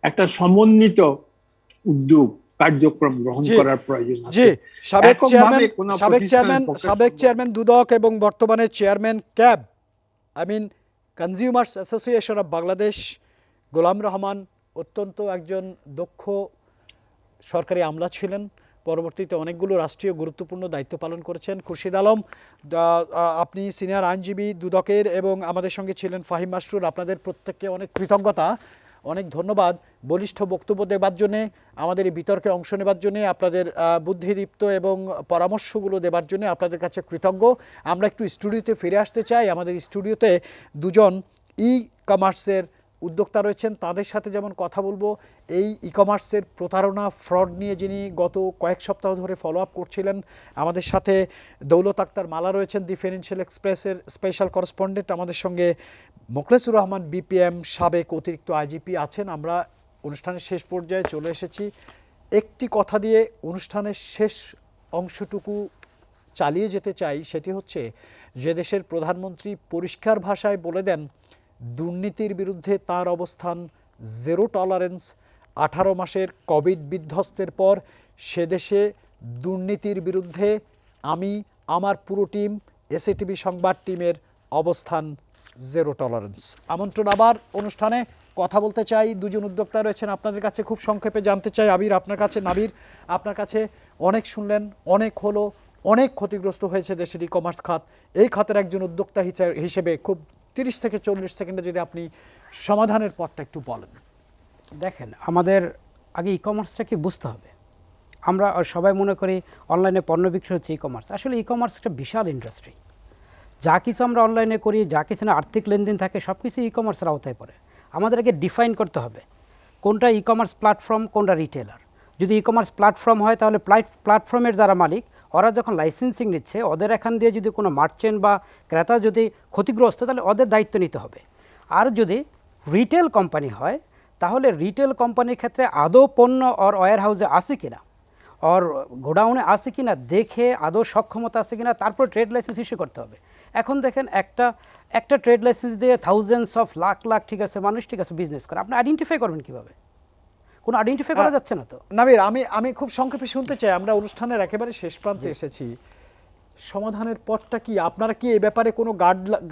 একটা সমন্বিত উদ্যোগ কার্যক্রম গ্রহণ করার প্রয়োজন আছে। সাবেক চেয়ারম্যান দুদক এবং বর্তমানে chairman CAB, consumers association of Bangladesh, Golam Rahman অত্যন্ত একজন দক্ষ সরকারি আমলা ছিলেন। পরবর্তীতে অনেকগুলো রাষ্ট্রীয় গুরুত্বপূর্ণ দায়িত্ব পালন করেছেন। খুরশিদ আলম, আপনি সিনিয়র আইনজীবী দুদকের, এবং আমাদের সঙ্গে ছিলেন ফাহিম মাসরুর। আপনাদের প্রত্যেককে অনেক কৃতজ্ঞতা, অনেক ধন্যবাদ বলিষ্ঠ বক্তব্য দেবার জন্যে, আমাদের এই বিতর্কে অংশ নেবার জন্যে, আপনাদের বুদ্ধিদীপ্ত এবং পরামর্শগুলো দেবার জন্য আপনাদের কাছে কৃতজ্ঞ। আমরা একটু স্টুডিওতে ফিরে আসতে চাই। আমাদের স্টুডিওতে দুজন ই কমার্সের উদ্যোক্তা রয়েছেন, তাদের সাথে যেমন কথা বলবো এই ই কমার্সের প্রতারণা, ফ্রড নিয়ে যিনি গত কয়েক সপ্তাহ ধরে ফলো আপ করছিলেন। আমাদের সাথে দৌলত আক্তার মালা রয়েছেন, দি ফিনান্সিয়াল এক্সপ্রেসের স্পেশাল করেসপন্ডেন্ট। আমাদের সঙ্গে মোখলেসুর রহমান বিপিএম, সাবেক অতিরিক্ত আইজিপি আছেন। আমরা অনুষ্ঠানের শেষ পর্যায়ে চলে এসেছি। একটি কথা দিয়ে অনুষ্ঠানের শেষ অংশটুকু চালিয়ে যেতে চাই, সেটি হচ্ছে যে দেশের প্রধানমন্ত্রী পরিষ্কার ভাষায় বলে দেন দুর্নীতির বিরুদ্ধে তার অবস্থান জিরো টলারেন্স। 18 মাসের কোভিড বিধ্বস্তের পর সে দেশে দুর্নীতির বিরুদ্ধে আমি, আমার পুরো টিম, এসএটিভি সংবাদ টিমের অবস্থান জিরো টলারেন্স। আমন্ত্রণ আবার অনুষ্ঠানে কথা বলতে চাই। দুজন উদ্যোক্তা রয়েছেন, আপনাদের কাছে খুব সংক্ষেপে জানতে চাই। আবির, আপনার কাছে, নাবির, আপনার কাছে অনেক শুনলেন, অনেক হলো, অনেক ক্ষতিগ্রস্ত হয়েছে দেশের ই কমার্স খাত। এই খাতের একজন উদ্যোক্তা হিসেবে খুব 30 থেকে 40 সেকেন্ডে যদি আপনি সমাধানের পথটা একটু বলেন। দেখেন, আমাদের আগে ই কমার্সটাকে বুঝতে হবে। আমরা সবাই মনে করি অনলাইনে পণ্য বিক্রি হচ্ছে ই কমার্স। আসলে ই কমার্স একটা বিশাল ইন্ডাস্ট্রি। যা কিছু আমরা অনলাইনে করি, যা কিছু না আর্থিক লেনদেন থাকে, সব কিছু ই কমার্সের আওতায় পড়ে। আমাদেরকে ডিফাইন করতে হবে কোনটা ই কমার্স প্ল্যাটফর্ম, কোনটা রিটেলার। যদি ই কমার্স প্ল্যাটফর্ম হয় তাহলে প্ল্যাটফর্মের যারা মালিক, ওরা যখন লাইসেন্সিং নিচ্ছে, ওদের এখান দিয়ে যদি কোনো মার্চেন্ট বা ক্রেতা যদি ক্ষতিগ্রস্ত, তাহলে ওদের দায়িত্ব নিতে হবে। আর যদি রিটেল কোম্পানি হয়, তাহলে রিটেল কোম্পানির ক্ষেত্রে আদৌ পণ্য ওর ওয়্যার হাউসে আছে কিনা, ওর গোডাউনে আছে কিনা দেখে আদৌ সক্ষমতা আছে কিনা, তারপর ট্রেড লাইসেন্স ইস্যু করতে হবে। এখন দেখেন, একটা ট্রেড লাইসেন্স দিয়ে থাউজেন্ডস অফ লাখ ঠিক আছে মানুষ ঠিক আছে বিজনেস করে, আপনি আইডেন্টিফাই করবেন কিভাবে? কোনো আইডেন্টিফাই করা যাচ্ছে না তো। নাবির, আমি খুব সংক্ষেপে শুনতে চাই, আমরা অনুষ্ঠানের একেবারে শেষ প্রান্তে এসেছি। সমাধানের পথটা কি? আপনারা কি এই ব্যাপারে কোনো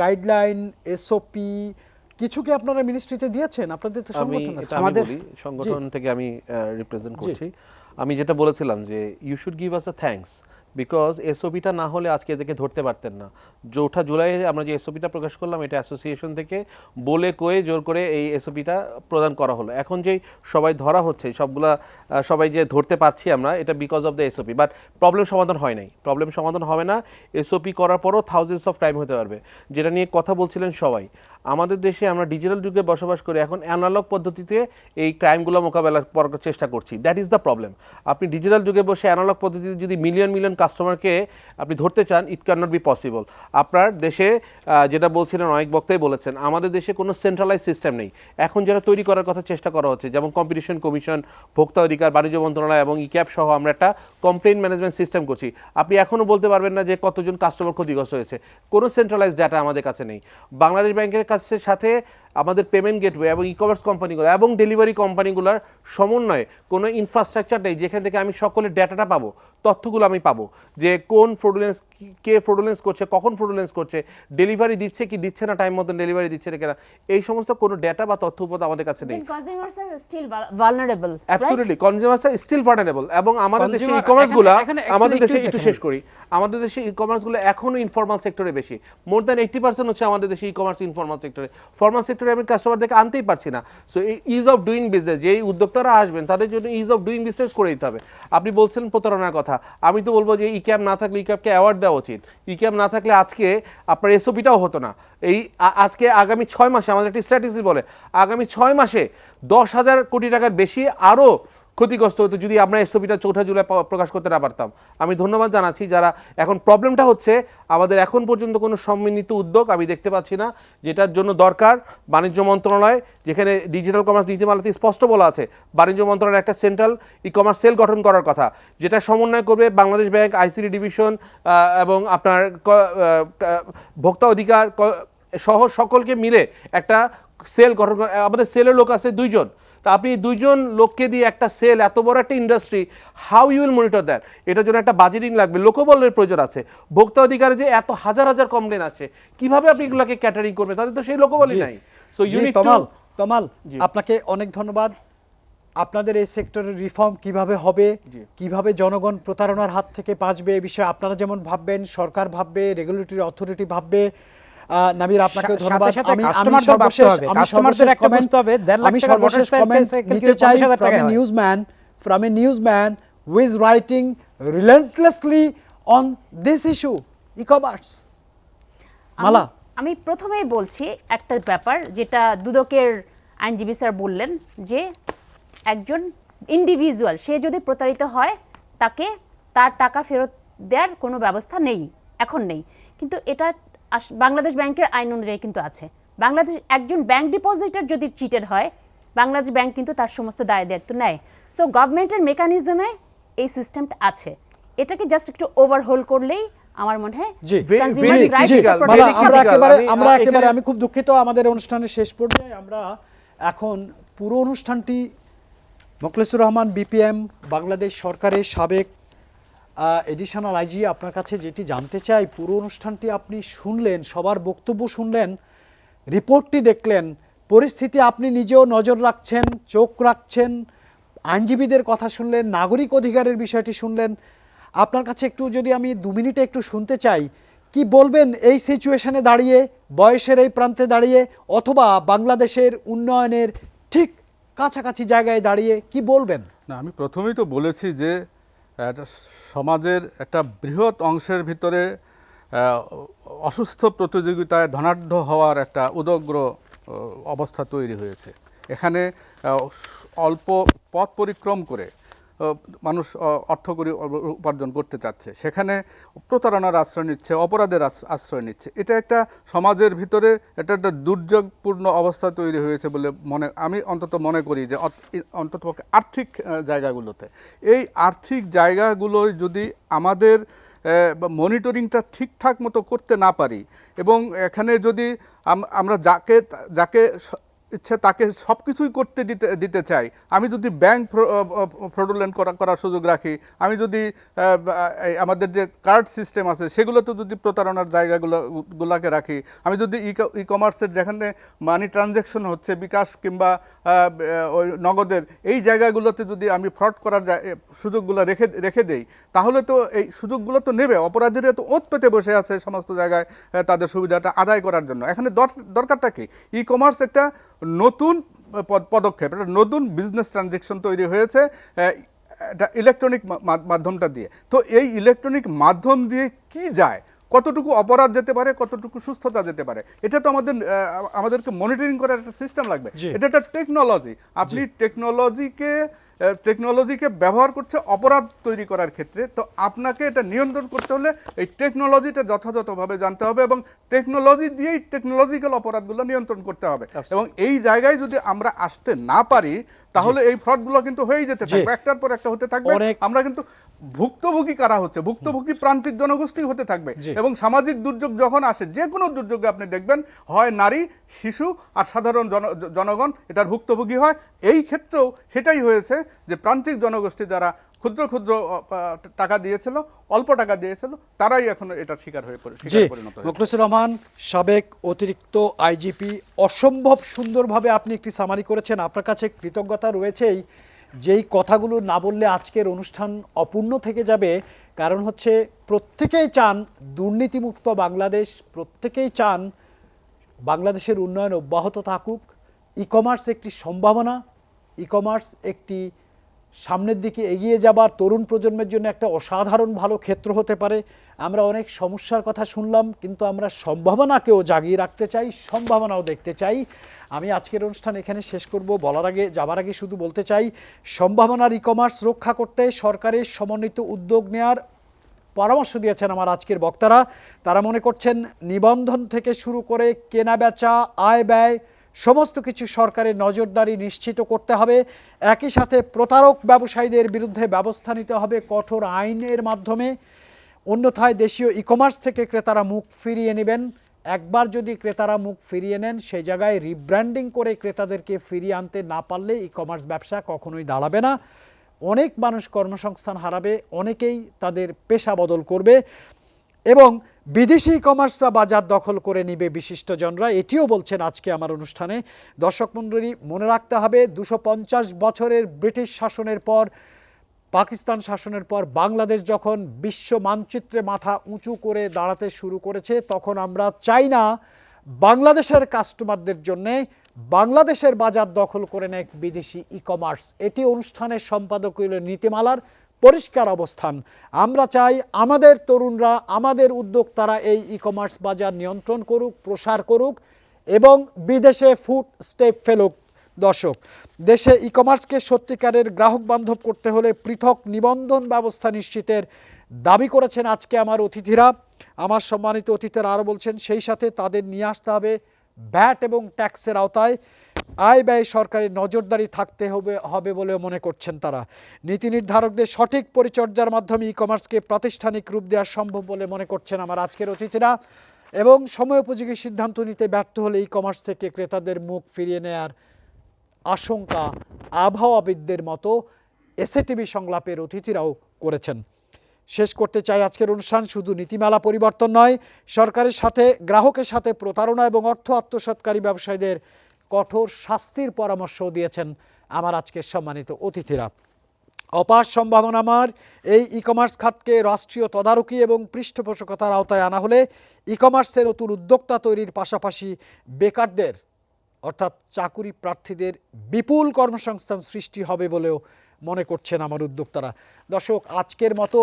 গাইডলাইন, এসওপি কিছু কি আপনারা মিনিস্ট্রিতে দিয়েছেন? আপনাদের তো সংগঠন আছে। আমাদের সংগঠন থেকে আমি রিপ্রেজেন্ট করছি। আমি যেটা বলেছিলাম যে you should give us a thanks because এসওপিটা না হলে আজকে এদেরকে ধরতে পারতেন না। 4 জুলাই আমরা যে এসওপিটা প্রকাশ করলাম, এটা অ্যাসোসিয়েশন থেকে বলে কয়ে জোর করে এই এসওপিটা প্রদান করা হলো। এখন যেই সবাই ধরা হচ্ছে, সবাই যে ধরতে পারছি আমরা, এটা because of the SOP. But problem সমাধান হয় নাই, প্রবলেম সমাধান হবে না। এসওপি করার পরও থাউজেন্ডস অফ ক্রাইম হতে পারবে, যেটা নিয়ে কথা বলছিলেন সবাই। আমাদের দেশে আমরা ডিজিটাল যুগে বসবাস করি, এখন অ্যানালগ পদ্ধতিতে এই ক্রাইমগুলো মোকাবেলা করার চেষ্টা করছি। That is the problem. আপনি ডিজিটাল যুগে বসে অ্যানালগ পদ্ধতিতে যদি মিলিয়ন মিলিয়ন কাস্টমারকে আপনি ধরতে চান, it can not be possible. আপনার দেশে যেটা বলছিলেন, অনেক বক্তাই বলেছেন, আমাদের দেশে কোনো সেন্ট্রালাইজ সিস্টেম নেই। এখন যারা তৈরি করার কথা চেষ্টা করা হচ্ছে, যেমন কম্পিটিশন কমিশন, ভোক্তা অধিকার, বাণিজ্য মন্ত্রণালয় এবং ইক্যাপ সহ আমরা একটা কমপ্লেইন ম্যানেজমেন্ট সিস্টেম করছি। আপনি এখনও বলতে পারবেন না যে কতজন কাস্টমার ক্ষতিগ্রস্ত হয়েছে। কোনো সেন্ট্রালাইজ ডাটা আমাদের কাছে নেই। বাংলাদেশ ব্যাংকের কাছে সাথে আমাদের পেমেন্ট গেটওয়ে এবং ই কমার্স কোম্পানিগুলো এবং ডেলিভারি কোম্পানিগুলোর সমন্বয়ে কোনো ইনফ্রাস্ট্রাকচার নেই যেখান থেকে আমি সকলের ডেটাটা পাবো, তথ্যগুলো আমি পাবো, যে কোন ফ্রডুলেন্স, কে ফ্রডুলেন্স করছে, কখন ফ্রডুলেন্স করছে, ডেলিভারি দিচ্ছে কি দিচ্ছে না, টাইম মতন ডেলিভারি দিচ্ছে না কিনা, এই সমস্ত কোনো ডেটা বা তথ্য উপাত্ত আমাদের কাছে নেই। কনজিউমারস আর স্টিল ভালনারেবল। অ্যাবসলিউটলি, কনজিউমারস আর স্টিল ভালনারেবল। এবং আমাদের দেশে ই কমার্সগুলো, আমাদের দেশে একটু শেষ করি, আমাদের দেশে ই কমার্সগুলো এখনো ইনফর্মাল সেক্টরে বেশি। মোর দ্যান 80% হচ্ছে আমাদের দেশে ই কমার্স ইনফর্মাল সেক্টরে। ফর্মাল সেক্টরে আমি কাস্টমারদেরকে আনতেই পারছি না। সো এই ইজ অফ ডুইং বিজনেস, যেই উদ্যোক্তারা আসবেন তাদের জন্য ইজ অফ ডুইং বিজনেস করে দিতে হবে। আপনি বলছেন প্রতারণার কথা, আমি তো বলবো যে ই ক্যাব না থাকলে ই ক্যাবকে অ্যাওয়ার্ড দেওয়া উচিত। ই ক্যাব না থাকলে আজকে আপনার এসওপিটাও হতো না। এই আজকে আগামী 6 মাসে আমাদের একটি স্ট্র্যাটেজি বলে, আগামী 6 মাসে 10,000 কোটি টাকার বেশি আরও ক্ষতিগ্রস্ত হতো যদি আমরা এসওপিটা 4 জুলাই প্রকাশ করতে না পারতাম। আমি ধন্যবাদ জানাচ্ছি যারা। এখন প্রবলেমটা হচ্ছে আমাদের এখন পর্যন্ত কোনো সম্মিলিত উদ্যোগ আমি দেখতে পাচ্ছি না, যেটার জন্য দরকার বাণিজ্য মন্ত্রণালয়, যেখানে ডিজিটাল কমার্স নীতিমালাতে স্পষ্ট বলা আছে বাণিজ্য মন্ত্রণালয়ের একটা সেন্ট্রাল ই কমার্স সেল গঠন করার কথা, যেটা সমন্বয় করবে বাংলাদেশ ব্যাংক, আইসিডি ডিভিশন এবং আপনার ভোক্তা অধিকার সহ সকলকে মিলে একটা সেল গঠন। আমাদের সেলের লোক আছে 2 জন। তা আপনি 2 জন লোককে দিয়ে একটা সেল, এত বড় একটা industry, how you will monitor that? এটার জন্য একটা বাজেটিং লাগবে, লোকবলের প্রয়োজন আছে। ভোক্তা অধিকারে যে এত হাজার হাজার কমপ্লেন আসছে, কিভাবে আপনি এগুলোকে ক্যাটারিং করবেন? তাদের তো সেই লোকবলই নাই। সো ইউনিট তমাল, আপনাকে অনেক ধন্যবাদ। আপনাদের এই সেক্টরের রিফর্ম কিভাবে হবে, কিভাবে জনগণ প্রতারণার হাত থেকে বাঁচবে, এই বিষয়ে আপনারা যেমন ভাববেন, সরকার ভাববে, রেগুলেটরি অথরিটি ভাববে। নাবির, আপনাকে ধন্যবাদ। আমি সর্বশেষ কমেন্ট নিতে চাই from a newsman who is writing relentlessly on this issue, e-commerce. মালা, আমি প্রথমেই বলছি একটা ব্যাপার, যেটা দুদকের আইনজীবী স্যার বললেন, যে একজন ইন্ডিভিজুয়াল সে যদি প্রতারিত হয় তাকে তার টাকা ফেরত দেওয়ার কোনো ব্যবস্থা নেই, এখন নেই। কিন্তু এটা বাংলাদেশ ব্যাংকের আইন অনুযায়ী কিন্তু আছে। বাংলাদেশ একজন ব্যাংক ডিপোজিটর যদি চিটেড হয়, বাংলাদেশ ব্যাংক কিন্তু তার সমস্ত দায় দায়িত্ব নেয়। সো গভর্নমেন্টের মেকানিজমে এই সিস্টেমটা আছে, এটাকে জাস্ট একটু ওভারহোল করলেই আমার মনে হয় আমরা একেবারে, আমি খুব দুঃখিত, আমাদের অনুষ্ঠানের শেষ পর্যায়ে। আমরা এখন পুরো অনুষ্ঠানটি মোখলেসুর রহমান বিপিএম, বাংলাদেশ সরকারের সাবেক এডিশনাল আইজি, আপনার কাছে যেটি জানতে চাই, পুরো অনুষ্ঠানটি আপনি শুনলেন, সবার বক্তব্য শুনলেন, রিপোর্টটি দেখলেন, পরিস্থিতি আপনি নিজেও নজর রাখছেন, চোখ রাখছেন, আইনজীবীদের কথা শুনলেন, নাগরিক অধিকারের বিষয়টি শুনলেন। আপনার কাছে একটু যদি আমি 2 মিনিটে একটু শুনতে চাই, কি বলবেন এই সিচুয়েশনে দাঁড়িয়ে, বয়সের এই প্রান্তে দাঁড়িয়ে, অথবা বাংলাদেশের উন্নয়নের ঠিক কাছাকাছি জায়গায় দাঁড়িয়ে কি বলবেন? না, আমি প্রথমেই তো বলেছি যে সমাজের একটা বৃহৎ অংশের ভিতরে অসুস্থ প্রতিযোগিতায় ধনাঢ্য হওয়ার একটা উদগ্র অবস্থা তৈরি হয়েছে। এখানে অল্প পথ পরিক্রম করে মানুষ অর্থ করে উপার্জন করতে চাচ্ছে, সেখানে প্রতারণার আশ্রয় নিচ্ছে, অপরাধের আশ্রয় নিচ্ছে। এটা একটা সমাজের ভিতরে এটা একটা দুর্যোগপূর্ণ অবস্থা তৈরি হয়েছে বলে আমি অন্তত মনে করি, যে অন্তত আর্থিক জায়গাগুলোতে, এই আর্থিক জায়গাগুলো যদি আমাদের মনিটরিংটা ঠিকঠাক মতো করতে না পারি, এবং এখানে যদি আমরা যাকে ইচ্ছে তাকে সব কিছুই করতে দিতে চাই, আমি যদি ব্যাংক ফ্রডুলেন্ট করার সুযোগ রাখি, আমি যদি আমাদের যে কার্ড সিস্টেম আছে সেগুলোতে যদি প্রতারণার জায়গাগুলোকে রাখি, আমি যদি ই কমার্সের যেখানে মানি ট্রানজ্যাকশন হচ্ছে বিকাশ কিংবা ওই নগদের এই জায়গাগুলোতে যদি আমি ফ্রড করার সুযোগগুলো রেখে দেই, তাহলে তো এই সুযোগগুলো তো নেবে, অপরাধীরা তো ওত পেতে বসে আছে সমস্ত জায়গায় তাদের সুবিধাটা আদায় করার জন্য। এখানে দরকারটা কি? ই কমার্স একটা নতুন পদক্ষেপ, একটা নতুন বিজনেস ট্রানজ্যাকশন তৈরি হয়েছে এটা ইলেকট্রনিক মাধ্যমটা দিয়ে। তো এই ইলেকট্রনিক মাধ্যম দিয়ে কি যায়, কতটুকু অপরাধ যেতে পারে, কতটুকু সুস্থতা যেতে পারে, এটা তো আমাদেরকে মনিটরিং করার একটা সিস্টেম লাগবে। এটা একটা টেকনোলজি, আপনি টেকনোলজিকে ব্যবহার করছে অপরাধ তৈরি করার ক্ষেত্রে, তো আপনাকে এটা নিয়ন্ত্রণ করতে হলে এই টেকনোলজিটা যথাযথভাবে জানতে হবে এবং টেকনোলজি দিয়েই টেকনোলজিক্যাল অপরাধগুলো নিয়ন্ত্রণ করতে হবে। এবং এই জায়গায় যদি আমরা আসতে না পারি তাহলে এই ফ্রডগুলো কিন্তু হয়েই যেতে থাকবে, একটার পর একটা হতে থাকবে। আমরা কিন্তু ভুক্তভোগী কারা হচ্ছে, ভুক্তভোগী প্রান্তিক জনগোষ্ঠী হতে থাকবে। এবং সামাজিক দুর্যোগ যখন আসে, যে কোনো দুর্যোগে আপনি দেখবেন হয় নারী, শিশু আর সাধারণ জনগণ এটার ভুক্তভোগী হয়। এই ক্ষেত্রেও সেটাই হয়েছে যে প্রান্তিক জনগোষ্ঠী যারা ক্ষুদ্র ক্ষুদ্র টাকা দিয়েছিল, অল্প টাকা দিয়েছিল, তারাই এখন এটার শিকার হয়ে পরিণত হয়েছে। মুখলেসুর রহমান, সাবেক অতিরিক্ত আইজিপি, অসম্ভব সুন্দরভাবে আপনি একটি সামারি করেছেন। আপনার কাছে কৃতজ্ঞতা রয়েছেই, যেই কথাগুলো না বললে আজকের অনুষ্ঠান অপূর্ণ থেকে যাবে। কারণ হচ্ছে প্রত্যেকেই চান দুর্নীতিমুক্ত বাংলাদেশ, প্রত্যেকেই চান বাংলাদেশের উন্নয়ন অব্যাহত থাকুক। ই কমার্স একটি সম্ভাবনা, ই কমার্স একটি সামনের দিকে এগিয়ে যাবার তরুণ প্রজন্মের জন্য একটা অসাধারণ ভালো ক্ষেত্র হতে পারে। আমরা অনেক সমস্যার কথা শুনলাম, কিন্তু আমরা সম্ভাবনাকেও জাগিয়ে রাখতে চাই, সম্ভাবনাও দেখতে চাই। আমি আজকের অনুষ্ঠান এখানে শেষ করব। যাবার আগে শুধু বলতে চাই, সম্ভাবনার ই কমার্স রক্ষা করতে সরকারের সমন্বিত উদ্যোগ নেওয়ার পরামর্শ দিয়েছেন আমার আজকের বক্তারা। তারা মনে করছেন নিবন্ধন থেকে শুরু করে কেনা বেচা, আয় ব্যয় সমস্ত কিছু সরকারের নজরদারি নিশ্চিত করতে হবে। একই সাথে প্রতারক ব্যবসায়ীদের বিরুদ্ধে ব্যবস্থা নিতে হবে কঠোর আইনের মাধ্যমে। অন্যথায় দেশীয় ই কমার্স থেকে ক্রেতারা মুখ ফিরিয়ে নেবেন। একবার যদি ক্রেতারা মুখ ফিরিয়ে নেন, সেই জায়গায় রিব্র্যান্ডিং করে ক্রেতাদেরকে ফিরিয়ে আনতে না পারলে ই কমার্স ব্যবসা কখনোই দাঁড়াবে না। অনেক মানুষ কর্মসংস্থান হারাবে, অনেকেই তাদের পেশা বদল করবে এবং বিদেশি ই কমার্সরা বাজার দখল করে নিবে বিশিষ্টজনরা। এটিও বলছেন আজকে আমার অনুষ্ঠানে। দর্শক মণ্ডলী, মনে রাখতে হবে 250 বছরের ব্রিটিশ শাসনের পর, পাকিস্তান শাসনের পর বাংলাদেশ যখন বিশ্ব মানচিত্রে মাথা উঁচু করে দাঁড়াতে শুরু করেছে, তখন আমরা চাই না বাংলাদেশের কাস্টমারদের জন্যে বাংলাদেশের বাজার দখল করে নেয় বিদেশি ই কমার্স। এটি অনুষ্ঠানের সম্পাদকীয় নীতিমালার পরিষ্কার অবস্থান। আমরা চাই আমাদের তরুণরা, আমাদের উদ্যোক্তারা এই ই কমার্স বাজার নিয়ন্ত্রণ করুক, প্রসার করুক এবং বিদেশে ফুট স্টেপ ফেলুক। দর্শক, দেশে ই কমার্সকে সত্যিকারের গ্রাহক বান্ধব করতে হলে পৃথক নিবন্ধন ব্যবস্থা নিশ্চিতের দাবি করেছেন আজকে আমার অতিথিরা। আমার সম্মানিত অতিথিরা আরও বলছেন, সেই সাথে তাদের নিয়ে আসতে হবে ভ্যাট এবং ট্যাক্সের আওতায় আয় ব্যয় সরকারের নজরদারি থাকতে হবে বলেও মনে করছেন তারা। নীতি নির্ধারকদের সঠিক পরিচর্যার মাধ্যমে ই কমার্সকে প্রাতিষ্ঠানিক রূপ দেওয়া সম্ভব বলে মনে করছেন আমার আজকের অতিথিরা। এবং সময়োপযোগী সিদ্ধান্ত নিতে ব্যর্থ হলে ই কমার্স থেকে ক্রেতাদের মুখ ফিরিয়ে নেয়ার আশঙ্কা আবহাওয়াবিদদের মতো এসএটিভি সংলাপের অতিথিরাও করেছেন। শেষ করতে চাই আজকের অনুষ্ঠান শুধু নীতিমালা পরিবর্তন নয়, সরকারের সাথে গ্রাহকের সাথে প্রতারণা এবং অর্থ আত্মসাৎকারী ব্যবসায়ীদের কঠোর শাস্তির পরামর্শ দিয়েছেন আমার আজকের সম্মানিত অতিথিরা। অপার সম্ভাবনা আমার এই ই কমার্স খাতকে রাষ্ট্রীয় তদারকি এবং পৃষ্ঠপোষকতার আওতায় আনা হলে ই কমার্সের নতুন উদ্যোক্তা তৈরির পাশাপাশি বেকারদের অর্থাৎ চাকুরি প্রার্থীদের বিপুল কর্মসংস্থান সৃষ্টি হবে বলেও মনে করছেন আমার উদ্যোক্তারা। দর্শক, আজকের মতো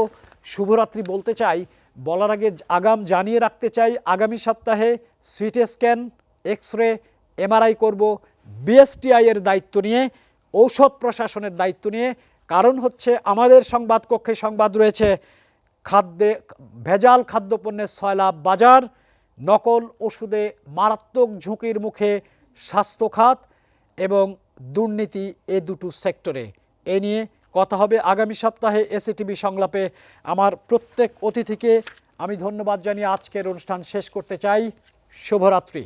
শুভরাত্রি বলতে চাই, বলার আগে আগাম জানিয়ে রাখতে চাই, আগামী সপ্তাহে সিটি স্ক্যান, এক্স-রে, এমআরআই করব বিএসটিআই এর দায়িত্ব নিয়ে, ঔষধ প্রশাসনের দায়িত্ব নিয়ে। কারণ হচ্ছে আমাদের সংবাদ কক্ষে সংবাদ রয়েছে ভেজাল খাদ্যপণ্যের সয়লাভ বাজার, নকল ওষুধে মারাত্মক ঝুঁকির মুখে স্বাস্থ্য খাত এবং দুর্নীতি, এ দুটো সেক্টরে। এ নিয়ে কথা হবে আগামী সপ্তাহে এসএটিভি সংলাপে। আমার প্রত্যেক অতিথিকে আমি ধন্যবাদ জানিয়ে আজকের অনুষ্ঠান শেষ করতে চাই। শুভরাত্রি।